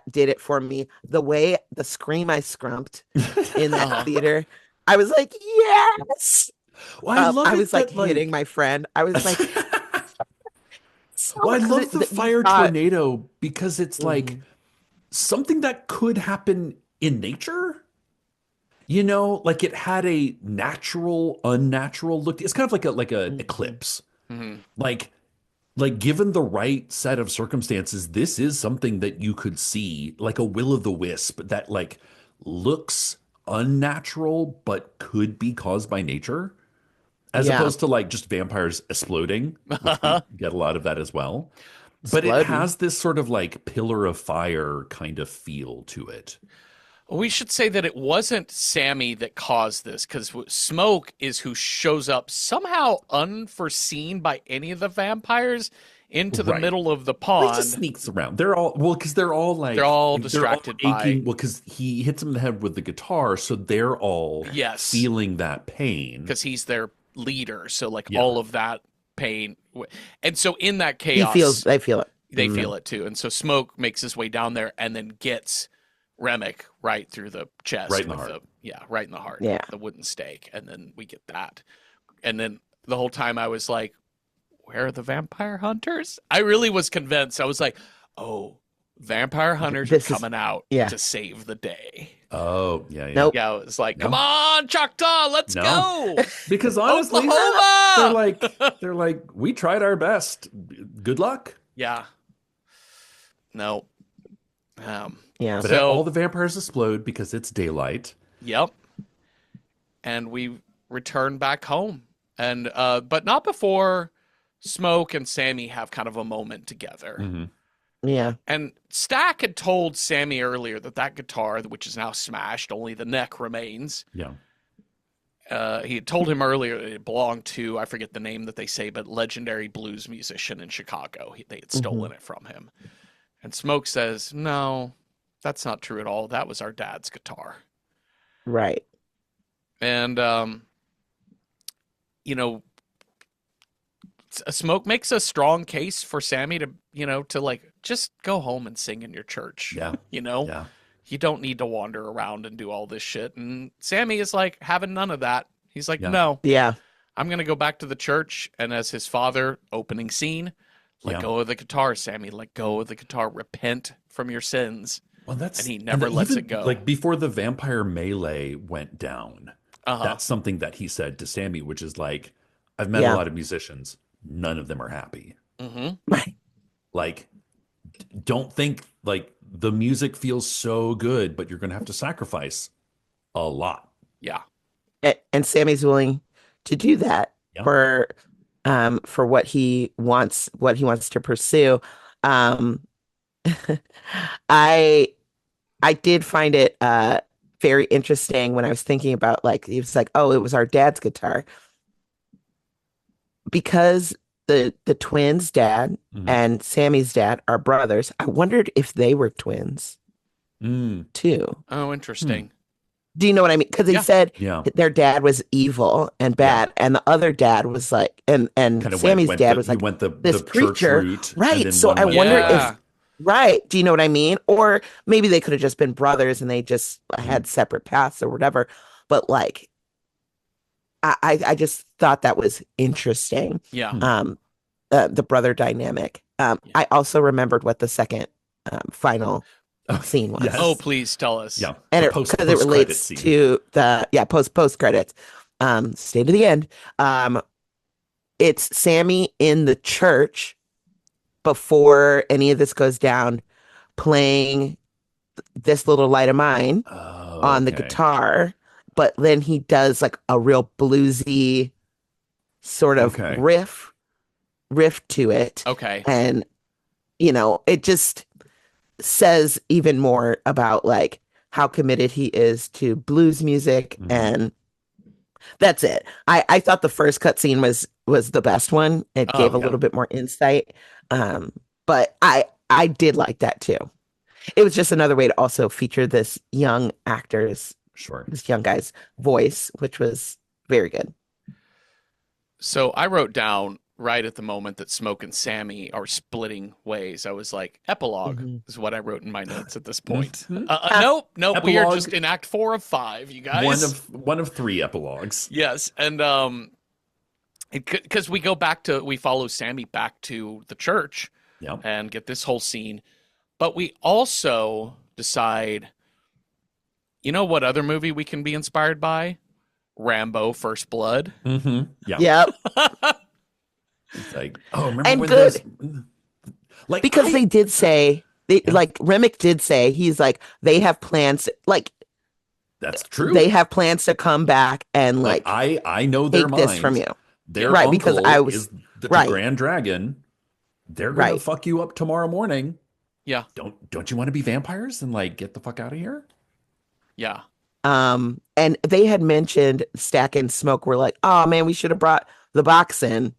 C: did it for me. The scream I scrumped in that
A: Uh-huh.
C: theater, I was like, yes.
B: Well, I love
C: I
B: it
C: was like
B: that,
C: hitting my friend. I was like, so
B: well, I
C: because
B: love the
C: you
B: fire
C: thought-
B: tornado because it's like
C: Mhm.
B: something that could happen in nature. You know, like it had a natural, unnatural look. It's kind of like a
C: Mhm.
B: eclipse.
A: Mhm.
B: Like given the right set of circumstances, this is something that you could see, like a will-o'-the-wisp that like looks unnatural but could be caused by nature, as
C: Yeah.
B: opposed to like just vampires exploding, which
A: Uh-huh.
B: we get a lot of that as well. But it
C: Exploding.
B: has this sort of like pillar of fire kind of feel to it.
A: We should say that it wasn't Sammy that caused this because Smoke is who shows up somehow unforeseen by any of the vampires into the
B: Right.
A: middle of the
B: He
A: pond.
B: just sneaks around. They're all because they're all like
A: They're all distracted by-
B: aching. Well, because he hits them in the head with the guitar, so they're all
A: Yes.
B: feeling that pain.
A: Because he's their leader. So like
B: Yeah.
A: all of that pain. And so in that
C: He
A: chaos,
C: feels. I feel it.
A: they
C: Mhm.
A: feel it too. And so Smoke makes his way down there and then gets Remick right through the chest.
B: Right in the
A: with
B: heart.
A: right in the heart.
C: Yeah.
A: The wooden stake. And then we get that. And then the whole time I was like, where are the vampire hunters? I really was convinced. I was like, oh, vampire hunters
C: This
A: are
C: is-
A: coming out
C: yeah.
A: to save the day.
B: Oh, yeah.
C: Nope.
A: Yeah, it was like,
B: No.
A: come on, Choctaw, let's
B: No.
A: go.
B: Because honestly,
A: Oklahoma!
B: they're like, we tried our best. Good luck.
A: Yeah. No.
C: Yeah.
B: But
A: So-
B: all the vampires explode because it's daylight.
A: Yep. And we return back home. And but not before Smoke and Sammy have kind of a moment together.
B: Mhm.
C: Yeah.
A: And Stack had told Sammy earlier that guitar, which is now smashed, only the neck remains.
B: Yeah.
A: He had told him earlier that it belonged to, I forget the name that they say, but legendary blues musician in Chicago. They had stolen it from him. And Smoke says, no, that's not true at all. That was our dad's guitar.
C: Right.
A: And, Smoke makes a strong case for Sammy to like, just go home and sing in your church.
B: Yeah. Yeah.
A: You don't need to wander around and do all this shit. And Sammy is like having none of that. He's like,
B: Yeah.
A: no,
C: Yeah.
A: I'm going to go back to the church. And as his father, opening scene, let
B: Yeah.
A: go of the guitar, Sammy, let go of the guitar, repent from your sins.
B: Well, that's
A: And he never lets it go.
B: Like before the vampire melee went down,
A: Uh-huh.
B: that's something that he said to Sammy, which is like, I've met
C: Yeah.
B: a lot of musicians. None of them are happy.
A: Mm-hmm.
C: Right.
B: Like, don't think like the music feels so good, but you're going to have to sacrifice a lot.
A: Yeah.
C: And Sammy's willing to do that
B: Yeah.
C: for what he wants to pursue. Um, I I did find it very interesting when I was thinking about like he was like, oh, it was our dad's guitar because the twins' dad
B: Mhm.
C: and Sammy's dad are brothers. I wondered if they were twins
B: Mm.
C: too.
A: Oh, interesting.
C: Do you know what I mean? Because they
A: Yeah.
C: said
B: Yeah.
C: their dad was evil and
B: Yeah.
C: bad, and the other dad was like, and
B: Kind of
C: Sammy's dad was
B: he
C: like
B: went the
C: this
B: church
C: preacher,
B: route, and
C: right?
B: then
C: So
B: one
C: I
B: went
C: wonder
B: the
A: Yeah.
C: if, right? Do you know what I mean? Or maybe they could have just been brothers and they just
B: Mhm.
C: had separate paths or whatever. But like, I just thought that was interesting.
A: Yeah.
B: Hmm.
C: The brother dynamic.
A: Yeah.
C: I also remembered what the second final
B: Oh,
C: scene was.
A: Oh,
B: yes.
A: please tell us.
B: Yeah.
C: And
B: The
C: it because it
B: post credit
C: relates
B: scene.
C: to the post credits. Stay to the end. It's Sammy in the church before any of this goes down, playing This Little Light of Mine
B: Oh,
C: on the
B: okay.
C: guitar, but then he does like a real bluesy sort of
B: Okay.
C: riff to it.
A: Okay.
C: And it just says even more about like how committed he is to blues music,
B: Mhm.
C: and that's it. I thought the first cutscene was the best one. It gave
A: Oh,
C: a
B: Yeah.
C: little bit more insight. But I did like that too. It was just another way to also feature
B: Sure.
C: this young guy's voice, which was very good.
A: so I wrote down right at the moment that Smoke and Sammy are splitting ways. I was like, epilogue
C: Mhm.
A: is what I wrote in my notes at this point.
B: Mhm.
A: Nope. We are
B: Epilogue.
A: just in Act 4 of 5, you guys.
B: One of three epilogues.
A: Yes, and because we follow Sammy back to the church
B: Yeah.
A: and get this whole scene, but we also decide, you know what other movie we can be inspired by? Rambo: First Blood.
B: Yeah.
C: Yep.
B: It's like, oh, remember
C: And
B: when
C: good.
B: this? Like,
C: Because they did say
B: Yeah.
C: like Remick did say he's like they have plans like
B: that's true.
C: they have plans to come back and
B: Like,
C: like
B: I know their
C: take this from
B: mind.
C: you.
B: Their
C: Right, because I
B: uncle
C: was
B: is the
C: right,
B: Grand Dragon. They're gonna
C: right.
B: fuck you up tomorrow morning.
A: Yeah,
B: Don't you want to be vampires and like get the fuck out of here?
A: yeah,
C: And they had mentioned Stack and Smoke were like, oh man, we should have brought the box in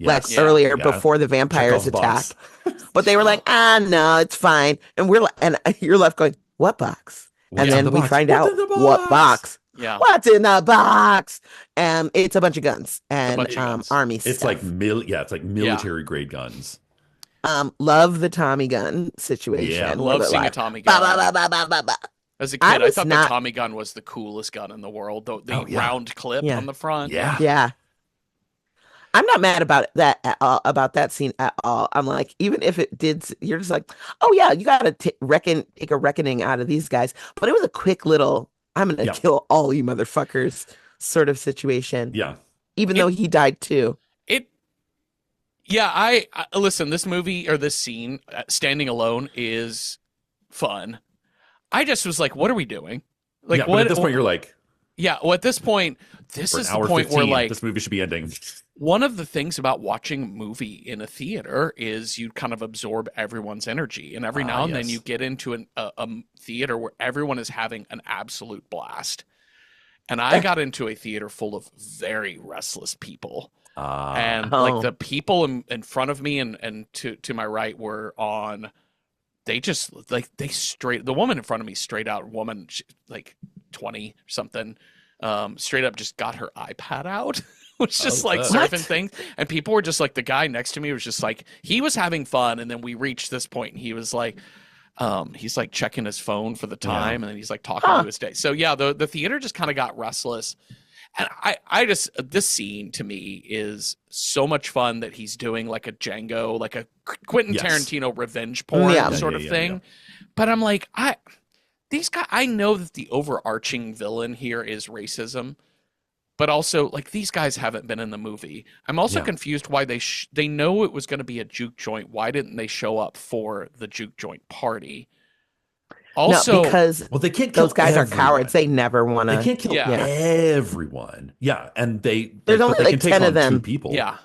C: like
B: Yes.
A: Yeah.
C: earlier
B: Yeah.
C: before the
B: Check
C: vampires
B: off the
C: attack.
B: box.
C: But they were like, no, it's fine. And you're left going, what box? And
B: What's in
C: then
B: the
C: we
B: box?
C: find
B: What's
C: out
B: in the
C: what
B: box?
C: box.
A: yeah.
C: What's in the box? It's a bunch of guns
A: It's a
C: and
A: bunch of guns.
C: army
B: It's
C: stuff.
B: like it's like military grade guns.
C: Love the Tommy gun situation.
B: Yeah.
C: where
A: Love
C: they're
A: seeing a
C: like,
A: Tommy
C: "Ba,
A: gun.
C: ba, ba, ba, ba, ba."
A: As a
C: I
A: kid, I
C: was
A: thought
C: not,
A: the Tommy gun was the coolest gun in the world. The
B: Oh, yeah.
A: round clip
C: Yeah.
A: on the front.
B: Yeah.
C: yeah. I'm not mad about that scene at all. I'm like, even if it did, you're just like, oh yeah, you gotta take a reckoning out of these guys. But it was a quick little, I'm gonna
B: Yeah.
C: kill all you motherfuckers sort of situation.
B: Yeah.
C: Even though he died too.
A: It. Yeah, I listen. This movie or this scene, standing alone, is fun. I just was like, what are we doing? Like,
B: Yeah, but
A: what?
B: at this point you're like,
A: Yeah. Well, at this point, this
B: for an
A: is the
B: hour
A: point
B: 15,
A: where like
B: this movie should be ending.
A: one of the things about watching a movie in a theater is you kind of absorb everyone's energy, and every now and then
B: yes.
A: you get into a theater where everyone is having an absolute blast. And I got into a theater full of very restless people. And like
C: Oh.
A: the people in front of me and to my right were on, they just like the woman in front of me, straight out woman, like 20 or something, straight up just got her iPad out, was just like
C: What?
A: surfing things. And people were just like, the guy next to me was just like, he was having fun. And then we reached this point and he was like, he's like checking his phone for the time, and then he's like talking to his day. So yeah, the theater just kind of got restless. And I just, this scene to me is so much fun that he's doing like a Django, like a Quentin
B: Yes.
A: Tarantino revenge porn
C: Yeah.
A: sort
B: Yeah,
A: of
B: yeah,
A: thing.
B: yeah.
A: But I'm like, these guys, I know that the overarching villain here is racism, but also like these guys haven't been in the movie. I'm also
B: Yeah.
A: confused why they know it was going to be a juke joint. Why didn't they show up for the juke joint party?
C: No,
A: Also,
C: because
B: Well, they can't
C: those
B: kill
C: guys are cowards.
B: everyone.
C: They never want
B: They
C: to.
B: can't kill
A: yeah,
C: Yeah.
B: everyone. Yeah, and they
C: There's
B: like, but
C: only
B: they can
C: like
B: take
C: 10 of
B: on two
C: them.
B: people.
A: yeah.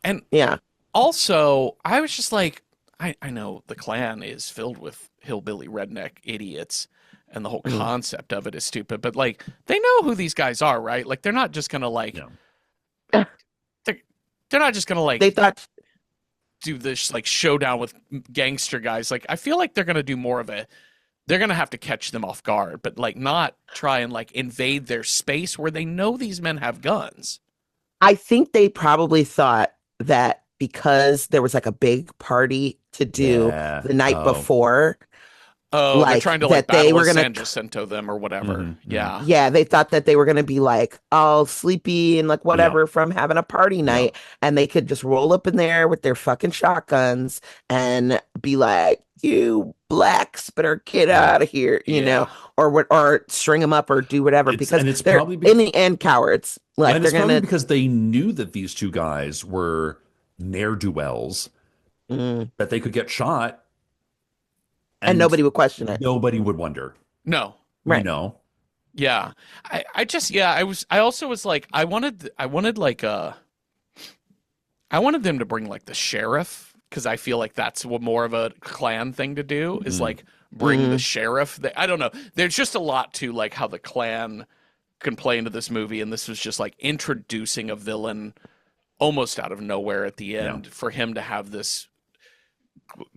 A: And
C: Yeah.
A: also, I was just like, I know the Klan is filled with hillbilly redneck idiots, and the whole
C: Mm.
A: concept of it is stupid. But like, they know who these guys are, right? Like, they're not just gonna like,
B: Yeah.
A: they're, they're not just gonna
C: They
A: like
C: thought,
A: do this like showdown with gangster guys. Like, I feel like they're gonna do more of a. They're gonna have to catch them off guard, but like not try and like invade their space where they know these men have guns.
C: I think they probably thought that because there was like a big party to do
B: Yeah.
C: the night
B: Oh.
C: before,
A: Oh, they're
C: like
A: trying to like
C: that they
A: battle
C: were
A: with
C: gonna,
A: San Jacinto them or whatever.
B: Mhm, mhm.
A: Yeah.
C: yeah, they thought that they were gonna be like all sleepy and like
B: Yeah.
C: whatever from having a party
B: Yeah.
C: night, and they could just roll up in there with their fucking shotguns and be like, "You blacks better get
B: Yeah.
C: out of here,"
A: Yeah.
C: or string them up or do whatever because
B: It's
C: they're
B: probably
C: in the end cowards. Like
B: and
C: they're
B: it's probably
C: gonna.
B: because they knew that these two guys were ne'er-do-wells,
C: Mm.
B: that they could get shot
C: And
B: and
C: nobody would question it.
B: nobody would wonder,
A: No.
B: you
C: Right.
B: know?
A: Yeah. I just yeah, I also was like I wanted like I wanted them to bring like the sheriff because I feel like that's what more of a Klan thing to do is
B: Mm.
A: like bring the
C: Mm.
A: sheriff. I don't know. There's just a lot to like how the Klan can play into this movie, and this was just like introducing a villain almost out of nowhere at the
B: Yeah.
A: end for him to have this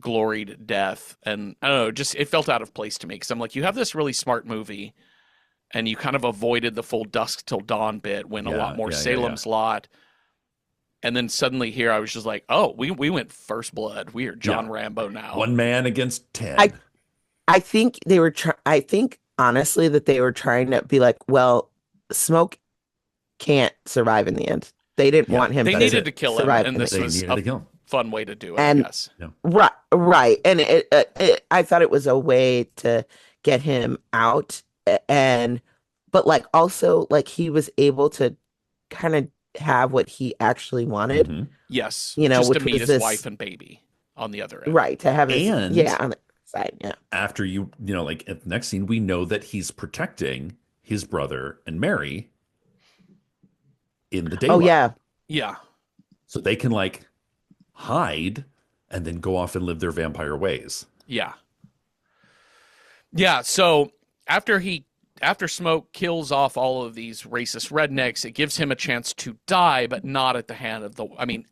A: gloried death. And I don't know, just it felt out of place to me because I'm like, you have this really smart movie, and you kind of avoided the full dusk till dawn bit when a
B: Yeah,
A: lot more
B: yeah, yeah,
A: Salem's Lot. And then suddenly here I was just like, oh, we went first blood. We are John
B: Yeah.
A: Rambo now.
B: One man against 10.
C: I think they were I think honestly that they were trying to be like, well, Smoke can't survive in the end. They didn't
B: Yeah,
C: want him
A: They
B: that's
C: to
A: needed
B: it.
A: to kill him,
C: survive
A: and
C: in the
A: this
B: They
A: was
B: needed to
A: a
B: kill him.
A: fun way to do it, I
C: and
A: guess.
C: right, and I thought it was a way to get him out, and but like also like he was able to kind of have what he actually wanted,
B: Mhm.
A: Yes,
C: you know,
A: just to
C: which
A: meet
C: was
A: his
C: this
A: wife and baby on the other end.
C: right to have his
B: And
C: yeah on the side, yeah.
B: after like at the next scene, we know that he's protecting his brother and Mary in the
C: Oh
B: daylight.
C: yeah,
A: Yeah.
B: So they can like hide and then go off and live their vampire ways.
A: Yeah. Yeah, so after Smoke kills off all of these racist rednecks, it gives him a chance to die, but not at the hand of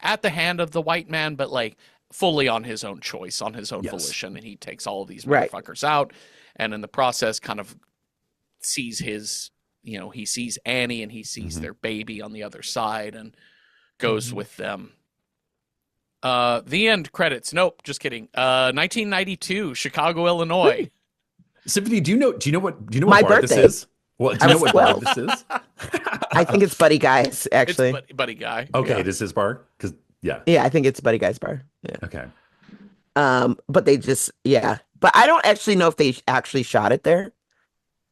A: at the hand of the white man, but like fully on his own choice, on his own
B: Yes.
A: volition, and he takes all of these
C: Right.
A: motherfuckers out, and in the process kind of sees he sees Annie and he sees
B: Mhm.
A: their baby on the other side and goes
C: Mhm.
A: with them. The end credits. Nope, just kidding. 1992, Chicago, Illinois.
B: Symphony, do you know what
C: My
B: bar
C: birthday.
B: this is? What do
C: I
B: you know
C: was
B: what bar
C: 12.
B: this is?
C: I think it's Buddy Guy's actually.
A: It's buddy guy.
B: Okay,
A: Yeah.
B: this is bar? Because yeah.
C: Yeah, I think it's Buddy Guy's bar. Yeah.
B: Okay.
C: But they just yeah. But I don't actually know if they actually shot it there.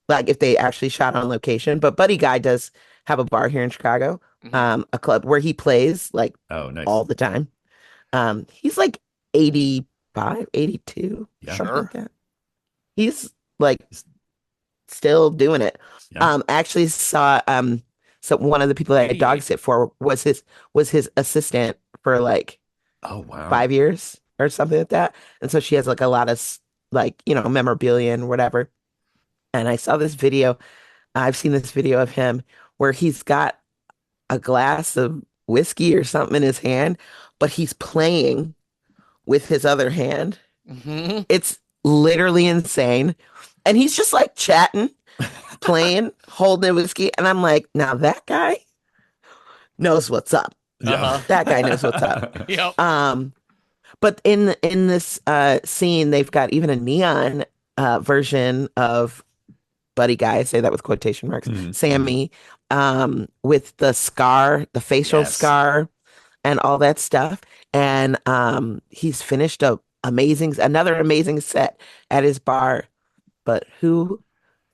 C: Like if they actually shot on location. But Buddy Guy does have a bar here in Chicago,
A: Mhm.
C: a club where he plays like
B: Oh, nice.
C: all the time. He's like 85, 82,
B: Yeah.
C: something
A: Sure.
C: like that. He's like still doing it.
B: Yeah.
C: I actually saw so one of the people that I dog
A: 88.
C: sit for was his assistant for like
B: Oh, wow.
C: 5 years or something like that. And so she has like a lot of like, you know, memorabilia and whatever. And I saw this video. I've seen this video of him where he's got a glass of whiskey or something in his hand, but he's playing with his other hand.
A: Mhm.
C: It's literally insane. And he's just like chatting, playing, holding a whiskey. And I'm like, now that guy knows what's up.
A: Uh-huh.
C: That guy knows what's up.
A: Yep.
C: But in this scene, they've got even a neon version of Buddy Guy. I say that with quotation marks.
B: Mhm.
C: Sammy, with the scar, the facial
B: Yes.
C: scar, and all that stuff. And he's finished another amazing set at his bar. But who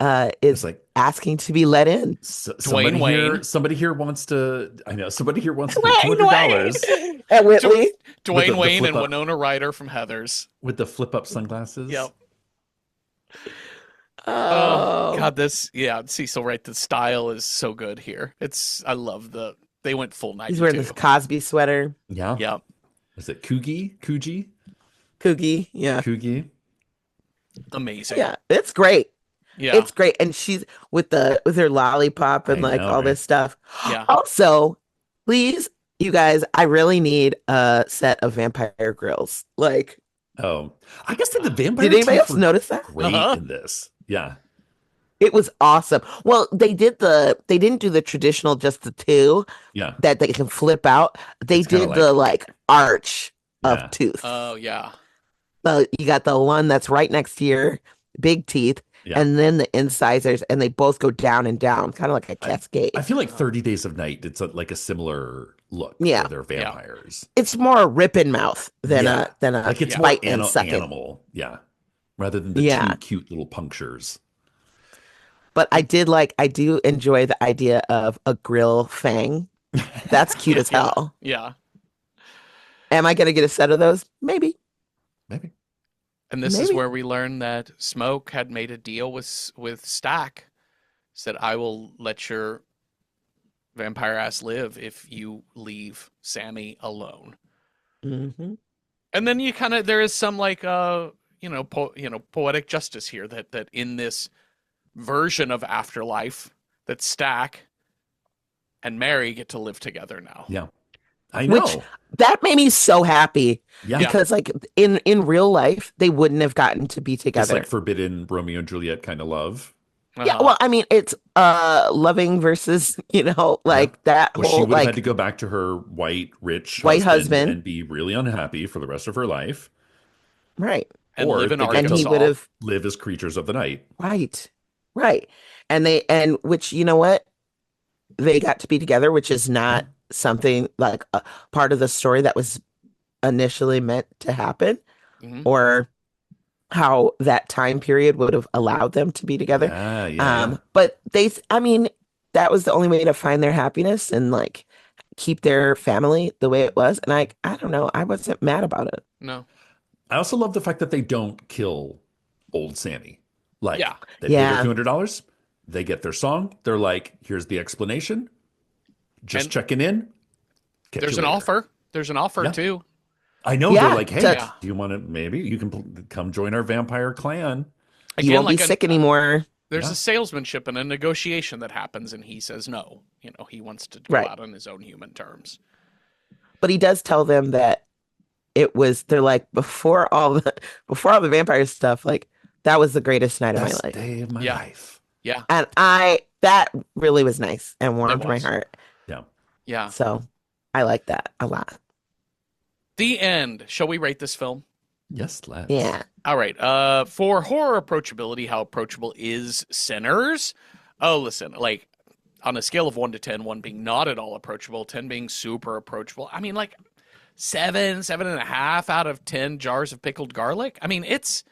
B: It's
C: is
B: like
C: asking to be let in.
A: Dwayne Wayne.
B: somebody here wants to. I know somebody here wants to pay
C: Wayne,
B: $200
C: Wayne, and
A: Dw-
C: Whitley.
B: with
A: Dwayne
B: the
A: Wayne
B: flip
A: and
B: up
A: Winona Ryder from Heathers.
B: sunglasses.
A: Yep. Oh
C: Oh,
A: God, this yeah, Cecil, right? The style is so good here. I love they went full
C: he's wearing
A: 92.
C: this Cosby sweater.
B: Yeah.
A: Yep.
B: Is it Coogie?
C: Coogie. Yeah.
B: Coogie?
A: Amazing.
C: Yeah. It's great.
A: Yeah.
C: It's great. And she's with her lollipop and
B: I
C: like
B: know,
C: all
B: right?
C: this stuff.
A: Yeah.
C: Also, please, you guys, I really need a set of vampire grills. Like,
B: Oh, I guess that the
C: did
B: vampire
C: anybody
B: teeth
C: else
B: were
C: notice that?
B: great
A: Uh-huh.
B: in this. Yeah.
C: It was awesome. Well, they didn't do the traditional just the two
B: Yeah.
C: that they can flip out. They
B: It's kind of
C: did the
B: like,
C: like arch of
B: yeah.
C: tooth.
A: Oh yeah.
C: You got the one that's right next to your big teeth,
B: Yeah.
C: and then the incisors, and they both go down and down, kind of like a
B: I
C: cascade.
B: feel like 30 Days of Night did like a similar look
C: Yeah,
B: where they're
A: Yeah.
B: vampires.
C: it's more a ripping mouth
B: Yeah.
C: than a
B: Like it's
A: Yeah.
B: more
C: bite and sucking.
B: animal. Yeah. Rather than the two
C: Yeah,
B: cute little punctures.
C: but I do enjoy the idea of a grill fang. That's cute
A: Yeah.
C: as
A: Yeah.
C: hell.
A: Yeah.
C: Am I gonna get a set of those? Maybe,
B: Maybe.
A: And this is
C: maybe.
A: where we learn that Smoke had made a deal with Stack. Said, I will let your vampire ass live if you leave Sammy alone.
C: Hmm.
A: And then you kind of there is some like poetic justice here that in this version of Afterlife that Stack and Mary get to live together now.
B: Yeah. I
C: Which
B: know.
C: that made me so happy
B: Yeah.
A: Yeah.
C: because like in real life they wouldn't have gotten to be
B: This
C: together.
B: like forbidden Romeo and Juliet kind of love.
C: Yeah,
A: Uh-huh.
C: well, I mean, it's loving versus,
B: Yeah.
C: like that
B: Well, she
C: whole
B: would have had to
C: like
B: go back to her white, rich
C: white
B: husband
C: husband,
B: and be really unhappy for the rest of her life.
C: right?
A: And
B: Or
A: live in
B: they get
C: And he
B: to
C: would
A: Arkansas.
C: have
B: live as creatures of the night.
C: right, right, and which you know what they got to be together, which is
B: Yeah.
C: not something like a part of the story that was initially meant to happen,
A: Hmm.
C: or how that time period would have allowed them to be together.
B: Yeah.
C: But I mean, that was the only way to find their happiness and like keep their family the way it was. And I don't know, I wasn't mad about it.
A: No.
B: I also love the fact that they don't kill old Sammy. Like
A: Yeah.
B: they pay their
C: Yeah,
B: $200, they get their song. They're like, here's the explanation. Just
A: And
B: checking in. Catch
A: there's
B: you
A: an
B: later.
A: offer. There's an offer
B: Yeah.
A: too.
B: I know they're
C: yeah.
B: like, hey,
C: To,
A: Yeah.
B: do you want to maybe you can come join our vampire clan?
C: you
A: Again,
C: won't be
A: like
C: sick anymore.
A: there's
B: Yeah.
A: a salesmanship and a negotiation that happens, and he says no. He wants to go
C: Right.
A: out on his own human terms.
C: But he does tell them that they're like before all the vampire stuff, like that was the greatest night of my
B: Best
C: life.
B: day of my
A: Yeah.
B: life.
A: Yeah.
C: And that really was nice and
A: It
C: warmed my
A: was.
C: heart.
B: Yeah.
A: Yeah.
C: So I like that a lot.
A: The end. Shall we rate this film?
B: Yes, let's.
C: Yeah.
A: All right. For horror approachability, how approachable is Sinners? Oh, listen, like on a scale of 1 to 10, 1 being not at all approachable, 10 being super approachable. I mean, like 7.5 out of 10 jars of pickled garlic. I mean, it's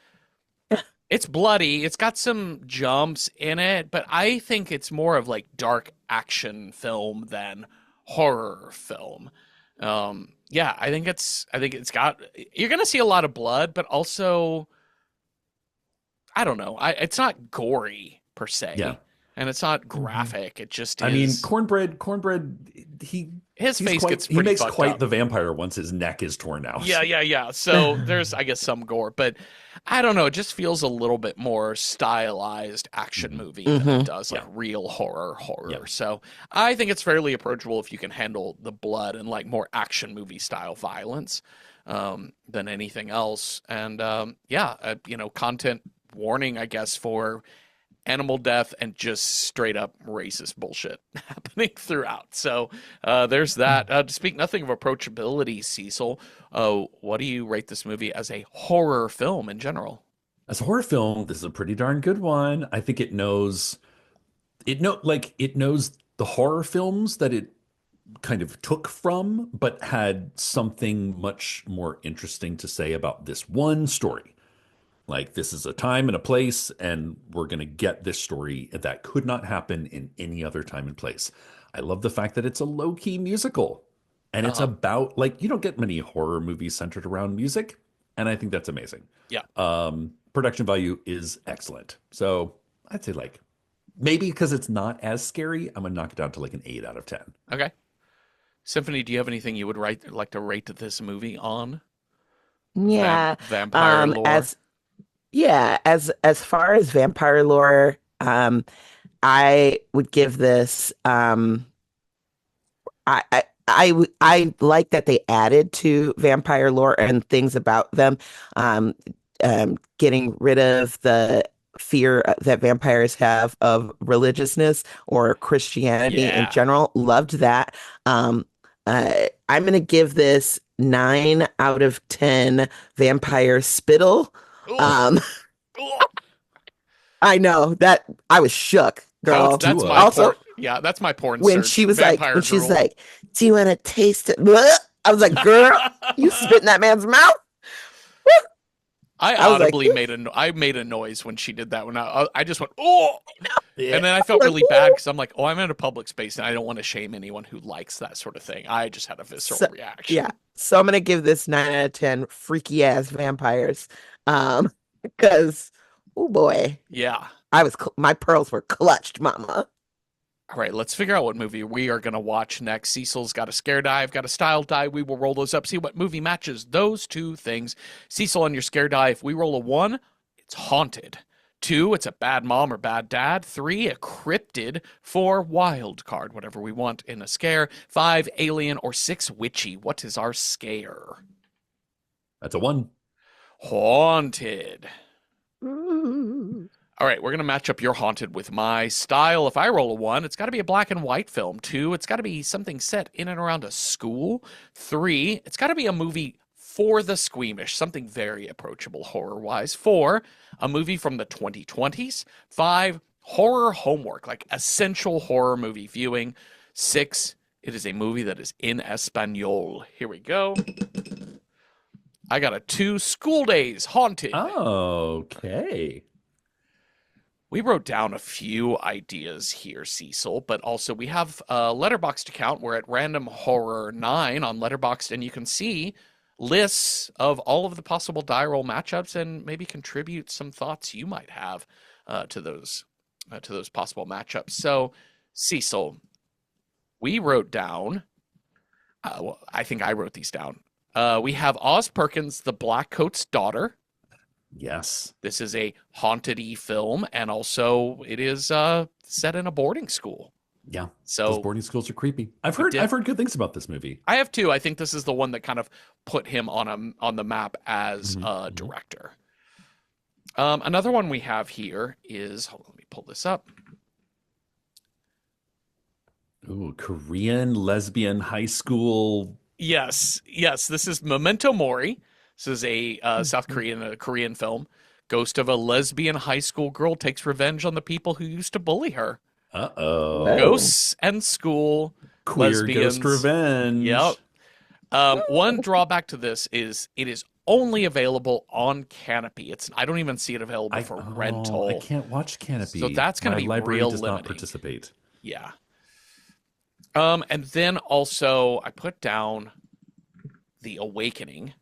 A: bloody. It's got some jumps in it, but I think it's more of like dark action film than horror film. Yeah, I think it's got you're gonna see a lot of blood, but also I don't know. It's not gory per se,
B: Yeah.
A: and it's not graphic. It just is.
B: I mean, cornbread,
A: His face gets
B: he
A: pretty
B: makes
A: fucked
B: quite
A: up.
B: the vampire once his neck is torn out.
A: Yeah. So there's, I guess, some gore, but I don't know. It just feels a little bit more stylized action movie than it does like real horror.
B: Yeah.
A: So I think it's fairly approachable if you can handle the blood and like more action movie style violence than anything else. And content warning, I guess, for animal death and just straight up racist bullshit happening throughout. So there's that. To speak nothing of approachability, Cecil, what do you rate this movie as a horror film in general?
B: As a horror film, this is a pretty darn good one. I think it knows the horror films that it kind of took from, but had something much more interesting to say about this one story. Like, this is a time and a place, and we're going to get this story that could not happen in any other time and place. I love the fact that it's a low-key musical. And it's
A: Uh-huh.
B: about, like, you don't get many horror movies centered around music. And I think that's amazing.
A: Yeah.
B: Production value is excellent. So I'd say, like, maybe because it's not as scary, I'm going to knock it down to like an 8 out of 10.
A: Okay. Symphony, do you have anything you would like to rate this movie on
C: Yeah.
A: vampire lore?
C: As yeah, as far as vampire lore, I would give this I like that they added to vampire lore and things about them, um, getting rid of the fear that vampires have of religiousness or Christianity in
A: Yeah.
C: general. Loved that. I'm gonna give this 9 out of 10 vampire spittle.
A: Ugh.
C: Um,
A: Ugh.
C: I know that I was shook, girl.
A: That's
B: To
A: my
C: Also,
A: porn. Yeah, that's my porn
C: when
A: search.
C: she was like,
A: Vampire
C: when she's
A: drool.
C: like, "Do you want to taste it?" Blech. I was like, "Girl, you spit in that man's mouth."
A: I
C: I was like,
A: audibly I made a noise when she did that. When I just went, oh,
B: Yeah.
A: and then I
C: I
A: felt
C: was
A: really
C: like,
A: bad
C: "Ooh."
A: because I'm like, oh, I'm in a public space and I don't want to shame anyone who likes that sort of thing. I just had a visceral
C: So, yeah.
A: reaction.
C: So I'm gonna give this 9 out of 10 freaky ass vampires. Um, because oh boy,
A: Yeah.
C: my pearls were clutched, mama.
A: All right, let's figure out what movie we are going to watch next. Cecil's got a scare die, I've got a style die. We will roll those up, see what movie matches those two things. Cecil, on your scare die, if we roll a 1, it's haunted. 2, it's a bad mom or bad dad. 3, a cryptid. 4, wild card, whatever we want in a scare. 5, alien. Or 6, witchy. What is our scare?
B: That's a 1.
A: Haunted.
C: Ooh.
A: All right, we're going to match up your haunted with my style. If I roll a 1, it's got to be a black and white film. 2, it's got to be something set in and around a school. 3, it's got to be a movie for the squeamish, something very approachable horror-wise. 4, a movie from the 2020s. 5, horror homework, like essential horror movie viewing. 6, it is a movie that is in Espanol. Here we go. I got a 2, School Days, Haunted.
B: Okay.
A: We wrote down a few ideas here, Cecil, but also we have a Letterboxd account. We're at Random Horror 9 on Letterboxd, and you can see lists of all of the possible die roll matchups and maybe contribute some thoughts you might have to those possible matchups. So, Cecil, we wrote down. Well, I think I wrote these down. We have Oz Perkins, the Black Coat's daughter.
B: Yes.
A: This is a haunted-y film, and also it is set in a boarding school.
B: Yeah.
A: So
B: Those boarding schools are creepy. I've heard good things about this movie.
A: I have too. I think this is the one that kind of put him on the map as
B: Mhm,
A: a
B: mhm.
A: director. Another one we have here is, hold on, let me pull this up.
B: Ooh, Korean lesbian high school.
A: Yes, this is Memento Mori. This is a South Korean, a Korean film. Ghost of a lesbian high school girl takes revenge on the people who used to bully her.
B: Uh-oh.
C: Whoa.
A: Ghosts and school,
B: Queer ghost
A: lesbians.
B: revenge.
A: Yep. One drawback to this is it is only available on Canopy. I don't even see it available for rental.
B: I can't watch Canopy.
A: So that's going to
B: My
A: be
B: library
A: real
B: does
A: limiting.
B: not participate.
A: Yeah. And then also I put down The Awakening,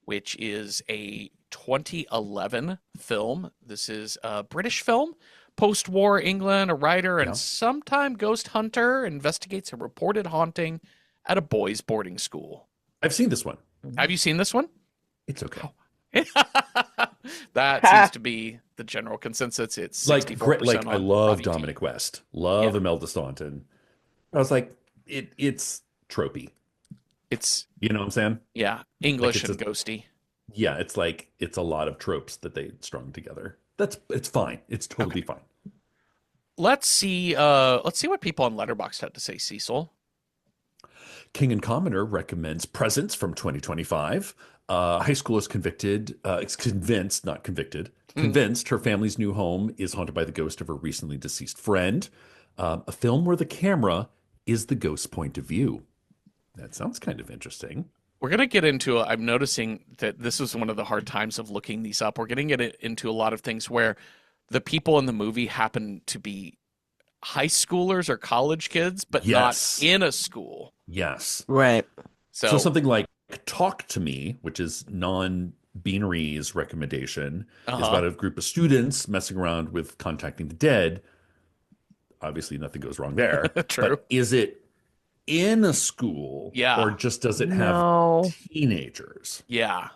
A: which is a 2011 film. This is a British film. Post-war England, a writer and
B: Yeah.
A: sometime ghost hunter investigates a reported haunting at a boys' boarding school.
B: I've seen this one.
A: Have you seen this one?
B: It's okay.
A: That seems to be the general consensus. It's 64%
B: Like I
A: on
B: love
A: Rotten
B: Dominic West. Love
A: Yeah.
B: Imelda Staunton. I was like, it's tropey.
A: It's
B: You know what I'm saying?
A: English
B: it's
A: and ghosty.
B: Yeah, it's a lot of tropes that they strung together. It's fine. It's totally fine.
A: Let's see what people on Letterboxd had to say, Cecil.
B: King and Commoner recommends Presence from 2025. High school is convinced, not convicted, convinced her family's new home is haunted by the ghost of her recently deceased friend. A film where the camera is the ghost's point of view. That sounds kind of interesting.
A: We're going to get into, I'm noticing that this was one of the hard times of looking these up. We're getting to get into a lot of things where the people in the movie happen to be high schoolers or college kids, but not
B: Yes.
A: in a school.
B: Yes.
C: Right.
B: So
A: So,
B: something like Talk to Me, which is non-Beanery's recommendation, is
A: uh-huh,
B: about a group of students messing around with contacting the dead. Obviously, nothing goes wrong there.
A: true.
B: But is it in a school, or
A: Yeah,
B: just does it have
C: No.
B: teenagers?
A: yeah,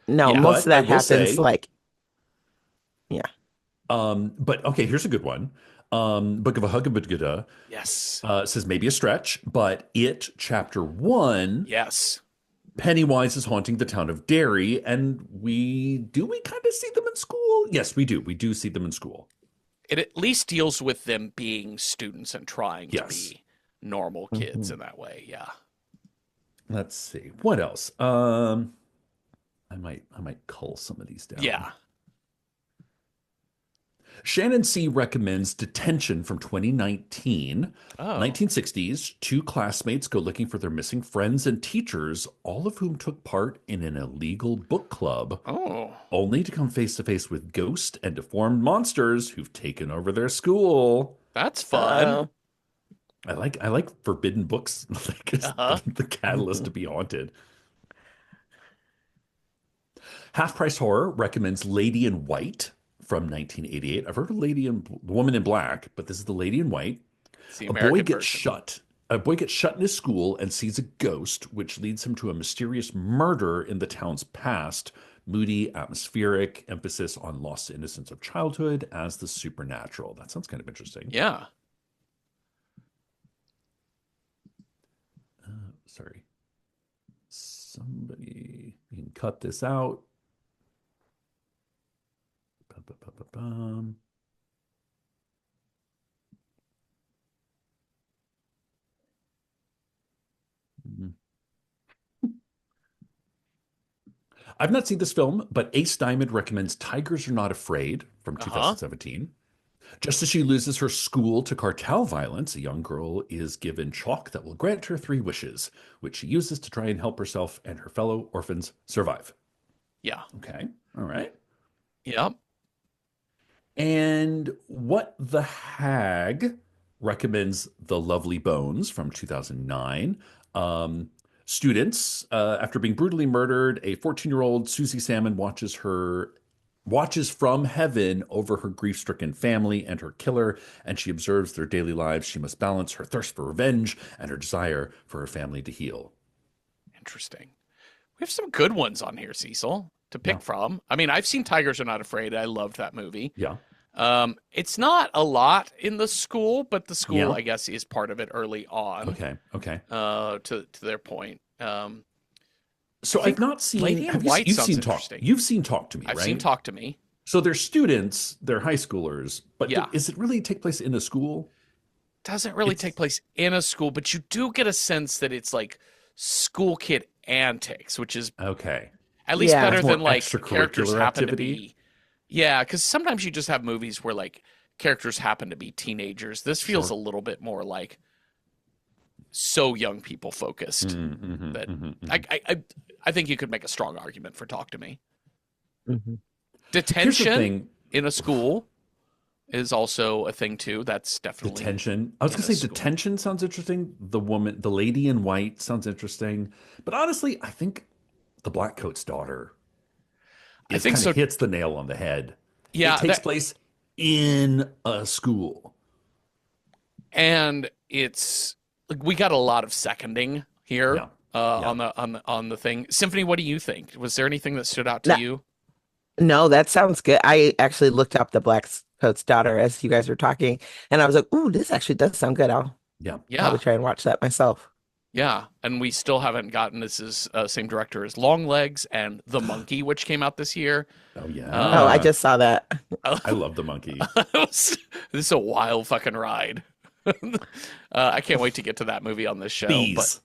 C: No,
A: yeah.
C: most of
B: But I
C: that
B: will
C: happens
B: say,
C: like, yeah.
B: but okay, here's a good one. Book of a Huggabugda
A: Yes,
B: says maybe a stretch, but It Chapter 1,
A: yes.
B: Pennywise is haunting the town of Derry, and we kind of see them in school? Yes, we do. We do see them in school.
A: It at least deals with them being students and trying to
B: Yes.
A: be normal kids
C: Mhm.
A: in that way. Yeah.
B: Let's see. What else? I might cull some of these down.
A: Yeah.
B: Shannon C. recommends Detention from 2019.
A: Oh,
B: 1960s, two classmates go looking for their missing friends and teachers, all of whom took part in an illegal book club,
A: oh,
B: only to come face to face with ghost and deformed monsters who've taken over their school.
A: that's fun.
C: Uh,
B: I like forbidden books, like as
A: Uh-huh.
B: the catalyst to
C: mhm.
B: be haunted. Half Price Horror recommends Lady in White from 1988. I've heard of The Woman in Black, but this is the Lady in White.
A: It's the
B: A boy
A: American
B: gets
A: version.
B: shut. A boy gets shut in his school and sees a ghost, which leads him to a mysterious murder in the town's past. Moody, atmospheric, emphasis on lost innocence of childhood as the supernatural. That sounds kind of interesting.
A: Yeah.
B: Sorry. Somebody, you can cut this out. Ba-ba-ba-ba-bum. Mhm. I've not seen this film, but Ace Diamond recommends Tigers Are Not Afraid from
A: Uh-huh.
B: 2017. Just as she loses her school to cartel violence, a young girl is given chalk that will grant her 3 wishes, which she uses to try and help herself and her fellow orphans survive.
A: Yeah.
B: Okay. All right.
A: Yep.
B: And What the Hag recommends The Lovely Bones from 2009. Students, after being brutally murdered, a 14-year-old Susie Salmon watches from heaven over her grief-stricken family and her killer, and she observes their daily lives. She must balance her thirst for revenge and her desire for her family to heal.
A: Interesting. We have some good ones on here, Cecil, to
B: Yeah.
A: pick from. I mean, I've seen Tigers Are Not Afraid. I loved that movie.
B: Yeah.
A: It's not a lot in the school, but the school,
B: Yeah.
A: I guess, is part of it early on.
B: Okay. Okay.
A: To their point.
B: So
A: I think
B: I've not seen.
A: Lady in
B: Have you,
A: White
B: you've
A: sounds
B: seen Talk?
A: interesting.
B: You've seen Talk to Me,
A: I've
B: right?
A: seen Talk to Me.
B: So they're students, they're high schoolers, but
A: Yeah.
B: is it really take place in a school?
A: Doesn't really
B: It's
A: take place in a school, but you do get a sense that it's like school kid antics, which is
B: okay.
A: at least
C: Yeah.
A: better
B: It's more
A: than like characters
B: extracurricular
A: happen to
B: activity.
A: be. Yeah, because sometimes you just have movies where like characters happen to be teenagers. This feels
B: Sure.
A: a little bit more like so young people focused that I think you could make a strong argument for Talk to Me.
C: Mhm.
B: Here's the
A: Detention
B: thing.
A: in a school is also a thing too. That's definitely
B: Detention. I was
A: in
B: gonna
A: a
B: say
A: school.
B: detention sounds interesting. The lady in white sounds interesting. But honestly, I think the Black Coat's daughter
A: I
B: is
A: think
B: kind of
A: so.
B: hits the nail on the head. It
A: Yeah,
B: takes place in a school.
A: and it's like we got a lot of seconding here
B: Yeah. Yeah.
A: on the thing. Symphony, what do you think? Was there anything that stood out to
C: No,
A: you?
C: no, that sounds good. I actually looked up the Black Coat's Daughter as you guys were talking, and I was like, "Ooh, this actually does sound good. I'll
B: Yeah.
C: probably
A: Yeah,
C: try and watch that myself."
A: yeah, and we still haven't gotten this is same director as Long Legs and The Monkey, which came out this year.
B: Oh
C: Oh,
A: Uh,
C: I just saw that.
B: I love the monkey.
A: this is a wild fucking ride. I can't wait to get to that movie on this show.
B: Bees.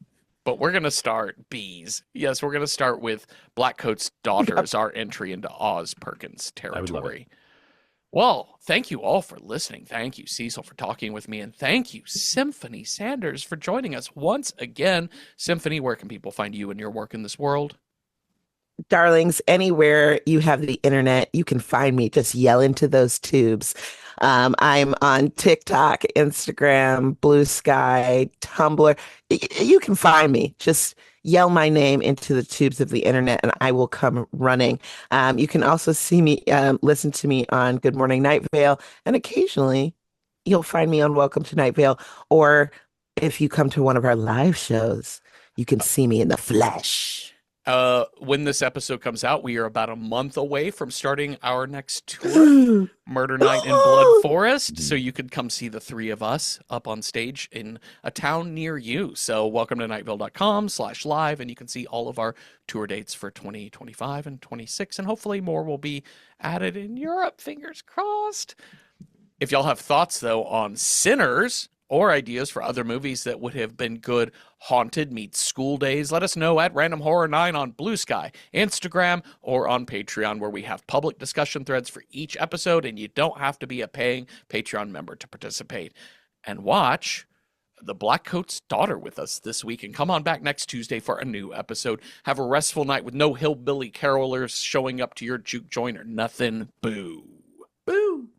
A: But we're gonna start bees. Yes, we're gonna start with Black Coat's Daughter as our entry into Oz Perkins
C: Oh,
B: I would love it.
A: territory. Well, thank you all for listening. Thank you, Cecil, for talking with me. And thank you, Symphony Sanders, for joining us once again. Symphony, where can people find you and your work in this world?
C: Darlings, anywhere you have the internet, you can find me. Just yell into those tubes. I'm on TikTok, Instagram, Blue Sky, Tumblr. You can find me. Just yell my name into the tubes of the internet and I will come running. You can also see me, listen to me on Good Morning Night Vale, and occasionally you'll find me on Welcome to Night Vale. Or if you come to one of our live shows, you can see me in the flesh.
A: When this episode comes out, we are about a month away from starting our next tour, Murder Night in Blood Forest. So you could come see the three of us up on stage in a town near you. So welcome to nightville.com/live, and you can see all of our tour dates for 2025 and 26, and hopefully more will be added in Europe. Fingers crossed. If y'all have thoughts, though, on Sinners, or ideas for other movies that would have been good, Haunted meets School Days, let us know at Random Horror 9 on Blue Sky, Instagram, or on Patreon, where we have public discussion threads for each episode, and you don't have to be a paying Patreon member to participate. And watch The Black Coat's Daughter with us this week, and come on back next Tuesday for a new episode. Have a restful night with no hillbilly carolers showing up to your juke joint or nothing. Boo.
B: Boo.